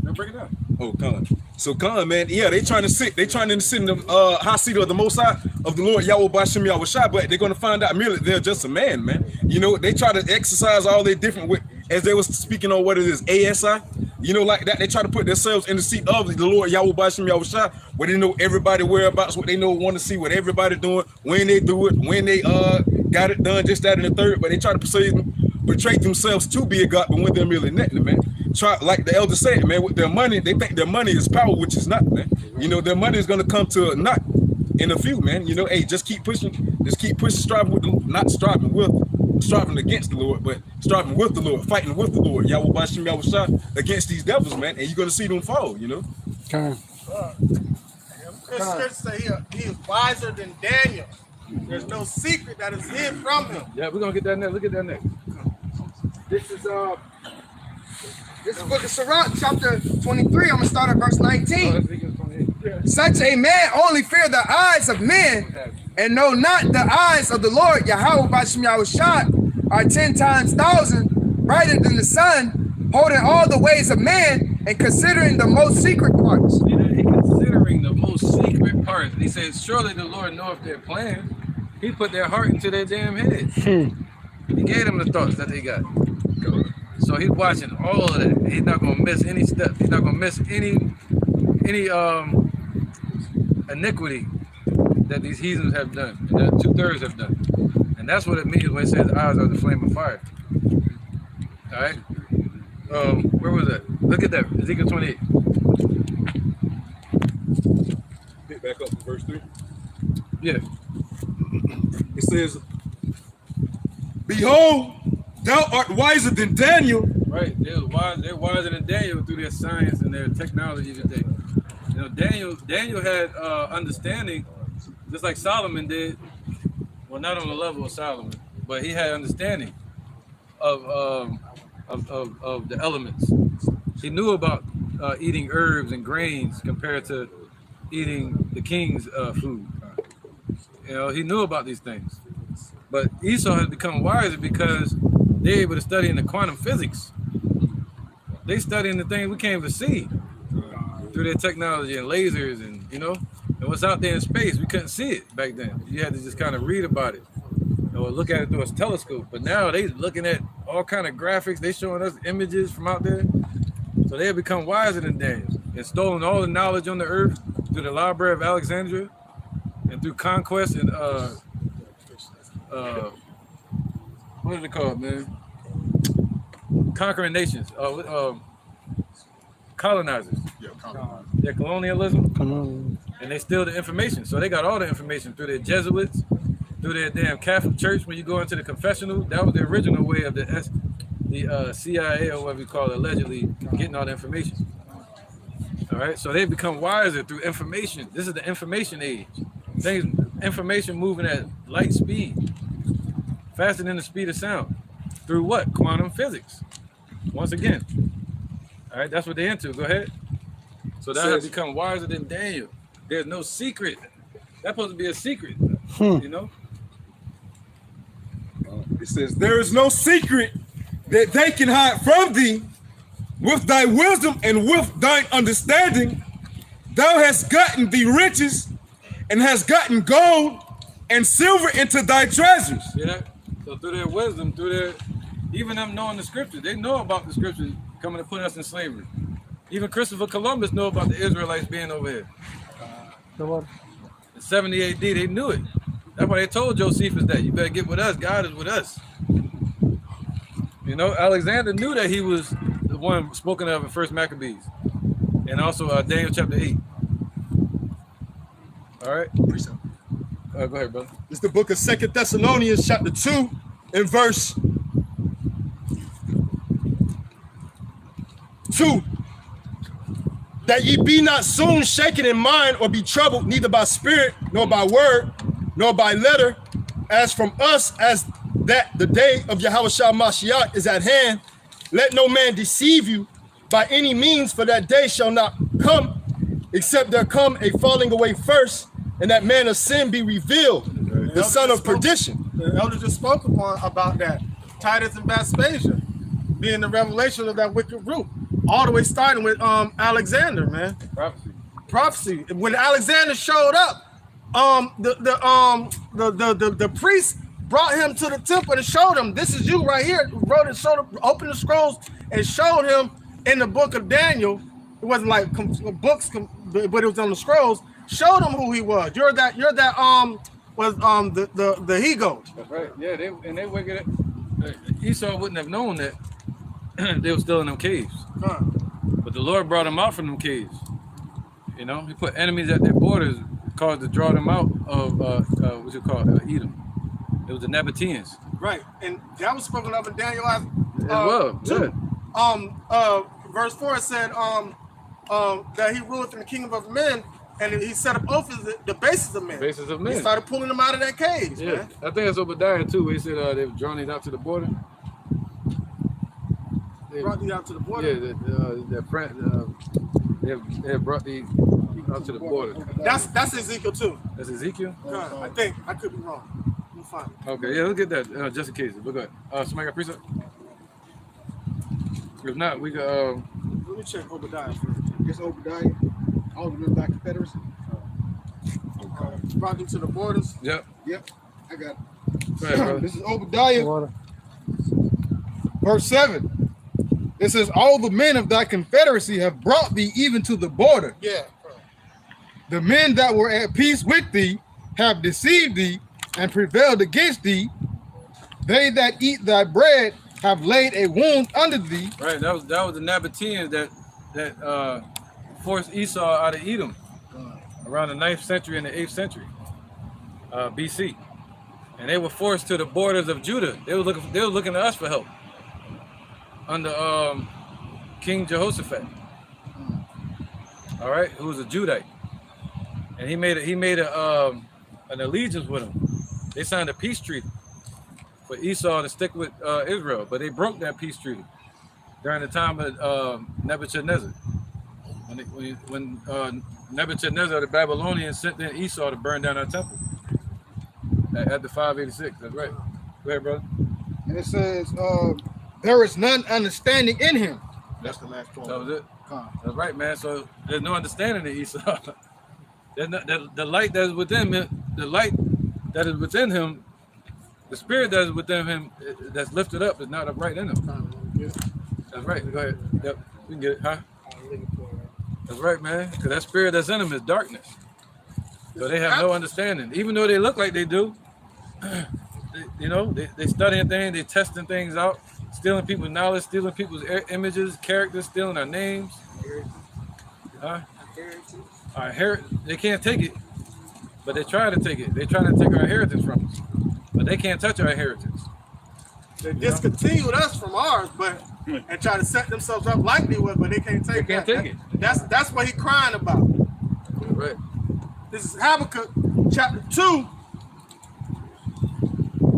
Now break it down. Oh, Con. So Con, man, yeah, they trying to sit in the high seat of the Most High of the Lord Yahweh Bashem Yahushua, but they're gonna find out merely they're just a man, man. You know, they try to exercise all their different with, as they was speaking on what it is, ASI, you know, like that. They try to put themselves in the seat of the Lord Yahweh Bashem Yahushua, where they know everybody whereabouts, what they know, want to see what everybody doing, when they do it, when they got it done, just that and the third. But they try to portray themselves to be a God, but when they're merely nothing, man. Try, like the elder said, man, with their money, they think their money is power, which is not, man. You know, their money is gonna come to a knot in a few, man. You know, hey, just keep pushing, striving with not striving against the Lord, but striving with the Lord, fighting with the Lord, Yahweh Bashem Yahushua, against these devils, man, and you're gonna see them fall, you know. Okay. The scripture say he is wiser than Daniel. There's no secret that is hid from him. Yeah, we're gonna get that next. Look at that next. This is book of Sirach, chapter 23. I'm gonna start at verse 19. Such a man only fear the eyes of men, and know not the eyes of the Lord. Yahweh Bashem Yahushua are 10 times 1,000, brighter than the sun, holding all the ways of man, and considering the most secret parts. Considering the most secret parts, he says, surely the Lord knoweth their plans. He put their heart into their damn heads. He gave them the thoughts that they got. So he's watching all of that. He's not gonna miss any step. He's not gonna miss any iniquity that these heathens have done, and that 2/3 have done. And that's what it means when it says eyes are the flame of fire. All right. Where was that? Look at that. Ezekiel 28. Pick back up to verse 3. Yeah. It says, behold, thou art wiser than Daniel. Right, they're wiser than Daniel through their science and their technology today. You know, Daniel had understanding, just like Solomon did. Well, not on the level of Solomon, but he had understanding of the elements. He knew about eating herbs and grains compared to eating the king's food. You know, he knew about these things. But Esau has become wiser because they're able to study in the quantum physics. They studying the things we can't even see through their technology and lasers and, you know, and what's out there in space. We couldn't see it back then. You had to just kind of read about it or look at it through a telescope. But now they looking at all kind of graphics. They showing us images from out there. So they have become wiser than Daniel and stolen all the knowledge on the earth through the Library of Alexandria and through conquest and what is it called, man? Conquering nations, colonizers. Yeah, colonizers. Their colonialism. And they steal the information. So they got all the information through their Jesuits, through their damn Catholic Church. When you go into the confessional, that was the original way of the CIA or whatever you call it, allegedly getting all the information. All right, so they've become wiser through information. This is the information age. Information moving at light speed, faster than the speed of sound. Through what? Quantum physics. Once again. All right, that's what they're into. Go ahead. So that has become wiser than Daniel. There's no secret. That's supposed to be a secret, you know? It says, there is no secret that they can hide from thee. With thy wisdom and with thine understanding, thou hast gotten thee riches and hast gotten gold and silver into thy treasures. Yeah. So through their wisdom, even them knowing the scriptures, they know about the scriptures coming to put us in slavery. Even Christopher Columbus knew about the Israelites being over here. In 70 AD, they knew it. That's why they told Josephus that you better get with us. God is with us. You know, Alexander knew that he was the one spoken of in 1 Maccabees, and also Daniel chapter 8. All right. Go ahead, brother. It's the book of 2 Thessalonians chapter 2 and verse 2. That ye be not soon shaken in mind or be troubled, neither by spirit, nor by word, nor by letter, as from us, as that the day of Yahushua Mashiach is at hand. Let no man deceive you by any means, for that day shall not come, except there come a falling away first, and that man of sin be revealed, the son of perdition. The elder just spoke upon about that. Titus and Vespasian being the revelation of that wicked root. All the way starting with Alexander, man. Prophecy. When Alexander showed up, the priest brought him to the temple and showed him, this is you right here. Wrote it, showed him, opened the scrolls and showed him in the book of Daniel. It wasn't like books, but it was on the scrolls. Showed him who he was. You're that the he-goat. That's right. Yeah, they wicked. Esau wouldn't have known that they were still in them caves. But the Lord brought them out from them caves. You know, he put enemies at their borders, caused to draw them out of what's it called, Edom. It was the Nabateans. Right, and that was spoken of in Daniel well. too. Verse 4 said that he ruleth in the kingdom of men, and he set up offices, the basis of men. Basis of men. He started pulling them out of that cage. Yeah, man. I think it's Obadiah too, where he said they were drawn it out to the border. They brought these out to the border. Yeah, they brought these out to the border. That's Ezekiel too. That's Ezekiel? I think. I could be wrong. We'll find it. Okay, yeah, let's get that just in case. But go ahead. Somebody got precept? If not, we got. Let me check Obadiah. It's Obadiah. All of them back Confederacy. Brought them to the borders. Yep. Yep. I got it. Go ahead, brother. This is Obadiah. Verse 7. It says, all the men of thy confederacy have brought thee even to the border. Yeah. The men that were at peace with thee have deceived thee and prevailed against thee. They that eat thy bread have laid a wound under thee. Right, that was the Nabateans that forced Esau out of Edom around the 9th century and the 8th century BC, and they were forced to the borders of Judah. They were looking to us for help under King Jehoshaphat. All right, who was a Judite, and he made an allegiance with him. They signed a peace treaty for Esau to stick with Israel, but they broke that peace treaty during the time of Nebuchadnezzar. When Nebuchadnezzar, the Babylonians, sent in Esau to burn down our temple at the 586. That's right. Go ahead, brother. And it says, there is none understanding in him. That's the last part. That was it. That's right, man. So there's no understanding in Esau. There's not, the light that is within him, the light that is within him, the spirit that is within him, that's lifted up, is not upright in him. That's right. Go ahead. Yep. We can get it, huh? That's right, man. Because that spirit that's in them is darkness. So they have no understanding. Even though they look like they do, they studying things, they testing things out, stealing people's knowledge, stealing people's images, characters, stealing our names. Huh? Our heritage. They can't take it, but they try to take it. They're trying to take our heritage from us, but they can't touch our heritage. They discontinued us from ours, but and try to set themselves up like they would, but they can't take it. They can't take it. That's what he's crying about. Right. This is Habakkuk chapter 2,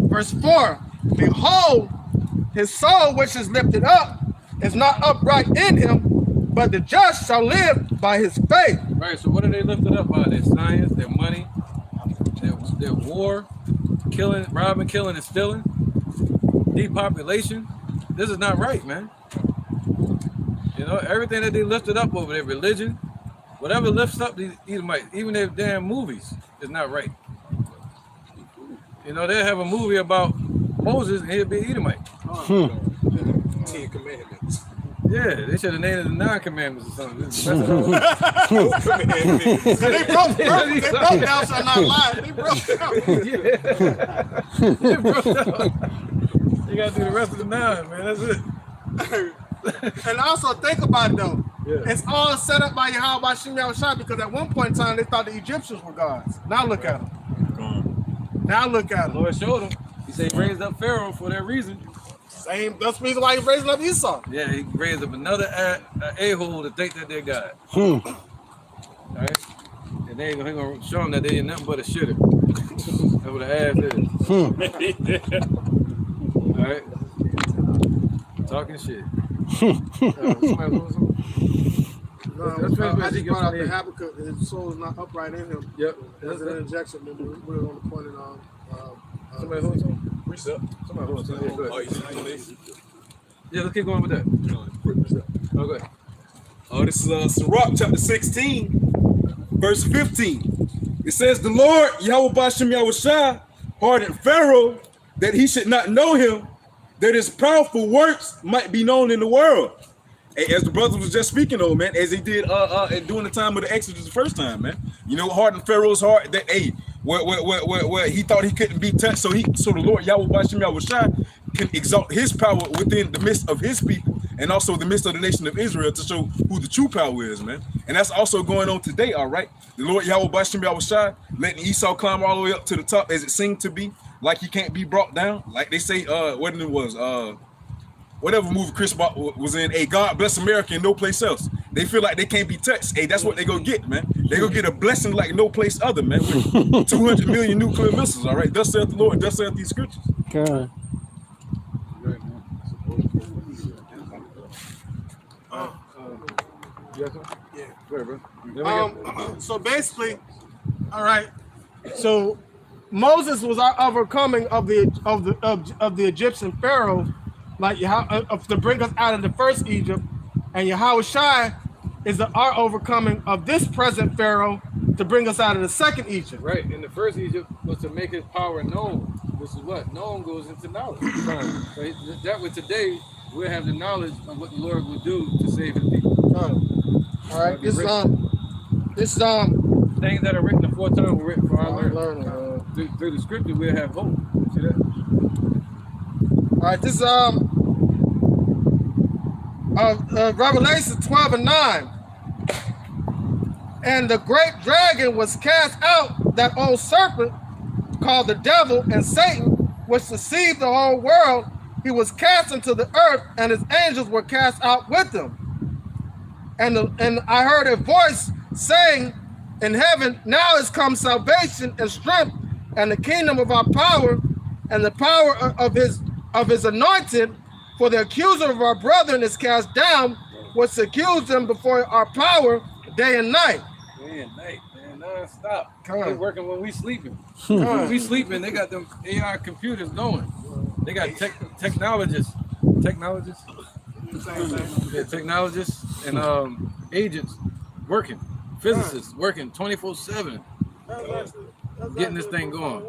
verse 4. Behold, his soul which is lifted up is not upright in him, but the just shall live by his faith. Right. So what are they lifted up by? Their science, their money, their war, killing, robbing, killing, and stealing. depopulation. This is not right, man. You know, everything that they lifted up over their religion, whatever lifts up these Edomites, even their damn movies, is not right. You know, they have a movie about Moses and he'll be Edomite. 10 Commandments. Yeah, they should have named it the 9 Commandments or something. They broke down, shall not lie. They broke down. They broke down. You gotta do the rest of the 9, man. That's it. And also think about it though. Yeah. It's all set up by Yahweh by Shem Yahushua, because at one point in time they thought the Egyptians were gods. Now look at them. Now look at them. Lord showed them. He said he raised up Pharaoh for that reason. That's the reason why he's raising up Esau. Yeah, he raised up another a-hole to think that they're God. All right? And they ain't gonna show them that they ain't nothing but a shitter. That's what the ass is. All right? Talking shit. I just brought out the Habakkuk, his soul is not upright in him. Yep. That's an injection that we're on the point of. Somebody hold on. Reset. Somebody hold on. Yeah, go ahead. Yeah, let's keep going with that. Oh, go ahead. This is Sirach chapter 16, verse 15. It says, the Lord, Yahweh Bashem Yahushua, hardened Pharaoh that he should not know him, that his powerful works might be known in the world. As the brother was just speaking of, man, as he did during the time of the Exodus the first time, man. You know, hardened Pharaoh's heart that, hey, where he thought he couldn't be touched, so the Lord Yahweh Bashem Yahushua can exalt his power within the midst of his people and also the midst of the nation of Israel to show who the true power is, man. And that's also going on today, all right? The Lord Yahweh Bashem Yahushua letting Esau climb all the way up to the top as it seemed to be, like he can't be brought down. Like they say, what it was, whatever movie Chris was in, hey, God bless America and no place else. They feel like they can't be touched. Hey, that's what they gonna get, man. They gonna get a blessing like no place other, man. With 200 million nuclear missiles, all right? Thus saith the Lord, thus saith these scriptures. God. So basically, all right. So Moses was our overcoming of the Egyptian Pharaoh, like to bring us out of the first Egypt, and Yahushua is our overcoming of this present Pharaoh to bring us out of the second Egypt. Right, and the first Egypt was to make his power known, which is what? Known goes into knowledge. So that way today, we'll have the knowledge of what the Lord will do to save his people. All right, this things that are written aforetime were written for our learning. Through the scripture, we'll have hope. See that? All right, this is Revelation 12:9. And the great dragon was cast out, that old serpent called the devil and Satan, which deceived the whole world. He was cast into the earth, and his angels were cast out with him. And I heard a voice saying in heaven, now is come salvation and strength and the kingdom of our power and the power of his anointed, for the accuser of our brethren is cast down, which accused them before our power day and night. Day and night, man, non-stop. They're working when we sleeping. When we sleeping, they got them AI computers going. They got technologists and agents working, physicists working 24/7, getting this thing going.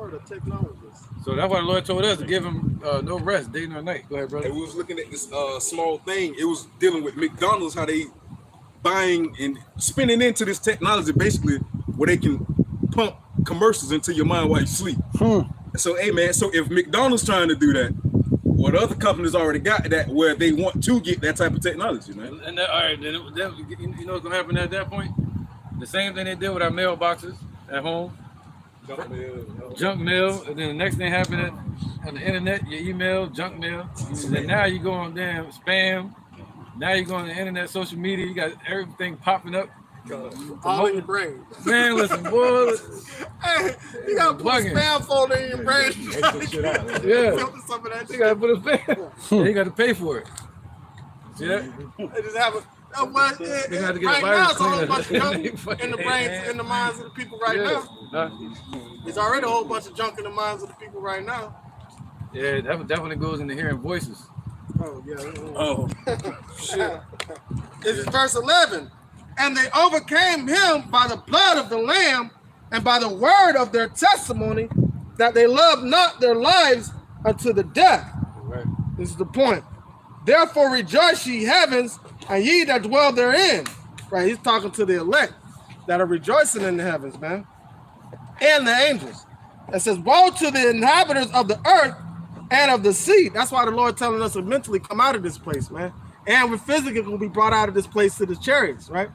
So that's why the Lord told us to give him no rest, day nor night. Go ahead, brother. And we was looking at this small thing. It was dealing with McDonald's, how they buying and spinning into this technology, basically, where they can pump commercials into your mind while you sleep. So, hey, man, so if McDonald's trying to do that, well, the other companies already got that where they want to get that type of technology, man. And that, all right, then you know what's gonna happen at that point? The same thing they did with our mailboxes at home. Junk mail, and then the next thing happened on the internet, your email, junk mail. And then now you go on damn spam. Now you go on the internet, social media, you got everything popping up. All in your brain. Man, listen, boy. Hey, you gotta put a spam folder in your brain. Yeah. Some of that you gotta put a spam. Yeah, you gotta pay for it. See that? They just have right now, it's a whole bunch of junk in the brains, in the minds of the people right now. There's already a whole bunch of junk in the minds of the people right now. Yeah, that definitely goes into hearing voices. Oh, yeah. Oh. Shit. It's verse 11. And they overcame him by the blood of the Lamb and by the word of their testimony, that they loved not their lives unto the death. Right. This is the point. Therefore rejoice, ye heavens, and ye that dwell therein. Right, he's talking to the elect that are rejoicing in the heavens, man. And the angels. It says, woe to the inhabitants of the earth and of the sea. That's why the Lord telling us to mentally come out of this place, man. And we're physically going to be brought out of this place to the chariots, right?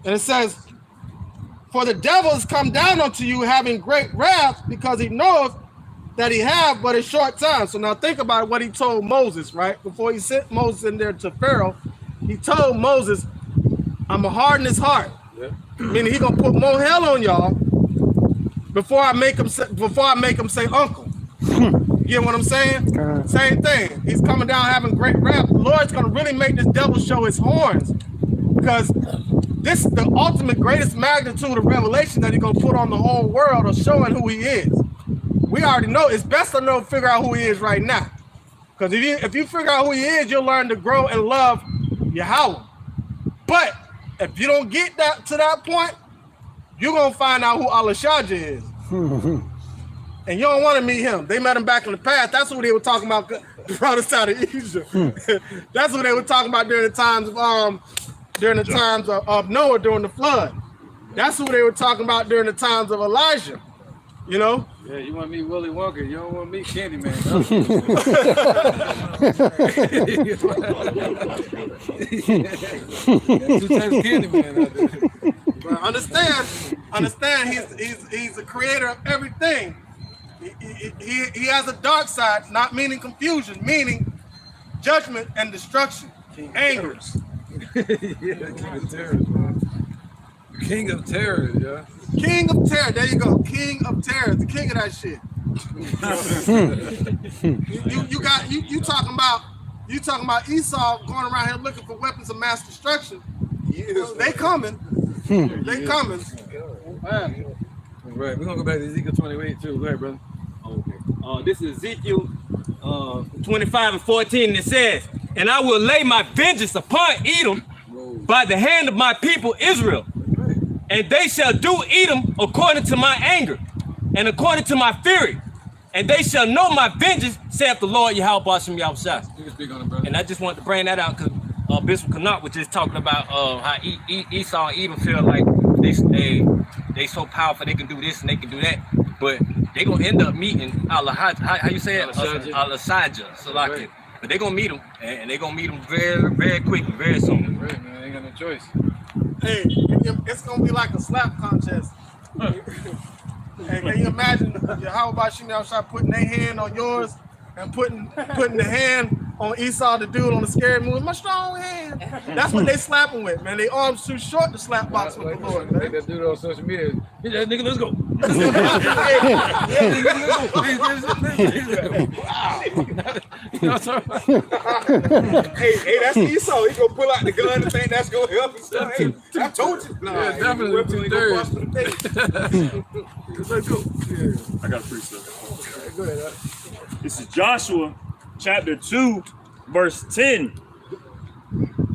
And it says, for the devil is come down unto you having great wrath, because he knoweth that he have but a short time. So now think about what he told Moses, right? Before he sent Moses in there to Pharaoh, he told Moses, I'm gonna harden his heart. Yeah. Meaning he gonna put more hell on y'all before I make him say uncle. You get what I'm saying? Same thing. He's coming down having great wrath. The Lord's gonna really make this devil show his horns, because this is the ultimate greatest magnitude of revelation that he's gonna put on the whole world of showing who he is. We already know. It's best to know, figure out who he is right now. Because if you figure out who he is, you'll learn to grow and love Yahweh. But if you don't get that to that point, you're gonna find out who Alashaja is. And you don't want to meet him. They met him back in the past. That's what they were talking about. Brought us out of Egypt. That's what they were talking about during the times of Noah during the flood. That's what they were talking about during the times of Elijah. You know? Yeah, you want to meet Willy Wonka. You don't want to meet Candyman. Two types of Candyman out there. But understand, he's the creator of everything. He has a dark side, not meaning confusion, meaning judgment and destruction, anger. Yeah, King of Terrors, man. King of Terrors, yeah. King of Terror, there you go. King of Terror, the king of that shit. you talking about Esau going around here looking for weapons of mass destruction. They coming. They coming. Right, we're gonna go back to Ezekiel 28 too. Go ahead, brother. Okay. This is Ezekiel 25 and 14, and it says, and I will lay my vengeance upon Edom by the hand of my people Israel. And they shall do Edom according to my anger and according to my fury. And they shall know my vengeance, saith the Lord Yahweh Bashem Yahushua. You can speak on it, brother. And I just want to bring that out because Bishop Canot was just talking about how Esau and Edom feel like they so powerful, they can do this and they can do that. But they going to end up meeting how you say it? Alashaja. Salaki. But they going to meet him, and they going to meet him very, very quickly, very soon. Right, man. They ain't got no choice. Hey, it's gonna be like a slap contest. Hey, can you imagine Yahweh Bashem Yahushua putting their hand on yours and putting the hand on Esau, the dude on the scary movie? My strong hand. That's what they slapping with, man. They arms too short to slap box with the Lord, man. That dude on social media. Hey, that nigga, let's go. Hey, that's Esau. He gonna pull out the gun and think that's gonna help and stuff. Hey, I told you. Nah, yeah, definitely 2/3. Let's go. I got a freestyle. Okay, go ahead. This is Joshua chapter 2, verse 10.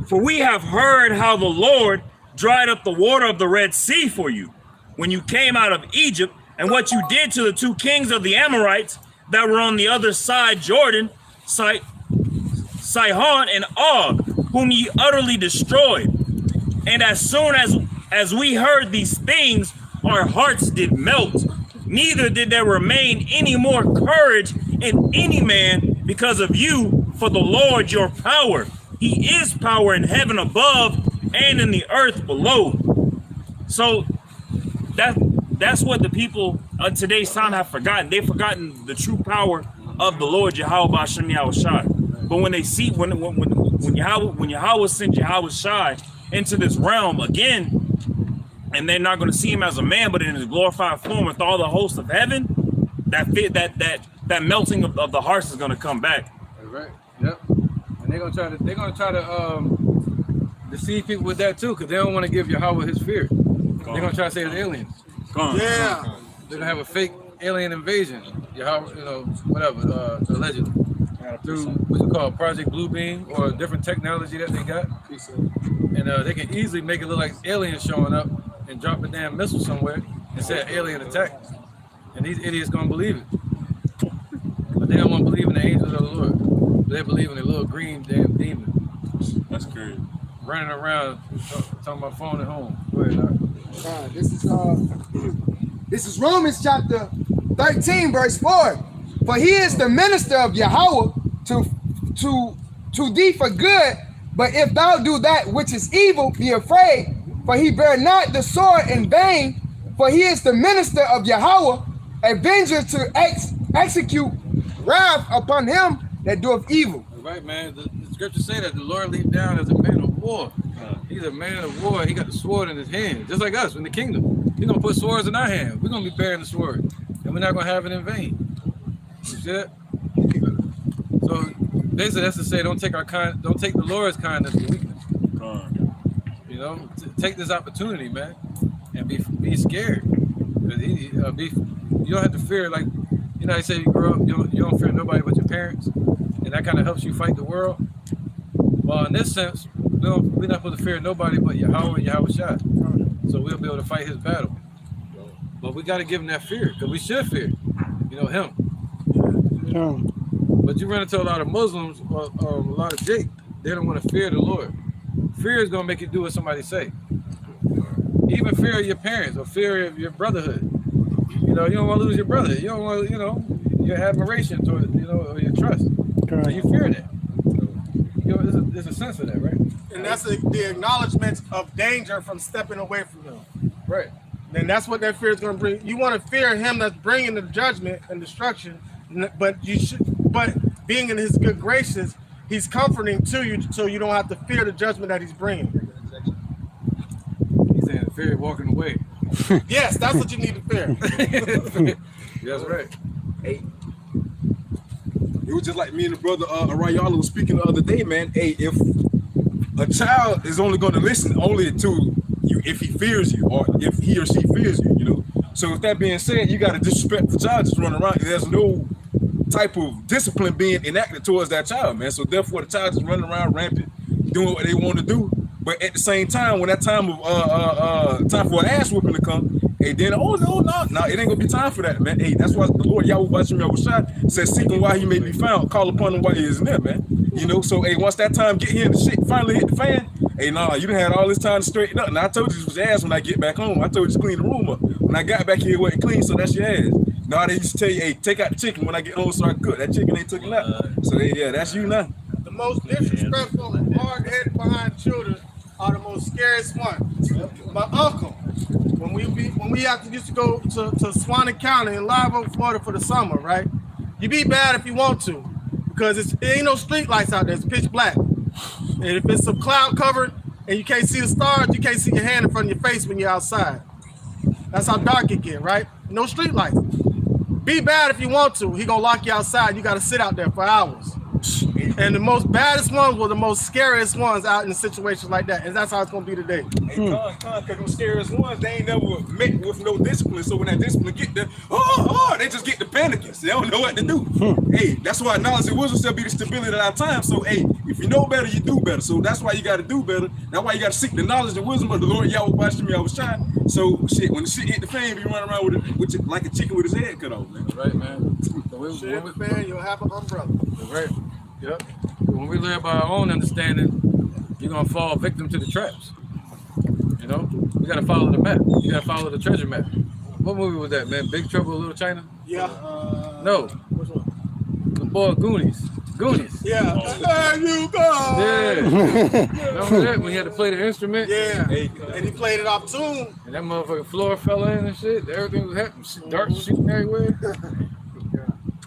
For we have heard how the Lord dried up the water of the Red Sea for you when you came out of Egypt, and what you did to the two kings of the Amorites that were on the other side Jordan, Sihon and Og, whom ye utterly destroyed. And as soon as we heard these things, our hearts did melt. Neither did there remain any more courage in any man because of you, for the Lord your power. He is power in heaven above and in the earth below. So that's what the people of today's time have forgotten. They've forgotten the true power of the Lord Yahweh Bashem Yahushua. But when they see when Yahweh sent Yahushua into this realm again, and they're not going to see him as a man, but in his glorified form with all the hosts of heaven, that melting of the hearts is going to come back. Right. Yep. And they're gonna try to deceive people with that too, because they don't want to give Yahweh his fear. They're gonna try to say it's aliens. Yeah. They're gonna have a fake alien invasion. Yahweh, you know, whatever, allegedly, through what you call Project Bluebeam or different technology that they got. And they can easily make it look like aliens showing up and drop a damn missile somewhere and say an alien attack. And these idiots gonna believe it. But they don't want to believe in the angels of the Lord. They believe in a little green damn demon. That's crazy. Running around talking about phone at home. Go ahead, This is Romans chapter 13, verse 4. For he is the minister of Yahweh to thee for good, but if thou do that which is evil, be afraid, for he bear not the sword in vain, for he is the minister of Yahweh, avenger to execute wrath upon him that doeth evil. Right, man. The scriptures say that the Lord leaped down as a man of war. He's a man of war. He got the sword in his hand, just like us in the kingdom. He's gonna put swords in our hand. We're gonna be bearing the sword, and we're not gonna have it in vain. You see that? So basically, that's to say, don't take the Lord's kindness for weakness. You know, take this opportunity, man, and be scared. You don't have to fear, like, you know, they say you grow up, you don't fear nobody but your parents, and that kind of helps you fight the world. Well, in this sense, we're not supposed to fear nobody but Yahweh and Yahweh Shai. So we'll be able to fight his battle. But we got to give him that fear, because we should fear, you know, him. But you run into a lot of Muslims, or a lot of Jake, they don't want to fear the Lord. Fear is going to make you do what somebody say. Even fear of your parents or fear of your brotherhood. You know, you don't want to lose your brother. You don't want, you know, your admiration towards, you know, or your trust. So you fear that. You know, there's a sense of that, right? And that's the acknowledgement of danger from stepping away from him. Right. And that's what that fear is going to bring. You want to fear him that's bringing the judgment and destruction, but being in his good graces, he's comforting to you, so you don't have to fear the judgment that he's bringing. He's saying fear walking away. Yes, that's what you need to fear. That's right. Hey, it was just like me and the brother Arayala was speaking the other day, man. Hey, if a child is only going to listen only to you if he fears you, or if he or she fears you, you know. So with that being said, you got to disrespect the child just running around. There's no type of discipline being enacted towards that child, man. So therefore, the child just running around rampant, doing what they want to do. But at the same time, when that time of time for an ass whooping to come, hey, then no, it ain't gonna be time for that, man. Hey, that's why the Lord Yahweh Bashim Yahushua says, "Seek him while he may be found, call upon him while he is near," man. You know, so hey, once that time get here and the shit finally hit the fan, hey, nah, you done had all this time to straighten up. And I told you this was ass when I get back home. I told you to clean the room up. When I got back here, it wasn't clean, so that's your ass. Now they used to tell you, hey, take out the chicken when I get home so I can cook. That chicken ain't took it out. So hey, yeah, that's you now. The most disrespectful and hard-headed behind children are the most scariest ones. My uncle, when we used to go to Swanee County in Live Oak, Florida for the summer, right? You be bad if you want to, because it ain't no street lights out there. It's pitch black. And if it's some cloud covered and you can't see the stars, you can't see your hand in front of your face when you're outside. That's how dark it get, right? No street lights. Be bad if you want to. He gonna lock you outside. You gotta sit out there for hours. And the most baddest ones were the most scariest ones out in situations like that. And that's how it's gonna be today. Hey, because them scariest ones, they ain't never met with no discipline. So when that discipline get there, they just get the panicking. They don't know what to do. Hey, that's why knowledge and wisdom shall be the stability of our time. So hey, if you know better, you do better. So that's why you got to do better. That's why you got to seek the knowledge and wisdom of the Lord Yahweh Bashim Yahushua. So shit, when the shit hit the fan, you run around with it like a chicken with his head cut off, man. Right, man. So shit, fan, you'll have an umbrella. Right. Yep. When we live by our own understanding, you're gonna fall victim to the traps. You know, you gotta follow the map. You gotta follow the treasure map. What movie was that, man? Big Trouble in Little China? Yeah. No. Which one? The boy Goonies. Yeah. There you go. Yeah. Remember that when he had to play the instrument? Yeah. And he played it off tune. And that motherfucking floor fell in and shit. Everything was happening. Darts shooting everywhere.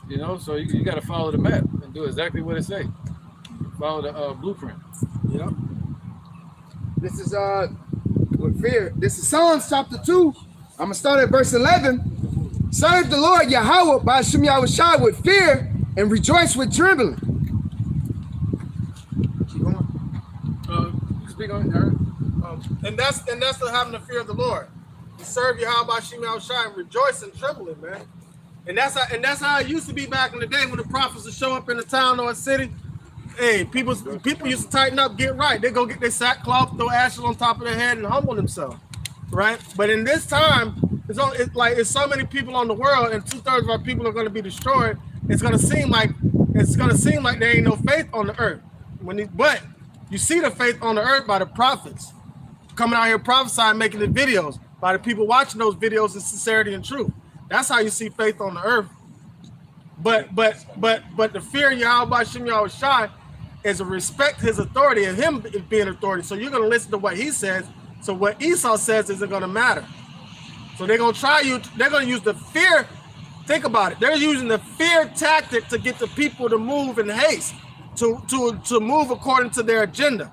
You know, so you got to follow the map and do exactly what it say. Follow the blueprint. Yep. This is with fear. This is Psalms chapter 2. I'm gonna start at verse 11. Serve the Lord Yahweh by Hashem Yahushua with fear and rejoice with trembling. Keep going. Speak on it, Aaron. And that's the having the fear of the Lord. You serve Yahweh by Hashem Yahushua and rejoice and trembling, man. And that's how it used to be back in the day when the prophets would show up in a town or a city. Hey, people used to tighten up, get right. They go get their sackcloth, throw ashes on top of their head, and humble themselves, right? But in this time, it's so many people on the world, and 2/3 of our people are going to be destroyed. It's going to seem like there ain't no faith on the earth. But you see the faith on the earth by the prophets coming out here prophesying, making the videos, by the people watching those videos in sincerity and truth. That's how you see faith on the earth. But the fear of Yahweh Shem Yahushai is to respect his authority and him being authority. So you're going to listen to what he says. So what Esau says isn't going to matter. So they're going to try you. They're going to use the fear. Think about it. They're using the fear tactic to get the people to move in haste, to move according to their agenda.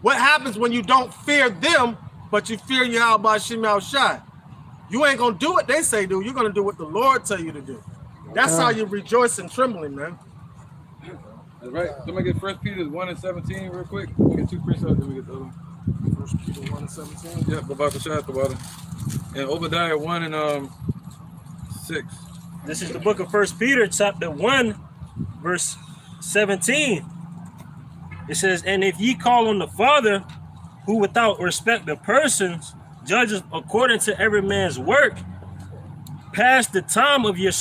What happens when you don't fear them, but you fear Yahweh Shem Yahushai? You ain't going to do what they say do. You're going to do what the Lord tell you to do. That's how you rejoice and trembling, man. That's right. Somebody get 1 Peter 1:17 real quick. We get 2 precepts, then we get the other one. 1 Peter 1:17. Yeah, about the shot the bottom. And Obadiah 1:6. This is the book of 1 Peter, chapter 1, verse 17. It says, and if ye call on the Father, who without respect of persons judges according to every man's work, pass the time of your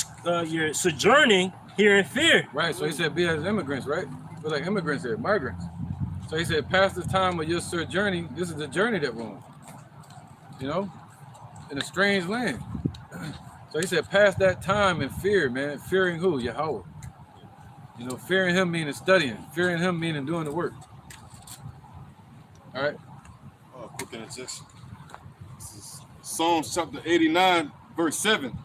sojourning here in fear. Right, so he said be as immigrants, right? We're like immigrants here, migrants. So he said pass the time of your sojourning. This is the journey that we're on, you know, in a strange land. So he said pass that time in fear, man. Fearing who? Yahweh. You know, fearing him meaning studying. Fearing him meaning doing the work. All right. Quick interjection. This is Psalms chapter 89, verse 7.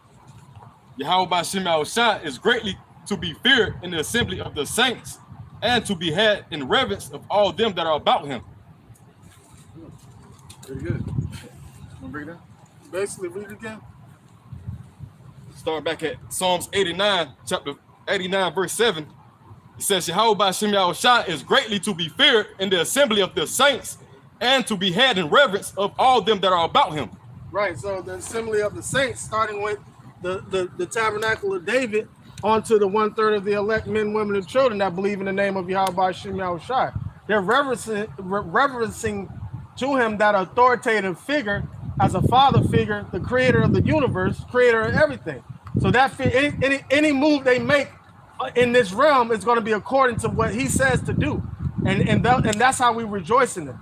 Yahweh Shem Yahushai is greatly to be feared in the assembly of the saints, and to be had in reverence of all them that are about him. Pretty good. Want to break it down? Basically, read it again. Start back at Psalms 89, chapter 89, verse 7. It says, Yahweh Shem Yahushai is greatly to be feared in the assembly of the saints, and to be had in reverence of all them that are about him. Right, so the assembly of the saints, starting with the tabernacle of David, onto the 1/3 of the elect men, women, and children that believe in the name of Yahweh Shem Yahushai. They're reverencing to him that authoritative figure as a father figure, the creator of the universe, creator of everything. So that any move they make in this realm is going to be according to what he says to do, and that's how we rejoice in it.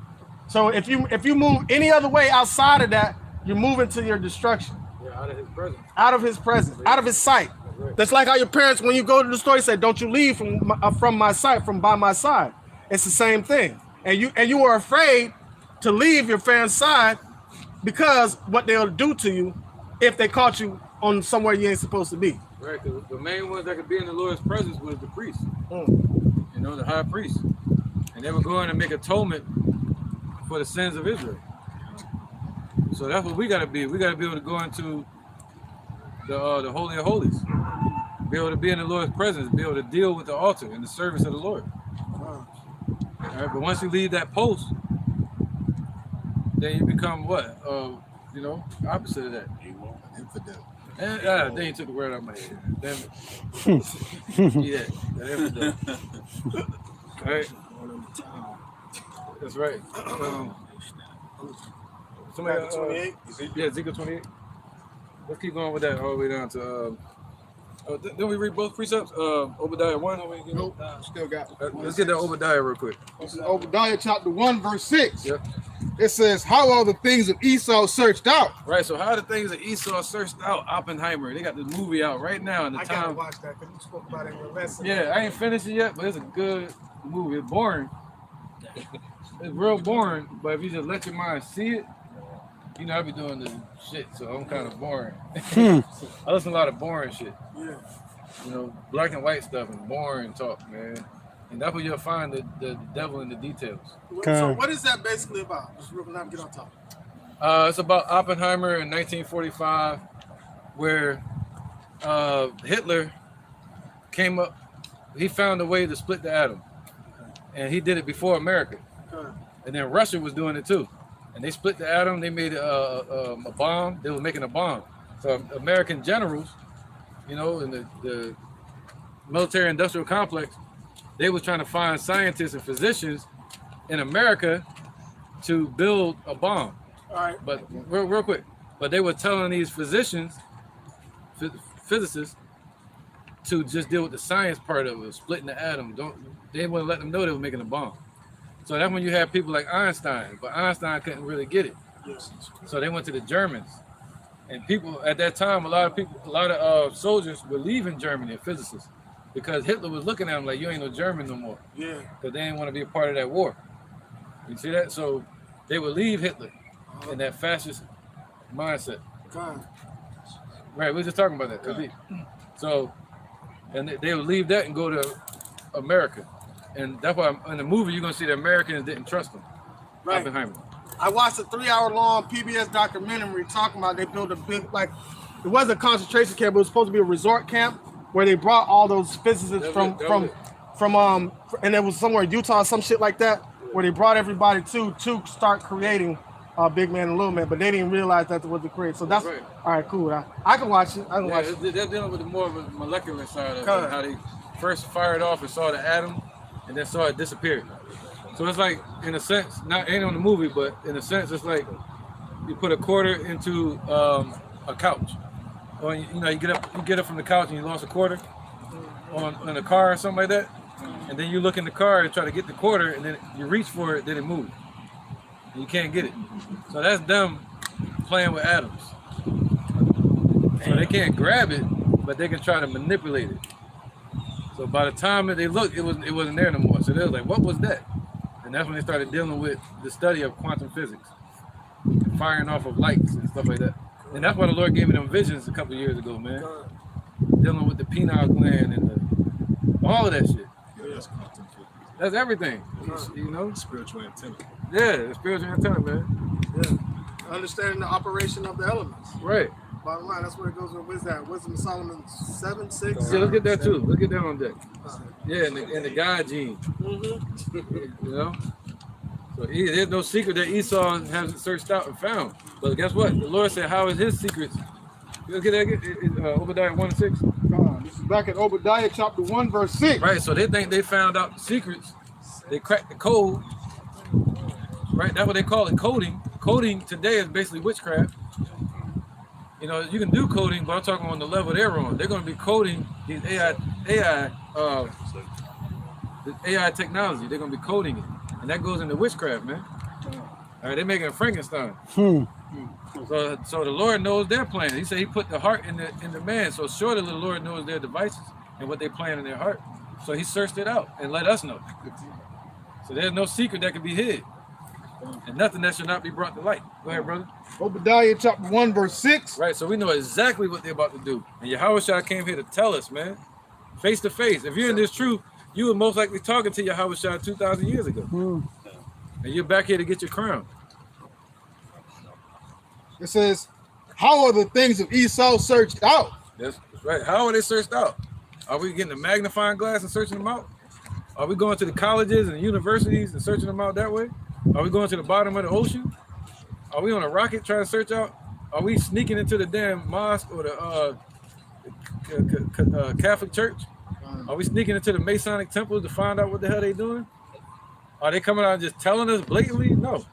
So if you move any other way outside of that, you're moving to your destruction. Yeah, out of his presence. Out of his presence, out of his sight. That's like how your parents, when you go to the store, you say, "Don't you leave from my sight, from by my side." It's the same thing, and you are afraid to leave your parents' side because what they'll do to you if they caught you on somewhere you ain't supposed to be. Right, because the main ones that could be in the Lord's presence was the priests. You know, the high priest, and they were going to make atonement for the sins of Israel. So that's what we got to be. We got to be able to go into the Holy of Holies, be able to be in the Lord's presence, be able to deal with the altar and the service of the Lord. All right, but once you leave that post, then you become what? You know, opposite of that. Infidel. And, then you took the word out of my head. Damn it. Yeah, that infidel. All right. That's right. Somebody, 28? Yeah, Ezekiel 28. Let's keep going with that all the way down to. Didn't we read both precepts? Obadiah 1. Nope, still got it. Let's get that Obadiah real quick. This is Obadiah chapter 1, verse 6. Yep. It says, how are the things of Esau searched out? Right, so how are the things that Esau searched out? Oppenheimer. They got this movie out right now in the I time. gotta watch that because you spoke about it in your lesson. Yeah, I ain't finished it yet, but it's a good movie. It's boring. It's real boring, but if you just let your mind see it, you know, I be doing this shit, so I'm kind of boring. I listen to a lot of boring shit. Yeah. You know, black and white stuff and boring talk, man. And that's where you'll find the devil in the details. So what is that basically about? Just real quick, get on top. It's about Oppenheimer in 1945, where Hitler came up. He found a way to split the atom, and he did it before America. And then Russia was doing it too. And they split the atom. They made a bomb. They were making a bomb. So American generals you know, in the military industrial complex, they were trying to find scientists and physicians in America to build a bomb. All right. But real quick, but they were telling these physicians, physicists, to just deal with the science part of it, splitting the atom. They didn't want to let them know they were making a bomb. So that's when you have people like Einstein, but Einstein couldn't really get it. So they went to the Germans, and people at that time, a lot of soldiers were leaving Germany, physicists, because Hitler was looking at them like, you ain't no German no more. Yeah. Because they didn't want to be a part of that war. You see that? So they would leave Hitler in that fascist mindset. God. Right, we were just talking about that. So, and they would leave that and go to America. And that's why in the movie you're gonna see the Americans didn't trust them. Right. Oppenheimer. I watched a 3-hour-long PBS documentary talking about they built a big, like, it wasn't a concentration camp, but it was supposed to be a resort camp where they brought all those physicists from and it was somewhere in Utah, some shit like that, where they brought everybody to start creating Big Man and Little Man, but they didn't realize that was the create. So that's right. All right, cool. I can watch it. I can watch it. They're dealing with more of a molecular side of it, how they first fired off and saw the atom, and then saw it disappear. So it's like, in a sense, ain't on the movie, but in a sense, it's like you put a quarter into a couch, or you get up from the couch and you lost a quarter on a car or something like that, and then you look in the car and try to get the quarter, and then you reach for it, then it moves. You can't get it. So that's them playing with atoms. So they can't grab it, but they can try to manipulate it. So by the time that they looked, it wasn't there no more. So they was like, what was that? And that's when they started dealing with the study of quantum physics, and firing off of lights and stuff like that. And that's why the Lord gave me them visions a couple of years ago, man. Dealing with the pineal gland and all of that shit. That's everything. You know? Spiritual antenna. Yeah, the spiritual antenna, man. Yeah. Understanding the operation of the elements. Right. Bottom line, that's where it goes with Wisdom of Solomon 7, 6. Yeah, let's get that too. Let's get that on deck. Yeah, and the God gene. Mm-hmm. You know? So there's no secret that Esau hasn't searched out and found. But guess what? The Lord said, how is his secrets? Let's get that, Obadiah 1:6. This is back at Obadiah chapter 1, verse 6. Right, so they think they found out the secrets. They cracked the code. Right, that's what they call it, coding. Coding today is basically witchcraft. You know, you can do coding, but I'm talking on the level they're on. They're going to be coding these AI technology. They're going to be coding it, and that goes into witchcraft, man. All right, they're making a Frankenstein. So the Lord knows their plan. He said He put the heart in the man. So surely the Lord knows their devices and what they plan in their heart. So He searched it out and let us know. So there's no secret that can be hid, and nothing that should not be brought to light. Go ahead, brother. Obadiah chapter 1, verse 6. Right, so we know exactly what they're about to do. And Yahushua came here to tell us, man, face to face. If you're in this truth, you were most likely talking to Yahushua 2,000 years ago. And you're back here to get your crown. It says, how are the things of Esau searched out? That's right. How are they searched out? Are we getting a magnifying glass and searching them out? Are we going to the colleges and universities and searching them out that way? Are we going to the bottom of the ocean? Are we on a rocket trying to search out? Are we sneaking into the damn mosque or the Catholic Church? Are we sneaking into the Masonic temples to find out what the hell they doing? Are they coming out and just telling us blatantly? No.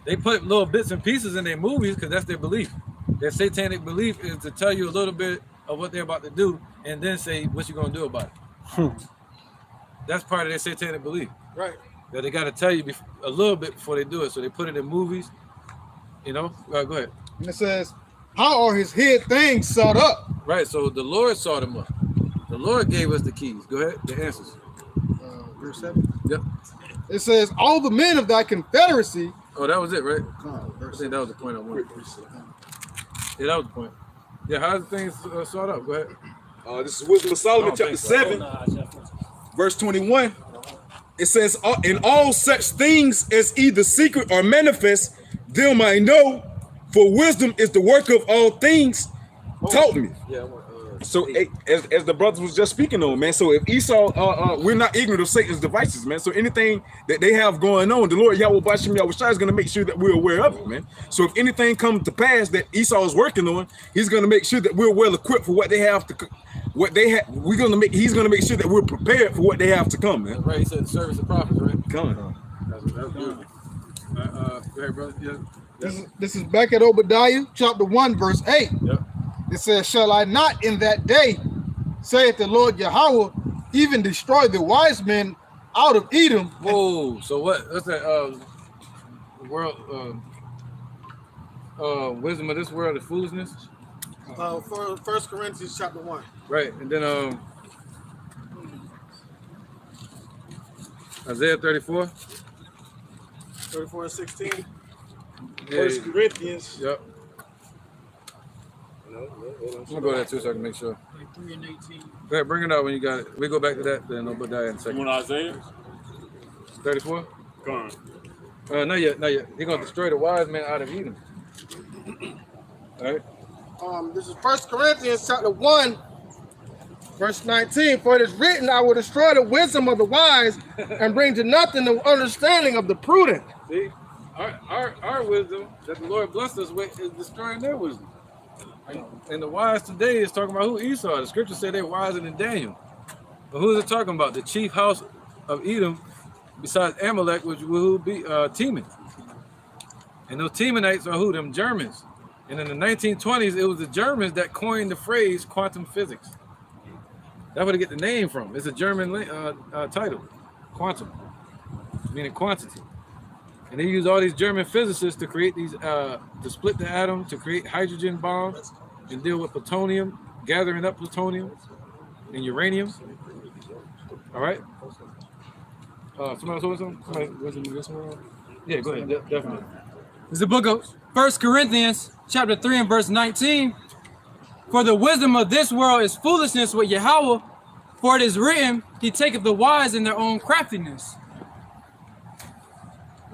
They put little bits and pieces in their movies because that's their belief. Their satanic belief is to tell you a little bit of what they're about to do and then say what you're going to do about it. That's part of their satanic belief. Right. That they got to tell you a little bit before they do it. So they put it in movies. You know, go ahead. And it says, how are his hid things sought up? Right, so the Lord sought them up. The Lord gave us the keys. Go ahead, the answers. Verse 7. Yep. It says, all the men of thy confederacy. Oh, that was it, right? I think that was the point I wanted. Yeah, that was the point. Yeah, how's the things sought up? Go ahead. This is Wisdom of Solomon, chapter 7, verse 21. It says, in all such things as either secret or manifest, them I know, for wisdom is the work of all things, taught me. Yeah, So as the brothers was just speaking on, man. So if Esau, we're not ignorant of Satan's devices, man. So anything that they have going on, the Lord Yahweh Bashim Yahushua is going to make sure that we're aware of it, man. So if anything comes to pass that Esau is working on, he's going to make sure that we're well equipped for what they have to, what they have. He's going to make sure that we're prepared for what they have to come, man. That's right. He said service of prophets, right? Come on. That's beautiful. Go ahead, brother. Yeah. This is back at Obadiah chapter 1 verse 8. Yep. It says, shall I not in that day, saith the Lord Yahweh, even destroy the wise men out of Edom? Whoa, so what's that world wisdom of this world is foolishness? For 1 Corinthians chapter 1. Right, and then Isaiah 34. 34 and 16. Yeah, 1 Corinthians. Yep. I'm gonna go there too so I can make sure. 3 and 18. Go ahead, bring it out when you got it. We go back to that, then Obadiah in a second. You want Isaiah? 34? Go on. Not yet. He's gonna destroy the wise man out of Edom. All right. This is 1 Corinthians chapter 1, verse 19. For it is written, I will destroy the wisdom of the wise and bring to nothing the understanding of the prudent. See, our wisdom that the Lord blessed us with is destroying their wisdom. And the wise today is talking about who? Esau. The scripture said they're wiser than Daniel. But who is it talking about? The chief house of Edom, besides Amalek, which will be Teman. And those Temanites are who? Them Germans. And in the 1920s, it was the Germans that coined the phrase quantum physics. That's where they get the name from. It's a German title, quantum, meaning quantity. And they use all these German physicists to create these, to split the atom, to create hydrogen bombs, and deal with plutonium, gathering up plutonium and uranium. All right. Somebody else want something? Yeah, go ahead. Definitely. It's the book of 1 Corinthians, chapter 3 and verse 19. For the wisdom of this world is foolishness with Yahweh, for it is written, he taketh the wise in their own craftiness.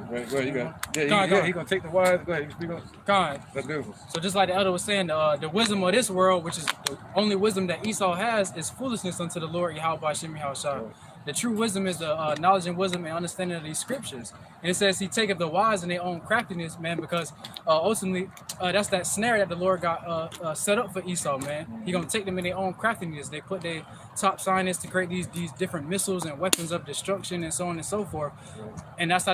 Right, go ahead, you got it. Yeah, he's going to take the wise. Go ahead, you speak on it. God. That's beautiful. So just like the elder was saying, the wisdom of this world, which is the only wisdom that Esau has, is foolishness unto the Lord Yahweh Bashim Yahushua. The true wisdom is the knowledge and wisdom and understanding of these scriptures. And it says he taketh the wise in their own craftiness, man, because ultimately that's that snare that the Lord got set up for Esau, man. He gonna take them in their own craftiness. They put their top scientists to create these different missiles and weapons of destruction and so on and so forth. And that's how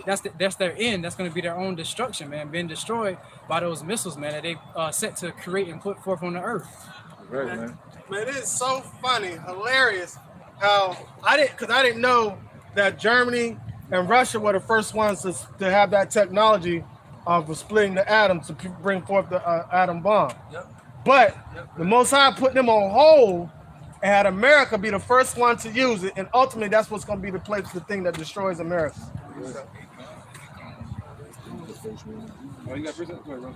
that's their end. That's gonna be their own destruction, man, being destroyed by those missiles, man, that they set to create and put forth on the earth. Right, man. Man, it is so funny, hilarious. How I didn't know that Germany and Russia were the first ones to have that technology for splitting the atom to bring forth the atom bomb. Yep. But the Most High put them on hold and had America be the first one to use it, and ultimately that's what's going to be the thing that destroys America. Oh, you got present? Go ahead,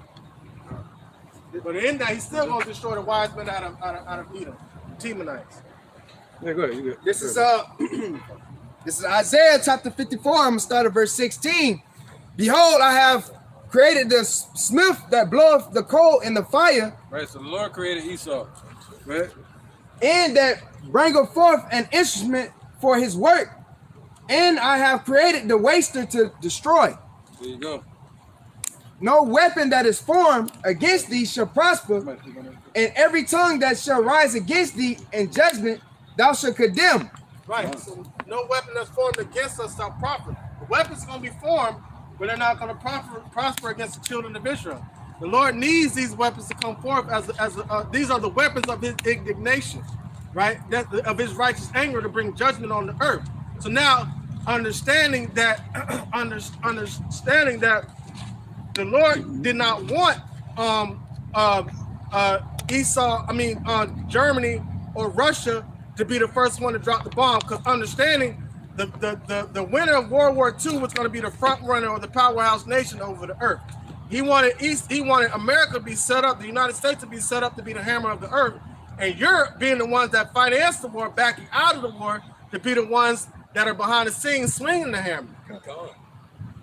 bro. But in that, he's still going to destroy the wise men out of Edom, the Temanites. Yeah, go ahead. You good. This is this is Isaiah chapter 54. I'm gonna start at verse 16. Behold, I have created the smith that bloweth the coal in the fire. Right. So the Lord created Esau. Right. And that bringeth forth an instrument for his work. And I have created the waster to destroy. There you go. No weapon that is formed against thee shall prosper, and every tongue that shall rise against thee in judgment thou shalt condemn. Right. So no weapon that's formed against us shall prosper. The weapons are going to be formed, but they're not going to prosper against the children of Israel. The Lord needs these weapons to come forth as these are the weapons of his indignation, right? Of his righteous anger to bring judgment on the earth. So now, understanding that the Lord did not want Germany or Russia to be the first one to drop the bomb, because understanding the winner of World War II was going to be the front runner or the powerhouse nation over the earth. He wanted America to be set up, the United States to be set up to be the hammer of the earth, and Europe being the ones that financed the war, backing out of the war, to be the ones that are behind the scenes swinging the hammer.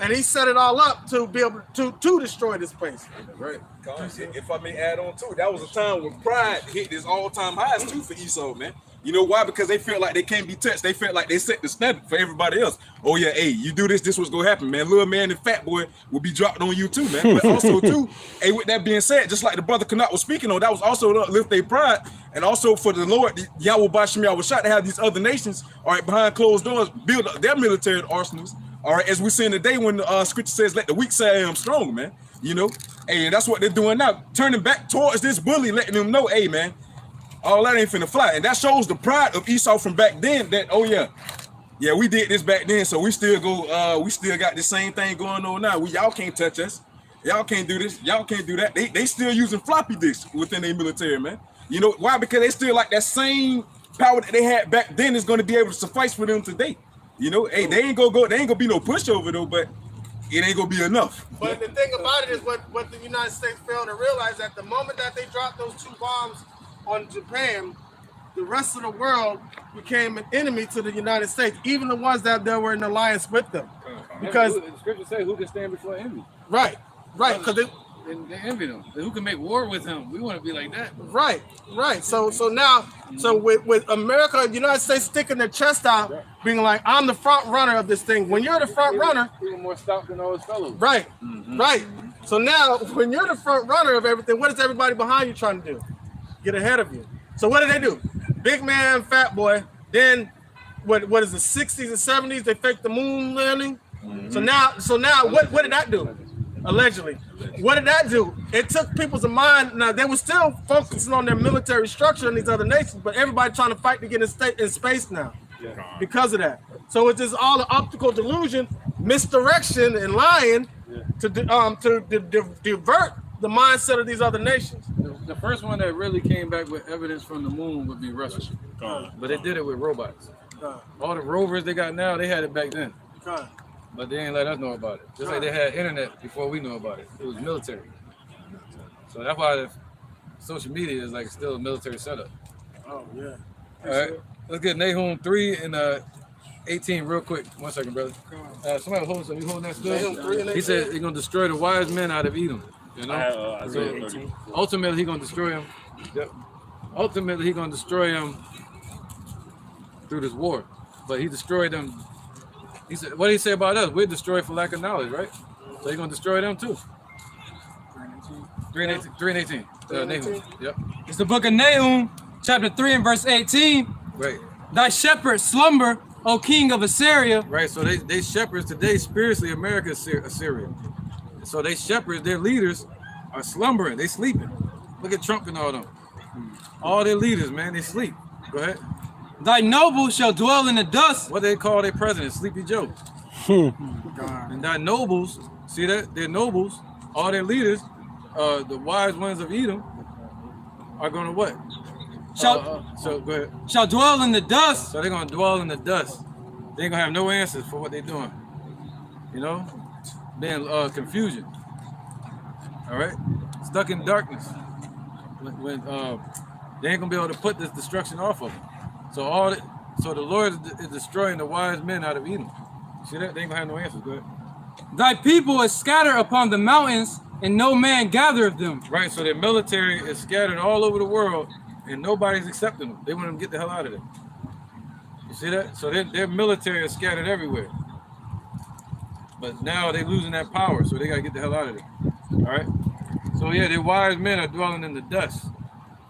And he set it all up to be able to destroy this place. Right. If I may add on to it, that was a time when pride hit its all-time highs too for Esau, man. You know why? Because they felt like they can't be touched. They felt like they set the standard for everybody else. Oh yeah, hey, you do this what's gonna happen, man. Little man and fat boy will be dropped on you too, man. But also too, hey, with that being said, just like the brother Kanat was speaking on, that was also to uplift their pride, and also for the Lord, Yahweh Bashim Yahweh Shah, to have these other nations, all right, behind closed doors, build up their military arsenals. All right, as we see in the day when the scripture says, let the weak say I am strong, man. You know, hey, and that's what they're doing now, turning back towards this bully, letting them know, hey, man, all that ain't finna fly. And that shows the pride of Esau from back then that, oh yeah, we did this back then, so we still we still got the same thing going on now. Y'all can't touch us. Y'all can't do this. Y'all can't do that. They still using floppy disks within their military, man. You know why? Because they still like that same power that they had back then is going to be able to suffice for them today. You know, hey, they ain't gonna be no pushover though, but it ain't gonna be enough. But the thing about it is what the United States failed to realize, at the moment that they dropped those 2 bombs on Japan, the rest of the world became an enemy to the United States, even the ones that were in alliance with them. Because the scripture says, who can stand before envy? Right, because they envy them. Who can make war with him? We want to be like that. Right. So now, with America, the United States sticking their chest out, being like, I'm the front runner of this thing. When you're the front runner, even more stout than all his fellows. Right. So now, when you're the front runner of everything, what is everybody behind you trying to do? Get ahead of you. So what do? Big man, fat boy. Then, what is the 60s and 70s? They faked the moon landing. So now, what did that do? Allegedly. What did that do? It took people's mind. Now, they were still focusing on their military structure in these other nations, but everybody trying to fight to get in space now because of that. So it's just all an optical delusion, misdirection, and lying to divert the mindset of these other nations. The first one that really came back with evidence from the moon would be Russia. But they did it with robots. All the rovers they got now, they had it back then. But they ain't let us know about it. Just like they had internet before we knew about it. It was military. So that's why the social media is like still a military setup. Oh, yeah. All right. Let's get Nahum 3 and 18 real quick. 1 second, brother. Somebody hold something. You holding that still? He said he's going to destroy the wise men out of Edom. You know? So ultimately, he's going to destroy them. Yep. Ultimately, he's going to destroy them through this war. But he destroyed them. He said, what did he say about us? We're destroyed for lack of knowledge, right? So he's going to destroy them too. 3 and 18. Nahum. Yep. It's the book of Nahum, chapter 3 and verse 18. Right. Thy shepherds slumber, O king of Assyria. Right, so they shepherds today, spiritually, America is Assyria. So they shepherds, their leaders are slumbering, they sleeping. Look at Trump and all them. All their leaders, man, they sleep. Go ahead. Thy nobles shall dwell in the dust. What they call their president, Sleepy Joe. And thy nobles, see that? Their nobles, all their leaders, the wise ones of Edom, are going to what? So go ahead. Shall dwell in the dust. So they're going to dwell in the dust. They ain't going to have no answers for what they're doing. You know? Being confusion. All right? Stuck in darkness. When they ain't going to be able to put this destruction off of them. So the Lord is destroying the wise men out of Edom. See that? They ain't going to have no answers. Go ahead. Thy people is scattered upon the mountains, and no man gathereth them. Right, so their military is scattered all over the world, and nobody's accepting them. They want them to get the hell out of there. You see that? So their military is scattered everywhere. But now they're losing that power, so they got to get the hell out of there. All right? So yeah, their wise men are dwelling in the dust.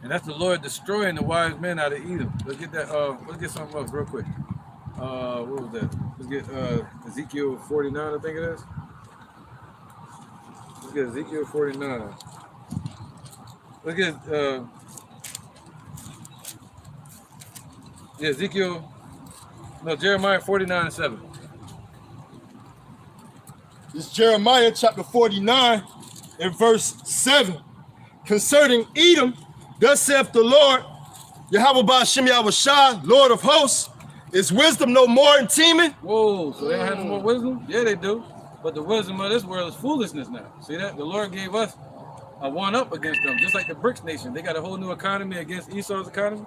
And that's the Lord destroying the wise men out of Edom. Let's get that, let's get something else real quick. What was that? Let's get Ezekiel 49, I think it is. Let's get Ezekiel 49. Let's get Jeremiah 49 and 7. This is Jeremiah chapter 49 and verse 7. Concerning Edom, thus saith the Lord, Yahweh Ba'ashem Yahweh Shah, Lord of hosts, is wisdom no more in Teman? Whoa, so they don't have no more wisdom? Yeah, they do. But the wisdom of this world is foolishness now. See that? The Lord gave us a one-up against them, just like the BRICS nation. They got a whole new economy against Esau's economy.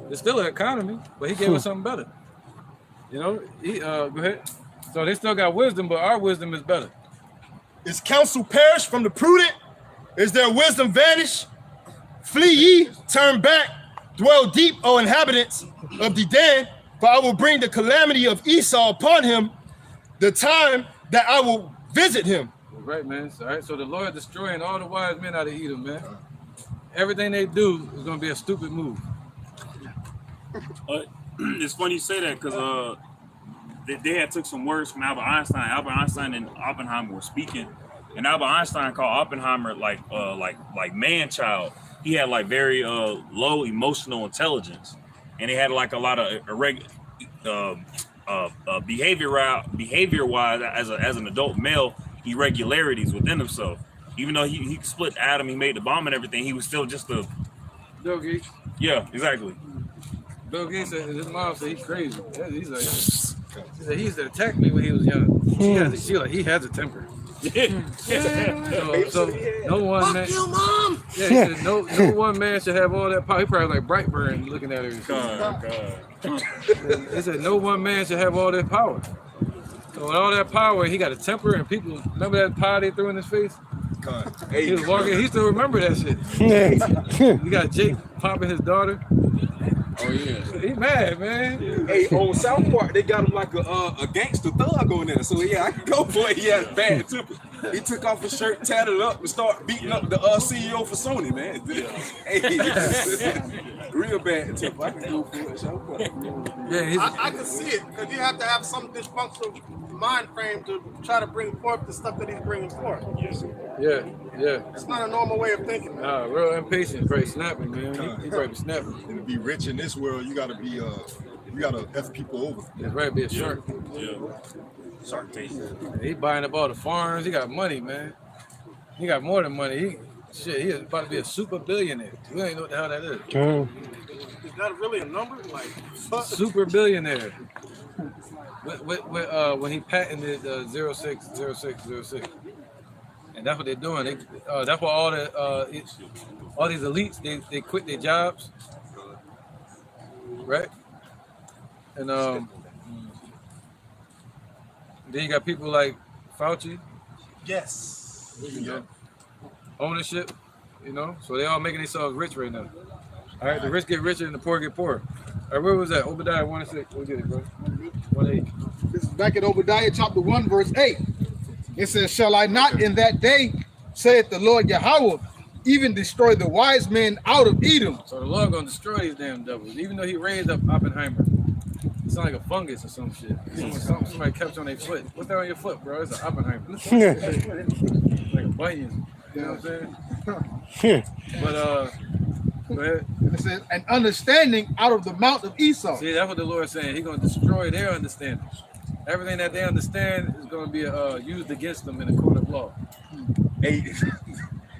It's still an economy, but he gave us something better. You know, go ahead. So they still got wisdom, but our wisdom is better. Is counsel perished from the prudent? Is their wisdom vanished? Flee ye, turn back, dwell deep, O inhabitants of Dedan, for I will bring the calamity of Esau upon him, the time that I will visit him. Right, man. All right, so the Lord destroying all the wise men out of Edom, man. Everything they do is gonna be a stupid move. It's funny you say that because they had took some words from Albert Einstein. Albert Einstein and Oppenheimer were speaking, and Albert Einstein called Oppenheimer like man child. He had like very low emotional intelligence, and he had like a lot of behavior wise as an adult male irregularities within himself. Even though he split the atom, he made the bomb and everything, he was still just a Bill Gates. Yeah, exactly. Bill Gates said his mom said he's crazy. He's like, he used to attack me when he was young. He has a temper. so no one man. You, Mom. Yeah, he said no one man should have all that power. He probably like Brightburn looking at her. God. He said no one man should have all that power. So with all that power, he got a temper, and people remember that pie they threw in his face. He was walking. He still remember that shit. You got Jake popping his daughter. Oh yeah, he mad, man. Hey, on South Park, they got him like a gangster thug on there. So yeah, I can go for it. He had a bad temper. He took off his shirt, tatted it up, and started beating up the CEO for Sony, man. Hey, real bad temper. I can go for it. South Park. Yeah, I can see it because you have to have some dysfunctional mind frame to try to bring forth the stuff that he's bringing forth. Yeah. It's not a normal way of thinking. Man. Nah, real impatient, probably snapping, man. He probably snapping. And to be rich in this world, you gotta be you gotta F people over. That's right, be a shark. Yeah. Shark Tank. He buying up all the farms. He got money, man. He got more than money. He is about to be a super billionaire. We don't even know what the hell that is. Is that really a number? Like super billionaire. When he patented 060606. And that's what they're doing. That's why all these elites they quit their jobs, right? And then you got people like Fauci. Yes. Ownership, so they all making themselves rich right now. All right, the rich get richer and the poor get poorer. All right, where was that? Obadiah 1:6. We'll get it, bro. 1:8. This is back at Obadiah chapter 1, verse 8. It says, shall I not in that day, saith the Lord Yahweh, even destroy the wise men out of Edom? So the Lord gonna destroy these damn devils, even though he raised up Oppenheimer. It's like a fungus or some shit. Somebody kept on their foot. What's that on your foot, bro? It's an Oppenheimer. Like a bunion. You know what I'm saying? But go ahead. It says, an understanding out of the mount of Esau. See, that's what the Lord's saying. He's gonna destroy their understanding. Everything that they understand is going to be used against them in a court of law. Hey,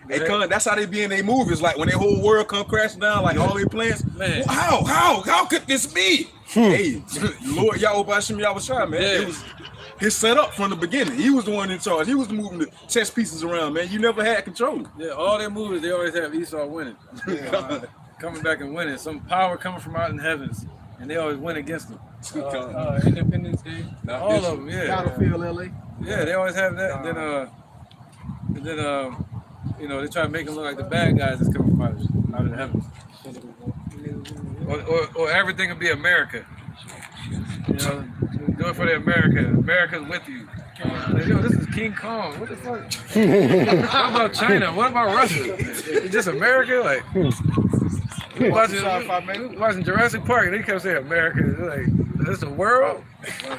that's how they be in their movies. Like when their whole world come crashing down, like all their plans. Man, how could this be? Hey, Lord Yahweh Hashem Yahushua, man. It was his setup from the beginning. He was the one in charge. He was moving the chess pieces around, man. You never had control. Yeah, all their movies, they always have Esau winning. Coming back and winning. Some power coming from out in the heavens. And they always win against them. Independence Day. All of them, yeah. Battlefield, LA. Yeah, they always have that. And then they try to make them look like the bad guys that's coming from out of the heavens. Or everything will be America. Do it for the America. America's with you. This is King Kong. What the fuck? What about China? What about Russia? It's just America? Like, watching Jurassic Park, and they kept saying America. Like, is this the world? You know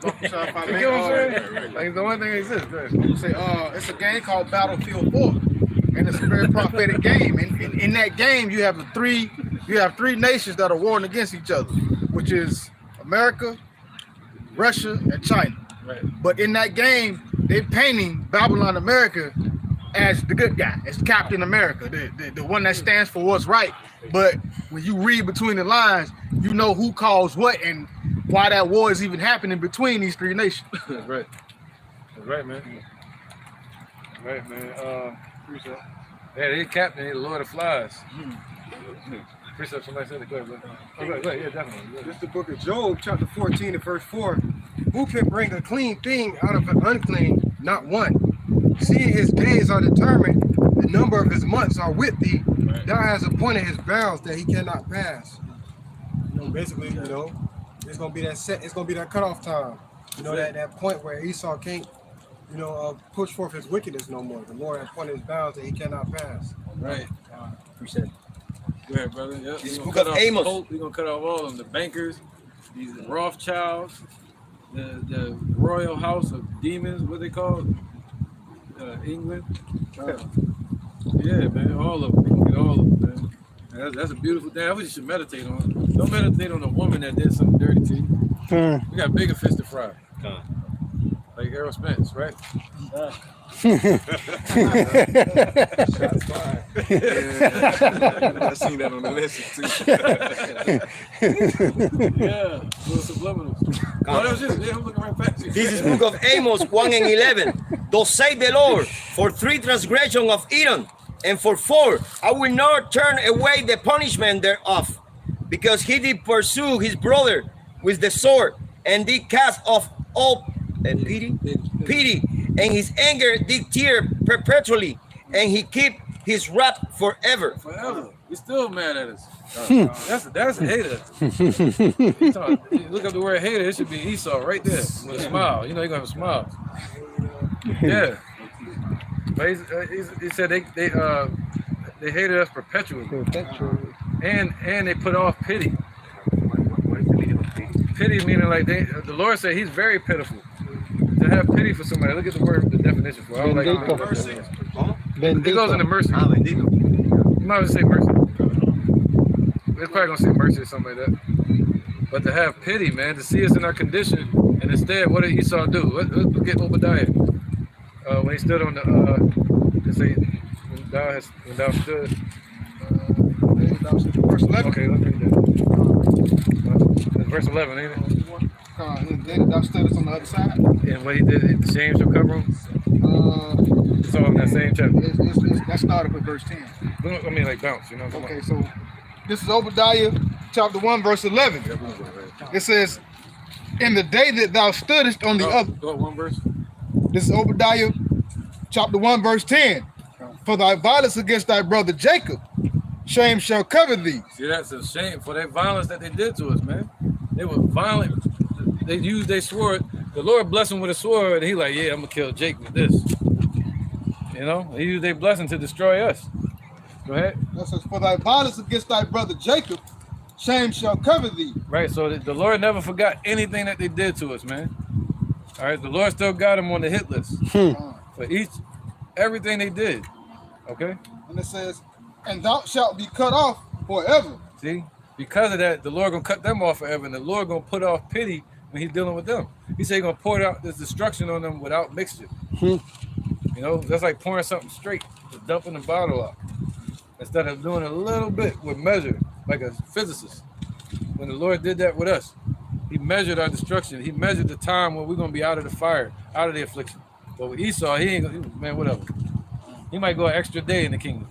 what I'm saying? Like, it's the only thing that exists. It's a game called Battlefield 4, and it's a very prophetic game. In that game, you have three nations that are warring against each other, which is America, Russia, and China. Right. But in that game, they're painting Babylon America as the good guy, as Captain America, the one that stands for what's right. But when you read between the lines, you know who caused what and why that war is even happening between these three nations. That's right. That's right, man. Right, man. Yeah, they Captain, they the Lord of Flies. Appreciate somebody said it. Go ahead, bro. Go ahead. Yeah, definitely. This is the book of Job, chapter 14 and verse 4. Who can bring a clean thing out of an unclean? Not one. Seeing his days are determined, the number of his months are with thee. Thou hast appointed his bounds that he cannot pass. You know, basically, you know, it's gonna be that set. It's gonna be that cutoff time. You know, that point where Esau can't, you know, push forth his wickedness no more. The Lord has appointed his bounds that he cannot pass. Right. Appreciate it. Go ahead, brother. Yep. This We're book gonna of cut off Amos. the Pope. We're gonna cut off all of them. The bankers, these Rothschilds, the royal house of demons. What they call England. Yeah, man. All of them. We can get all of them, man. And that's a beautiful thing. That's what you should meditate on. Don't meditate on a woman that did something dirty to you. We got bigger fish to fry. Like Errol Spence, right? Shots fired. Yeah, I seen that on the list too. Yeah, little subliminals. Oh, that was it. Yeah, I'm looking right past you. This is book of Amos 1 and 11. Thus say the Lord, for 3 transgressions of Edom, and for 4, I will not turn away the punishment thereof, because he did pursue his brother with the sword, and did cast off all pity, and his anger did tear perpetually, and he keep his wrath forever. Forever. He's still mad at us. That's a hater. Look up the word hater. It should be Esau right there with a smile. You know, you're gonna have a smile. Yeah. But he said they hated us perpetually. And they put off pity. Pity meaning like the Lord said he's very pitiful. To have pity for somebody. Look at the definition for it. I don't like mercy. It goes into mercy. You might as well say mercy. It's probably gonna say mercy or something like that. But to have pity, man, to see us in our condition, and instead, what did Esau do? Let's get Obadiah. When he stood on the, let's say, when thou stood. Verse 11. Okay, let's read that. It's verse 11, ain't it? Then thou stoodest on the other side. And what he did, the shame shall cover him. It's all in that same chapter. That started with verse 10. I mean, like bounce, you know. Okay, so this is Obadiah chapter 1, verse 11. It says, in the day that thou stoodest on the other. Go one verse. This is Obadiah chapter 1, verse 10. For thy violence against thy brother Jacob, shame shall cover thee. See, that's a shame for that violence that they did to us, man. They were violent. They used their sword. The Lord blessed them with a sword, and he like, yeah, I'm gonna kill Jake with this. You know, he used their blessing to destroy us. Go ahead. That says, for thy violence against thy brother Jacob, shame shall cover thee. Right, so the Lord never forgot anything that they did to us, man. All right, the Lord still got them on the hit list for everything they did. Okay. And it says, and thou shalt be cut off forever. See, because of that, the Lord gonna cut them off forever, and the Lord gonna put off pity when he's dealing with them. He said he's gonna pour out this destruction on them without mixture. You know, that's like pouring something straight, just dumping the bottle out. Instead of doing a little bit with measure, like a physicist. When the Lord did that with us, he measured our destruction. He measured the time when we're gonna be out of the fire, out of the affliction. But with Esau, he ain't gonna, man, whatever. He might go an extra day in the kingdom.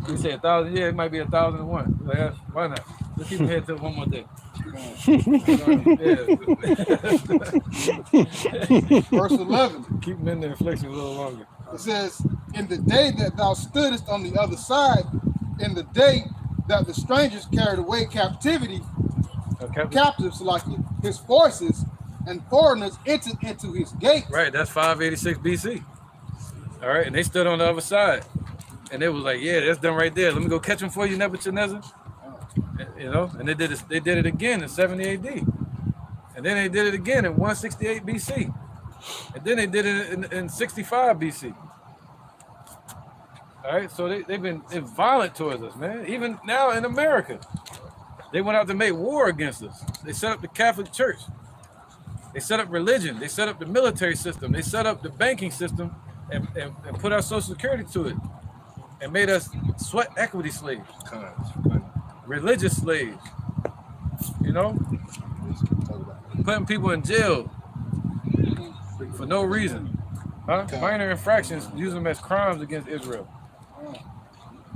He said 1,000, yeah, it might be 1,001. Like, why not? Let's keep him here till one more day. Verse 11. Keep him in the affliction a little longer. It says, in the day that thou stoodest on the other side, in the day that the strangers carried away captives like his forces, and foreigners entered into his gates. Right, that's 586 BC. All right, and they stood on the other side. And they was like, yeah, that's done right there. Let me go catch them for you, Nebuchadnezzar. You know, and they did it again in 70 AD. And then they did it again in 168 BC. And then they did it in 65 BC. All right, so they've been violent towards us, man. Even now in America, they went out to make war against us. They set up the Catholic Church. They set up religion. They set up the military system. They set up the banking system and put our Social Security to it. And made us sweat equity slaves, religious slaves, you know, putting people in jail for no reason, minor infractions, using them as crimes against Israel,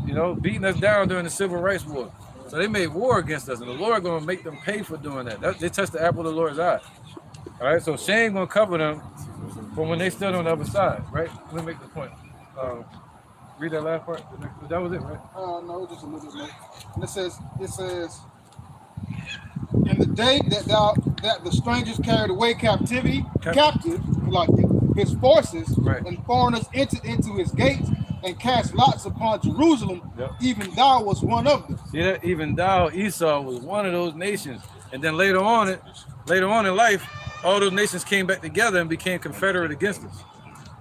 you know, beating us down during the Civil Rights War. So they made war against us, and the Lord gonna make them pay for doing that. They touched the apple of the Lord's eye. All right, so shame gonna cover them from when they stood on the other side, right? Let me make the point. Read that last part. That was it, right? No, just a little bit more. And it says, in the day that the strangers carried away captive, like his forces, right, and foreigners entered into his gates and cast lots upon Jerusalem. Yep. Even thou was one of them. See that? Even thou, Esau, was one of those nations. And then later on in life, all those nations came back together and became confederate against us.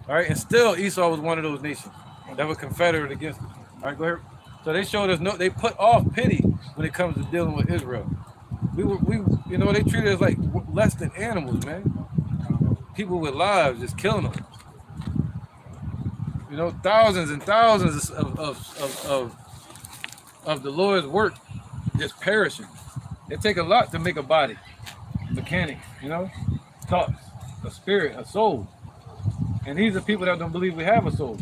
All right, and still Esau was one of those nations that were confederate against us. All right, go ahead. So they showed us they put off pity when it comes to dealing with Israel. We they treated us like less than animals, man. People with lives, just killing them. You know, thousands and thousands of the Lord's work just perishing. It takes a lot to make a body, mechanics, thoughts, a spirit, a soul. And these are people that don't believe we have a soul.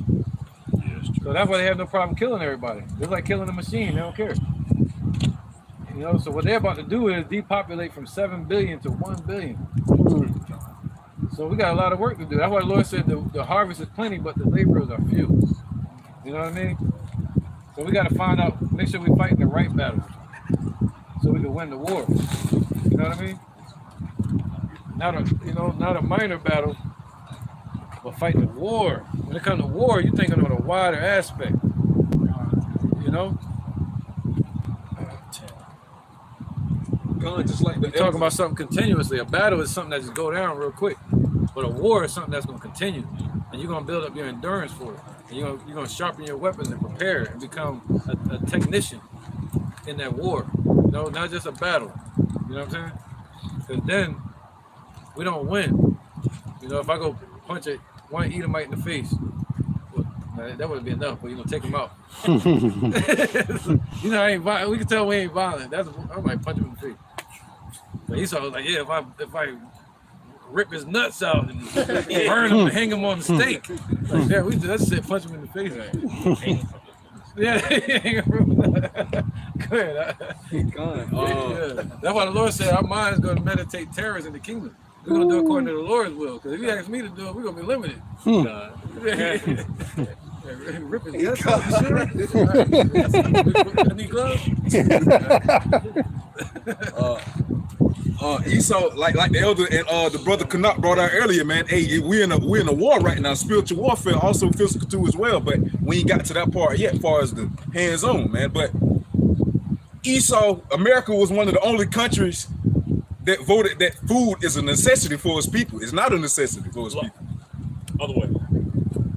So that's why they have no problem killing everybody. They're like killing a machine, they don't care. So what they're about to do is depopulate from 7 billion to 1 billion. So we got a lot of work to do. That's why the Lord said the harvest is plenty, but the laborers are few. You know what I mean? So we got to find out, make sure we fight the right battle, so we can win the war. You know what I mean? Not a minor battle, but fight the war. When it comes to war, you're thinking on a wider aspect. Just like we're talking about something continuously. A battle is something that just go down real quick, but a war is something that's going to continue, and you're going to build up your endurance for it. And you're going to sharpen your weapons and prepare and become a technician in that war. Not just a battle. You know what I'm saying? Because then we don't win. If I go punch one Edomite in the face, that wouldn't be enough, but you're going to take him out. I ain't violent. We can tell we ain't violent. I might punch him in the face. But Esau was like, yeah, if I rip his nuts out and burn him and hang him on the stake. Like, yeah, that's it, punch him in the face. Right? Yeah, hang him. Go ahead. Yeah. That's why the Lord said our mind's going to meditate terrors in the kingdom. We're going to do according to the Lord's will. Because if you ask me to do it, we're going to be limited. Rip his nuts out. You sure? Any gloves? Esau, like the elder and the brother Canuck brought out earlier, man. Hey, we're in a war right now. Spiritual warfare, also physical too as well. But we ain't got to that part yet, as far as the hands-on, man. But Esau, America was one of the only countries that voted that food is a necessity for its people. It's not a necessity for its people. Other way,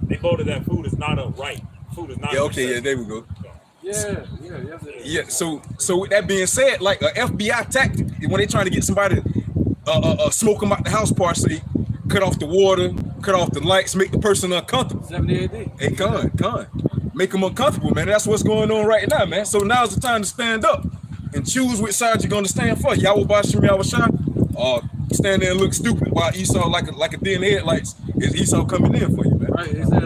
they voted that food is not a right. Food is not. Yeah. Okay. Yeah. There we go. Yeah. So with that being said, like a FBI tactic, when they trying to get somebody smoke them out the house party, cut off the water, cut off the lights, make the person uncomfortable. 70 AD. Hey, con. Make them uncomfortable, man. That's what's going on right now, man. So now's the time to stand up and choose which side you're going to stand for. Yahweh Bashim Yahweh Shah, or stand there and look stupid while Esau like a deer in the headlights is Esau coming in for you, man. Right. He said,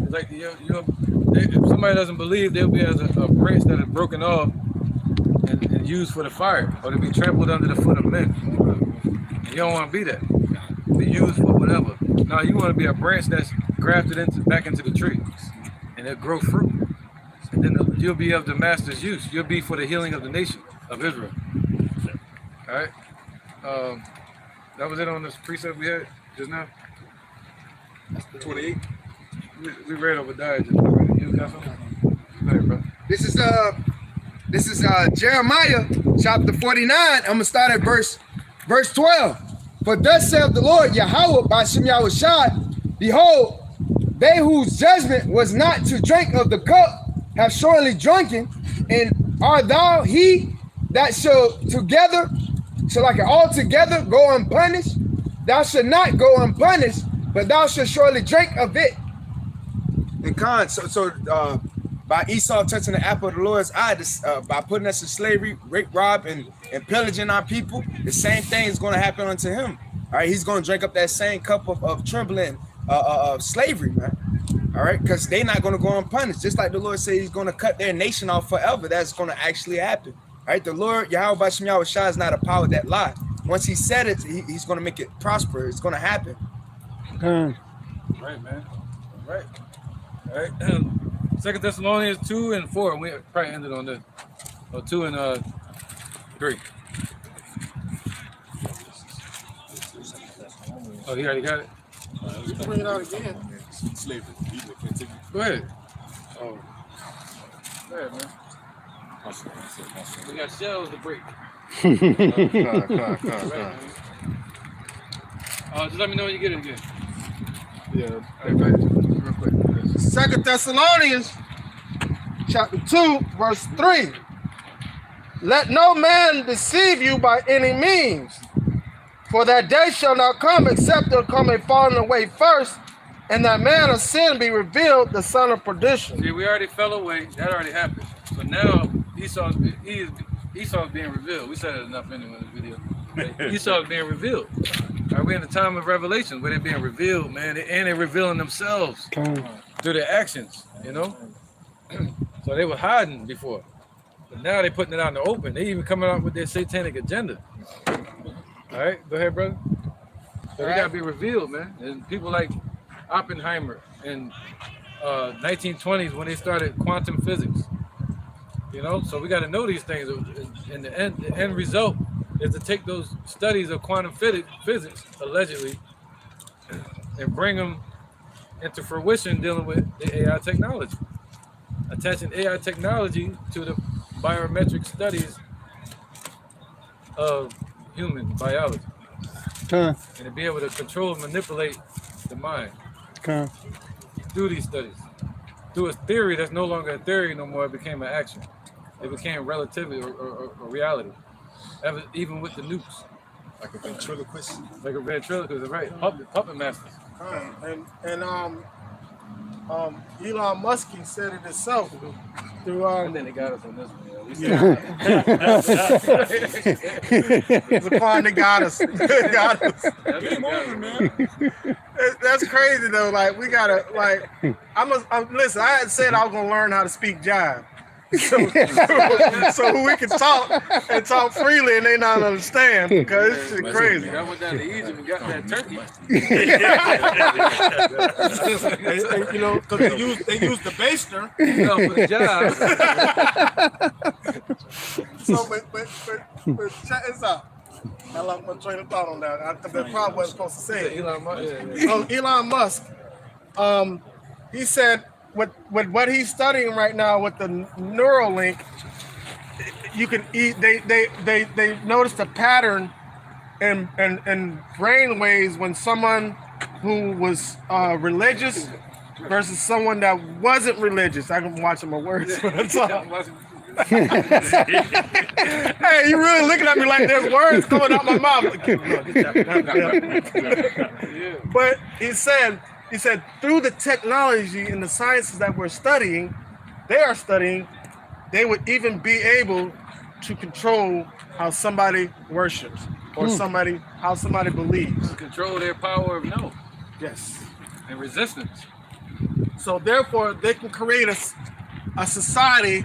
it's like if somebody doesn't believe, they'll be as a branch that is broken off and used for the fire, or to be trampled under the foot of men. You don't want to be that. Be used for whatever. No, you want to be a branch that's grafted back into the tree, and it'll grow fruit. And then you'll be of the master's use. You'll be for the healing of the nation of Israel. All right. That was it on this precept we had just now. 28. We read Obadiah just now. You got something? Go ahead, bro. This is Jeremiah chapter 49. I'm gonna start at verse 12. For thus saith the Lord Yahweh by Shem Yahweh Shai, behold, they whose judgment was not to drink of the cup have surely drunken, and art thou he that shall altogether go unpunished? Thou shalt not go unpunished, but thou shalt surely drink of it. And Khan, by Esau touching the apple of the Lord's eye, by putting us in slavery, rape, rob, and pillaging our people, the same thing is going to happen unto him. All right, he's going to drink up that same cup of trembling of slavery, man. All right, because they're not going to go unpunished. Just like the Lord said he's going to cut their nation off forever, that's going to actually happen. All right, the Lord, Yahweh Bashim Yahweh Shah, is not a power that lie. Once he said it, he's going to make it prosper. It's going to happen. Right, man. Right. All right. 2 Thessalonians 2 and 4. We probably ended on this. Or 2 and 3. Oh, he already got it? You can bring it out again. Slavery. Go ahead. Oh. Go ahead, man. We got shells to break. Just let me know when you get it again. Yeah, real quick. 2 Thessalonians chapter 2, verse 3. Let no man deceive you by any means, for that day shall not come except there come a falling away first, and that man of sin be revealed, the son of perdition. See, we already fell away. That already happened. So now Esau's being revealed. We said it enough anyway in the video. Esau's being revealed. Are we in the time of revelation where they're being revealed, man? And they're revealing themselves through their actions, you know? So they were hiding before. But now they're putting it out in the open. They even coming out with their satanic agenda. All right, go ahead, brother. So they gotta be revealed, man. And people like Oppenheimer in 1920s when they started quantum physics. You know, so we got to know these things. And the end result is to take those studies of quantum physics, allegedly, and bring them into fruition dealing with the AI technology. Attaching AI technology to the biometric studies of human biology. And to be able to control and manipulate the mind through these studies. Through a theory that's no longer a theory no more, it became an action. It became relativity or reality. Even with the nukes. Like a ventriloquist. Like a ventriloquist, right. Puppet masters. And Elon Musk said it himself through and then they got us on this one. The part that got us. That's crazy though. Like we gotta listen. I had said I was gonna learn how to speak jive. So we can talk and talk freely and they not understand because it's shit crazy. I went down to Egypt and got that turkey. and, you know, because they use the baster. For the job. So, but check this out. I lost my train of thought on that. That's probably what I was supposed to say. Elon Musk. Elon Musk. He said with what he's studying right now with the Neuralink, you can they noticed a pattern in brain waves when someone who was religious versus someone that wasn't religious. I'm watching my words. Hey, you really looking at me like there's words coming out my mouth. But he said through the technology and the sciences that we're studying, they would even be able to control how somebody worships or how somebody believes. Control their power of no. Yes. And resistance. So therefore, they can create a society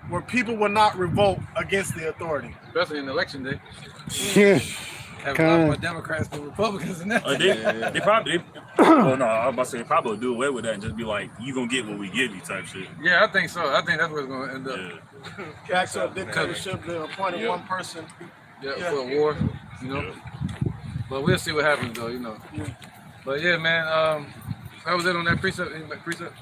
where people will not revolt against the authority. Especially in election day. Have a lot more Democrats than Republicans in that. They probably, well, no, I was about to say they probably do away with that and just be like, you gonna get what we give you type shit. Yeah, I think so. I think that's what's gonna end up. Actual dictatorship, they appointed one person. Yeah, for a war, you know. But we'll see what happens though, you know. But yeah, man, how was it on that precept? Any precept?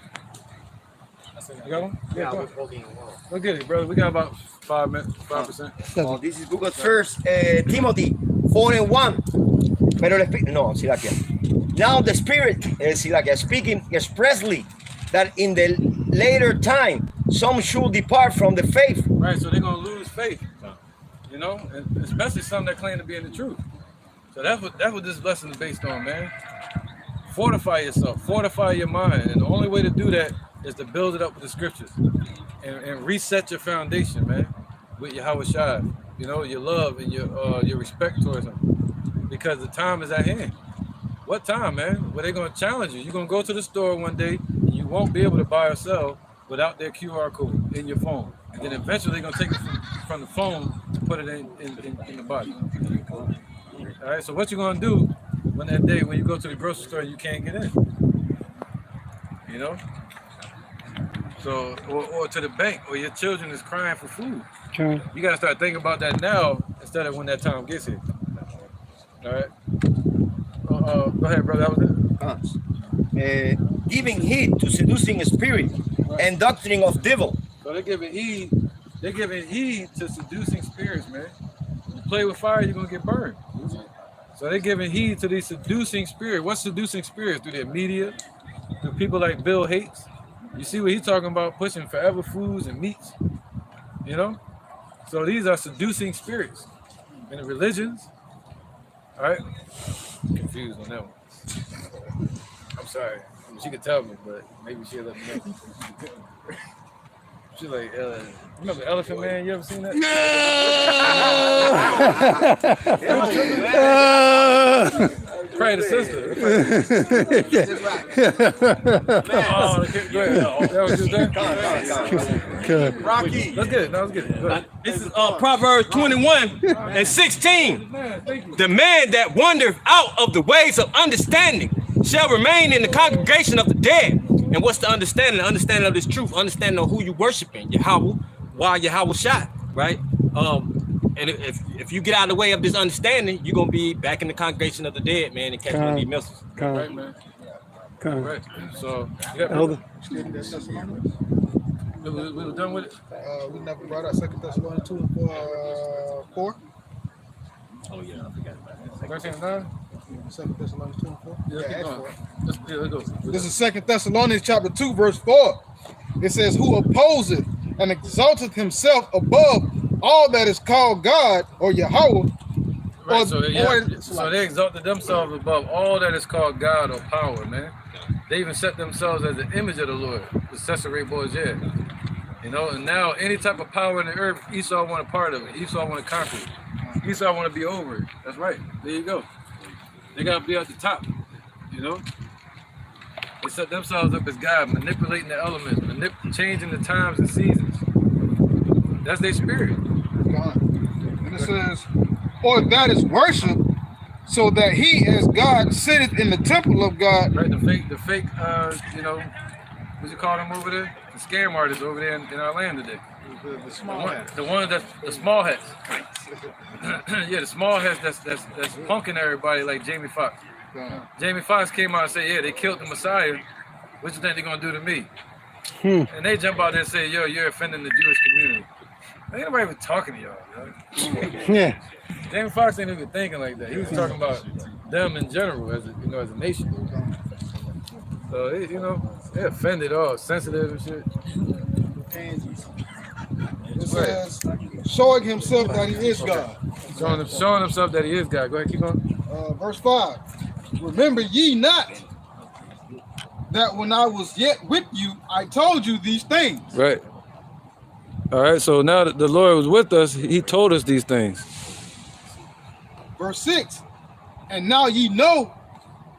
You got one? Yeah, I was holding one. Look at it, brother. We got about 5 minutes, 5%. Oh, this is book of First Timothy 4:1. Pero el Espíritu, no, Silakia. Now the Spirit, Silakia, speaking expressly that in the later time some should depart from the faith. Right, so they're gonna lose faith, you know, and especially some that claim to be in the truth. So that's what this lesson is based on, man. Fortify yourself, fortify your mind, and the only way to do that is to build it up with the scriptures and reset your foundation, man, with Yahweh Shai, you know, your love and your respect towards him, because the time is at hand. What time, man? Well, they're gonna challenge you. You're gonna go to the store one day and you won't be able to buy or sell without their QR code in your phone, and then eventually they're gonna take it from the phone and put it in the body. All right, so what you gonna do when that day when you go to the grocery store and you can't get in? You know? So, or to the bank, or your children is crying for food. Okay. You gotta start thinking about that now instead of when that time gets here. All right. Go ahead, brother. That was it. Giving heed to seducing spirit and doctrine of devil. So they're giving heed. They're giving heed to seducing spirits, man. You play with fire, you're gonna get burned. So they're giving heed to these seducing spirits. What's seducing spirits? Through their media, through people like Bill Gates. You see what he's talking about, pushing forever foods and meats. You know? So these are seducing spirits. And the religions. All right? I'm confused on that one. I'm sorry. I mean, she could tell me, but maybe she'll let me know. She's like, remember Elephant Man? You ever seen that? Pray the sister. That was just that? Rocky. Let's get it. No, let's get it. Go ahead. This is Proverbs 21:16. The man that wandereth out of the ways of understanding shall remain in the congregation of the dead. And what's the understanding? The understanding of this truth, understanding of who you worshiping, Yahweh, while Yahweh shot, right? And if you get out of the way of this understanding, you're gonna be back in the congregation of the dead, man, and catch one of these missiles. Right, man. Right. So, yeah, Elder. we were done with it. We never brought out 2 Thessalonians 2 and 4. Oh yeah, I forgot about that. 13 and 9? 2 Thessalonians 2 and 4. Let's go. This is 2 Thessalonians chapter 2, verse 4. It says, who opposeth and exalteth himself above all that is called God or Yahweh. Right, so they exalted themselves above all that is called God or power, man. They even set themselves as the image of the Lord, the Cesare Borgia. You know, and now any type of power in the earth, Esau want a part of it. Esau want to conquer it. Esau want to be over it. That's right. There you go. They got to be at the top, you know? They set themselves up as God, manipulating the elements, changing the times and seasons. That's their spirit. And it says, or that is worship, so that he as God sitteth in the temple of God. Right, the fake, you know, what you call them over there? The scam artists over there in our land today. The small hats. The one that's the small hats. Yeah, the small hats that's punking everybody like Jamie Foxx. Jamie Foxx came out and said, yeah, they killed the Messiah. What you think they're gonna do to me? And they jump out there and say, yo, you're offending the Jewish community. Ain't nobody even talking to y'all. Yeah. Jamie Foxx ain't even thinking like that. He was talking about them in general as a nation. So they, you know, they offended all sensitive and shit. It says, showing himself that he is God. Showing himself that he is God. Go ahead, keep on. Verse 5. Remember ye not that when I was yet with you, I told you these things. Right. All right, so now that the Lord was with us, he told us these things. Verse 6. And now ye know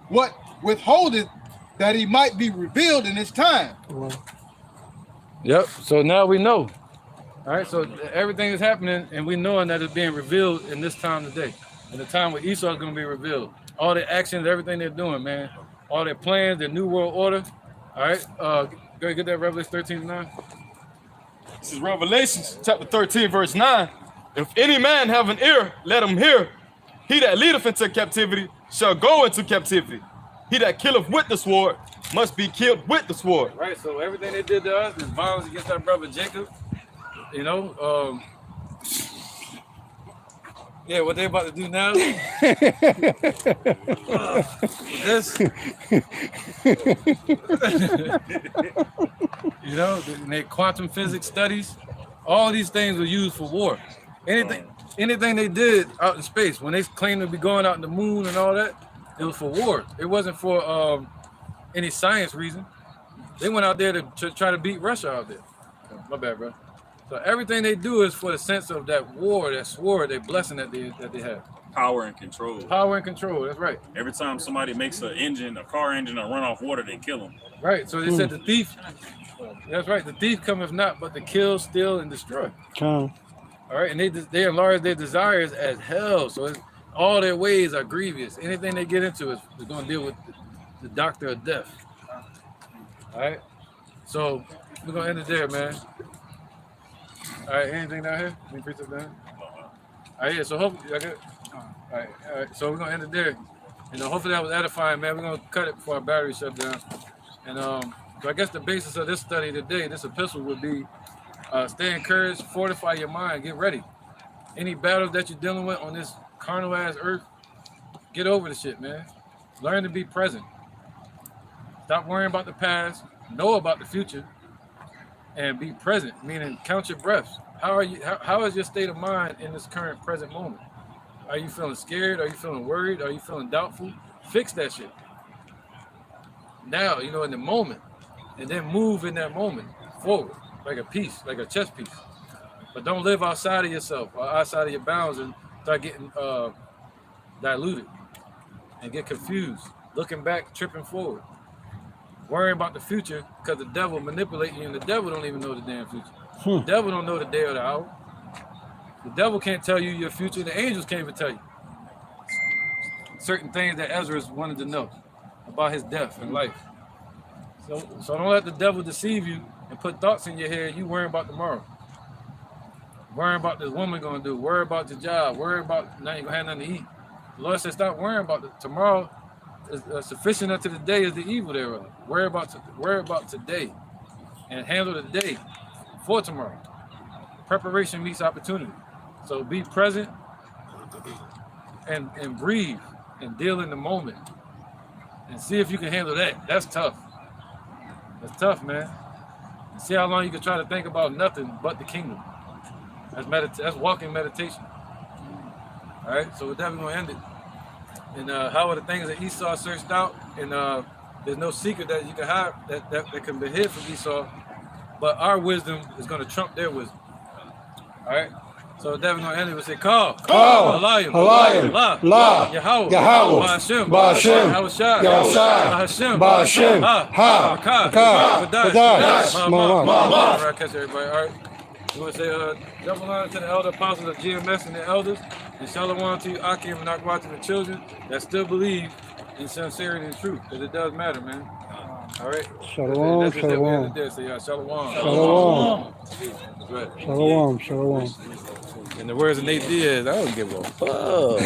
what withholdeth, that he might be revealed in his time. Yep, so now we know. All right, so everything is happening, and we knowing that it's being revealed in this time today. In the time where Esau is going to be revealed. All their actions, everything they're doing, man. All their plans, their new world order. All right, go ahead, get that Revelation 13:9. This is Revelation chapter 13, verse 9. If any man have an ear, let him hear. He that leadeth into captivity shall go into captivity. He that killeth with the sword must be killed with the sword. Right, so everything they did to us is violence against our brother Jacob. You know, yeah, what they about to do now? This, you know, their quantum physics studies, all these things were used for war. Anything they did out in space, when they claimed to be going out in the moon and all that, it was for war. It wasn't for any science reason. They went out there to try to beat Russia out there. My bad, bro. So everything they do is for the sense of that war, that sword, that blessing that they have. Power and control. Power and control, that's right. Every time somebody makes a car engine, or run off water, they kill them. Right, so they said the thief, that's right, the thief cometh not but to kill, steal, and destroy. All right, and they enlarge their desires as hell. So all their ways are grievous. Anything they get into is going to deal with the doctor of death. All right? So we're going to end it there, man. All right, anything down here? Any preachers down here? All right, yeah, so hopefully, all right, so we're going to end it there. And hopefully that was edifying, man. We're going to cut it before our battery shut down. And so I guess the basis of this study today, this epistle would be stay encouraged, fortify your mind, get ready. Any battles that you're dealing with on this carnal ass earth, get over the shit, man. Learn to be present. Stop worrying about the past, know about the future, and be present, meaning count your breaths. How is your state of mind in this current present moment? Are you feeling scared? Are you feeling worried? Are you feeling doubtful? Fix that shit. Now, in the moment, and then move in that moment forward, like a piece, like a chess piece. But don't live outside of yourself or outside of your bounds and start getting diluted and get confused, looking back, tripping forward, worrying about the future because the devil manipulates you, and the devil don't even know the damn future. The devil don't know the day or the hour. The devil can't tell you your future. The angels can't even tell you certain things that Ezra wanted to know about his death and life. So don't let the devil deceive you and put thoughts in your head. You worrying about tomorrow. Worrying about this woman gonna do. Worry about your job. Worry about now you gonna have nothing to eat. The Lord said, stop worrying about it. Tomorrow is sufficient unto the day is the evil thereof. Worry about today, and handle the day for tomorrow. Preparation meets opportunity. So be present and breathe and deal in the moment and see if you can handle that. That's tough. That's tough, man. And see how long you can try to think about nothing but the kingdom. That's walking meditation. All right, so with that, we're gonna end it. And how are the things that Esau searched out? And there's no secret that you can hide that can be hid from Esau. But our wisdom is gonna trump their wisdom. All right. So with that, we're gonna end it. We'll say, call, Halayim, La, Yahweh, Ba'Hashem, Yahushua, Ba'Hashem, Ha, Kadash, Ma. Catch everybody. All right. We want to say double honor to the elder apostles of GMS and the elders, and shalom to you, Akim and Akwat, and the children that still believe in sincerity and truth, because it does matter, man. All right. Shalom, shalom. So yeah, shalom. Shalom. Right. Shalom, shalom. In the words of Nate Diaz, I don't give a fuck.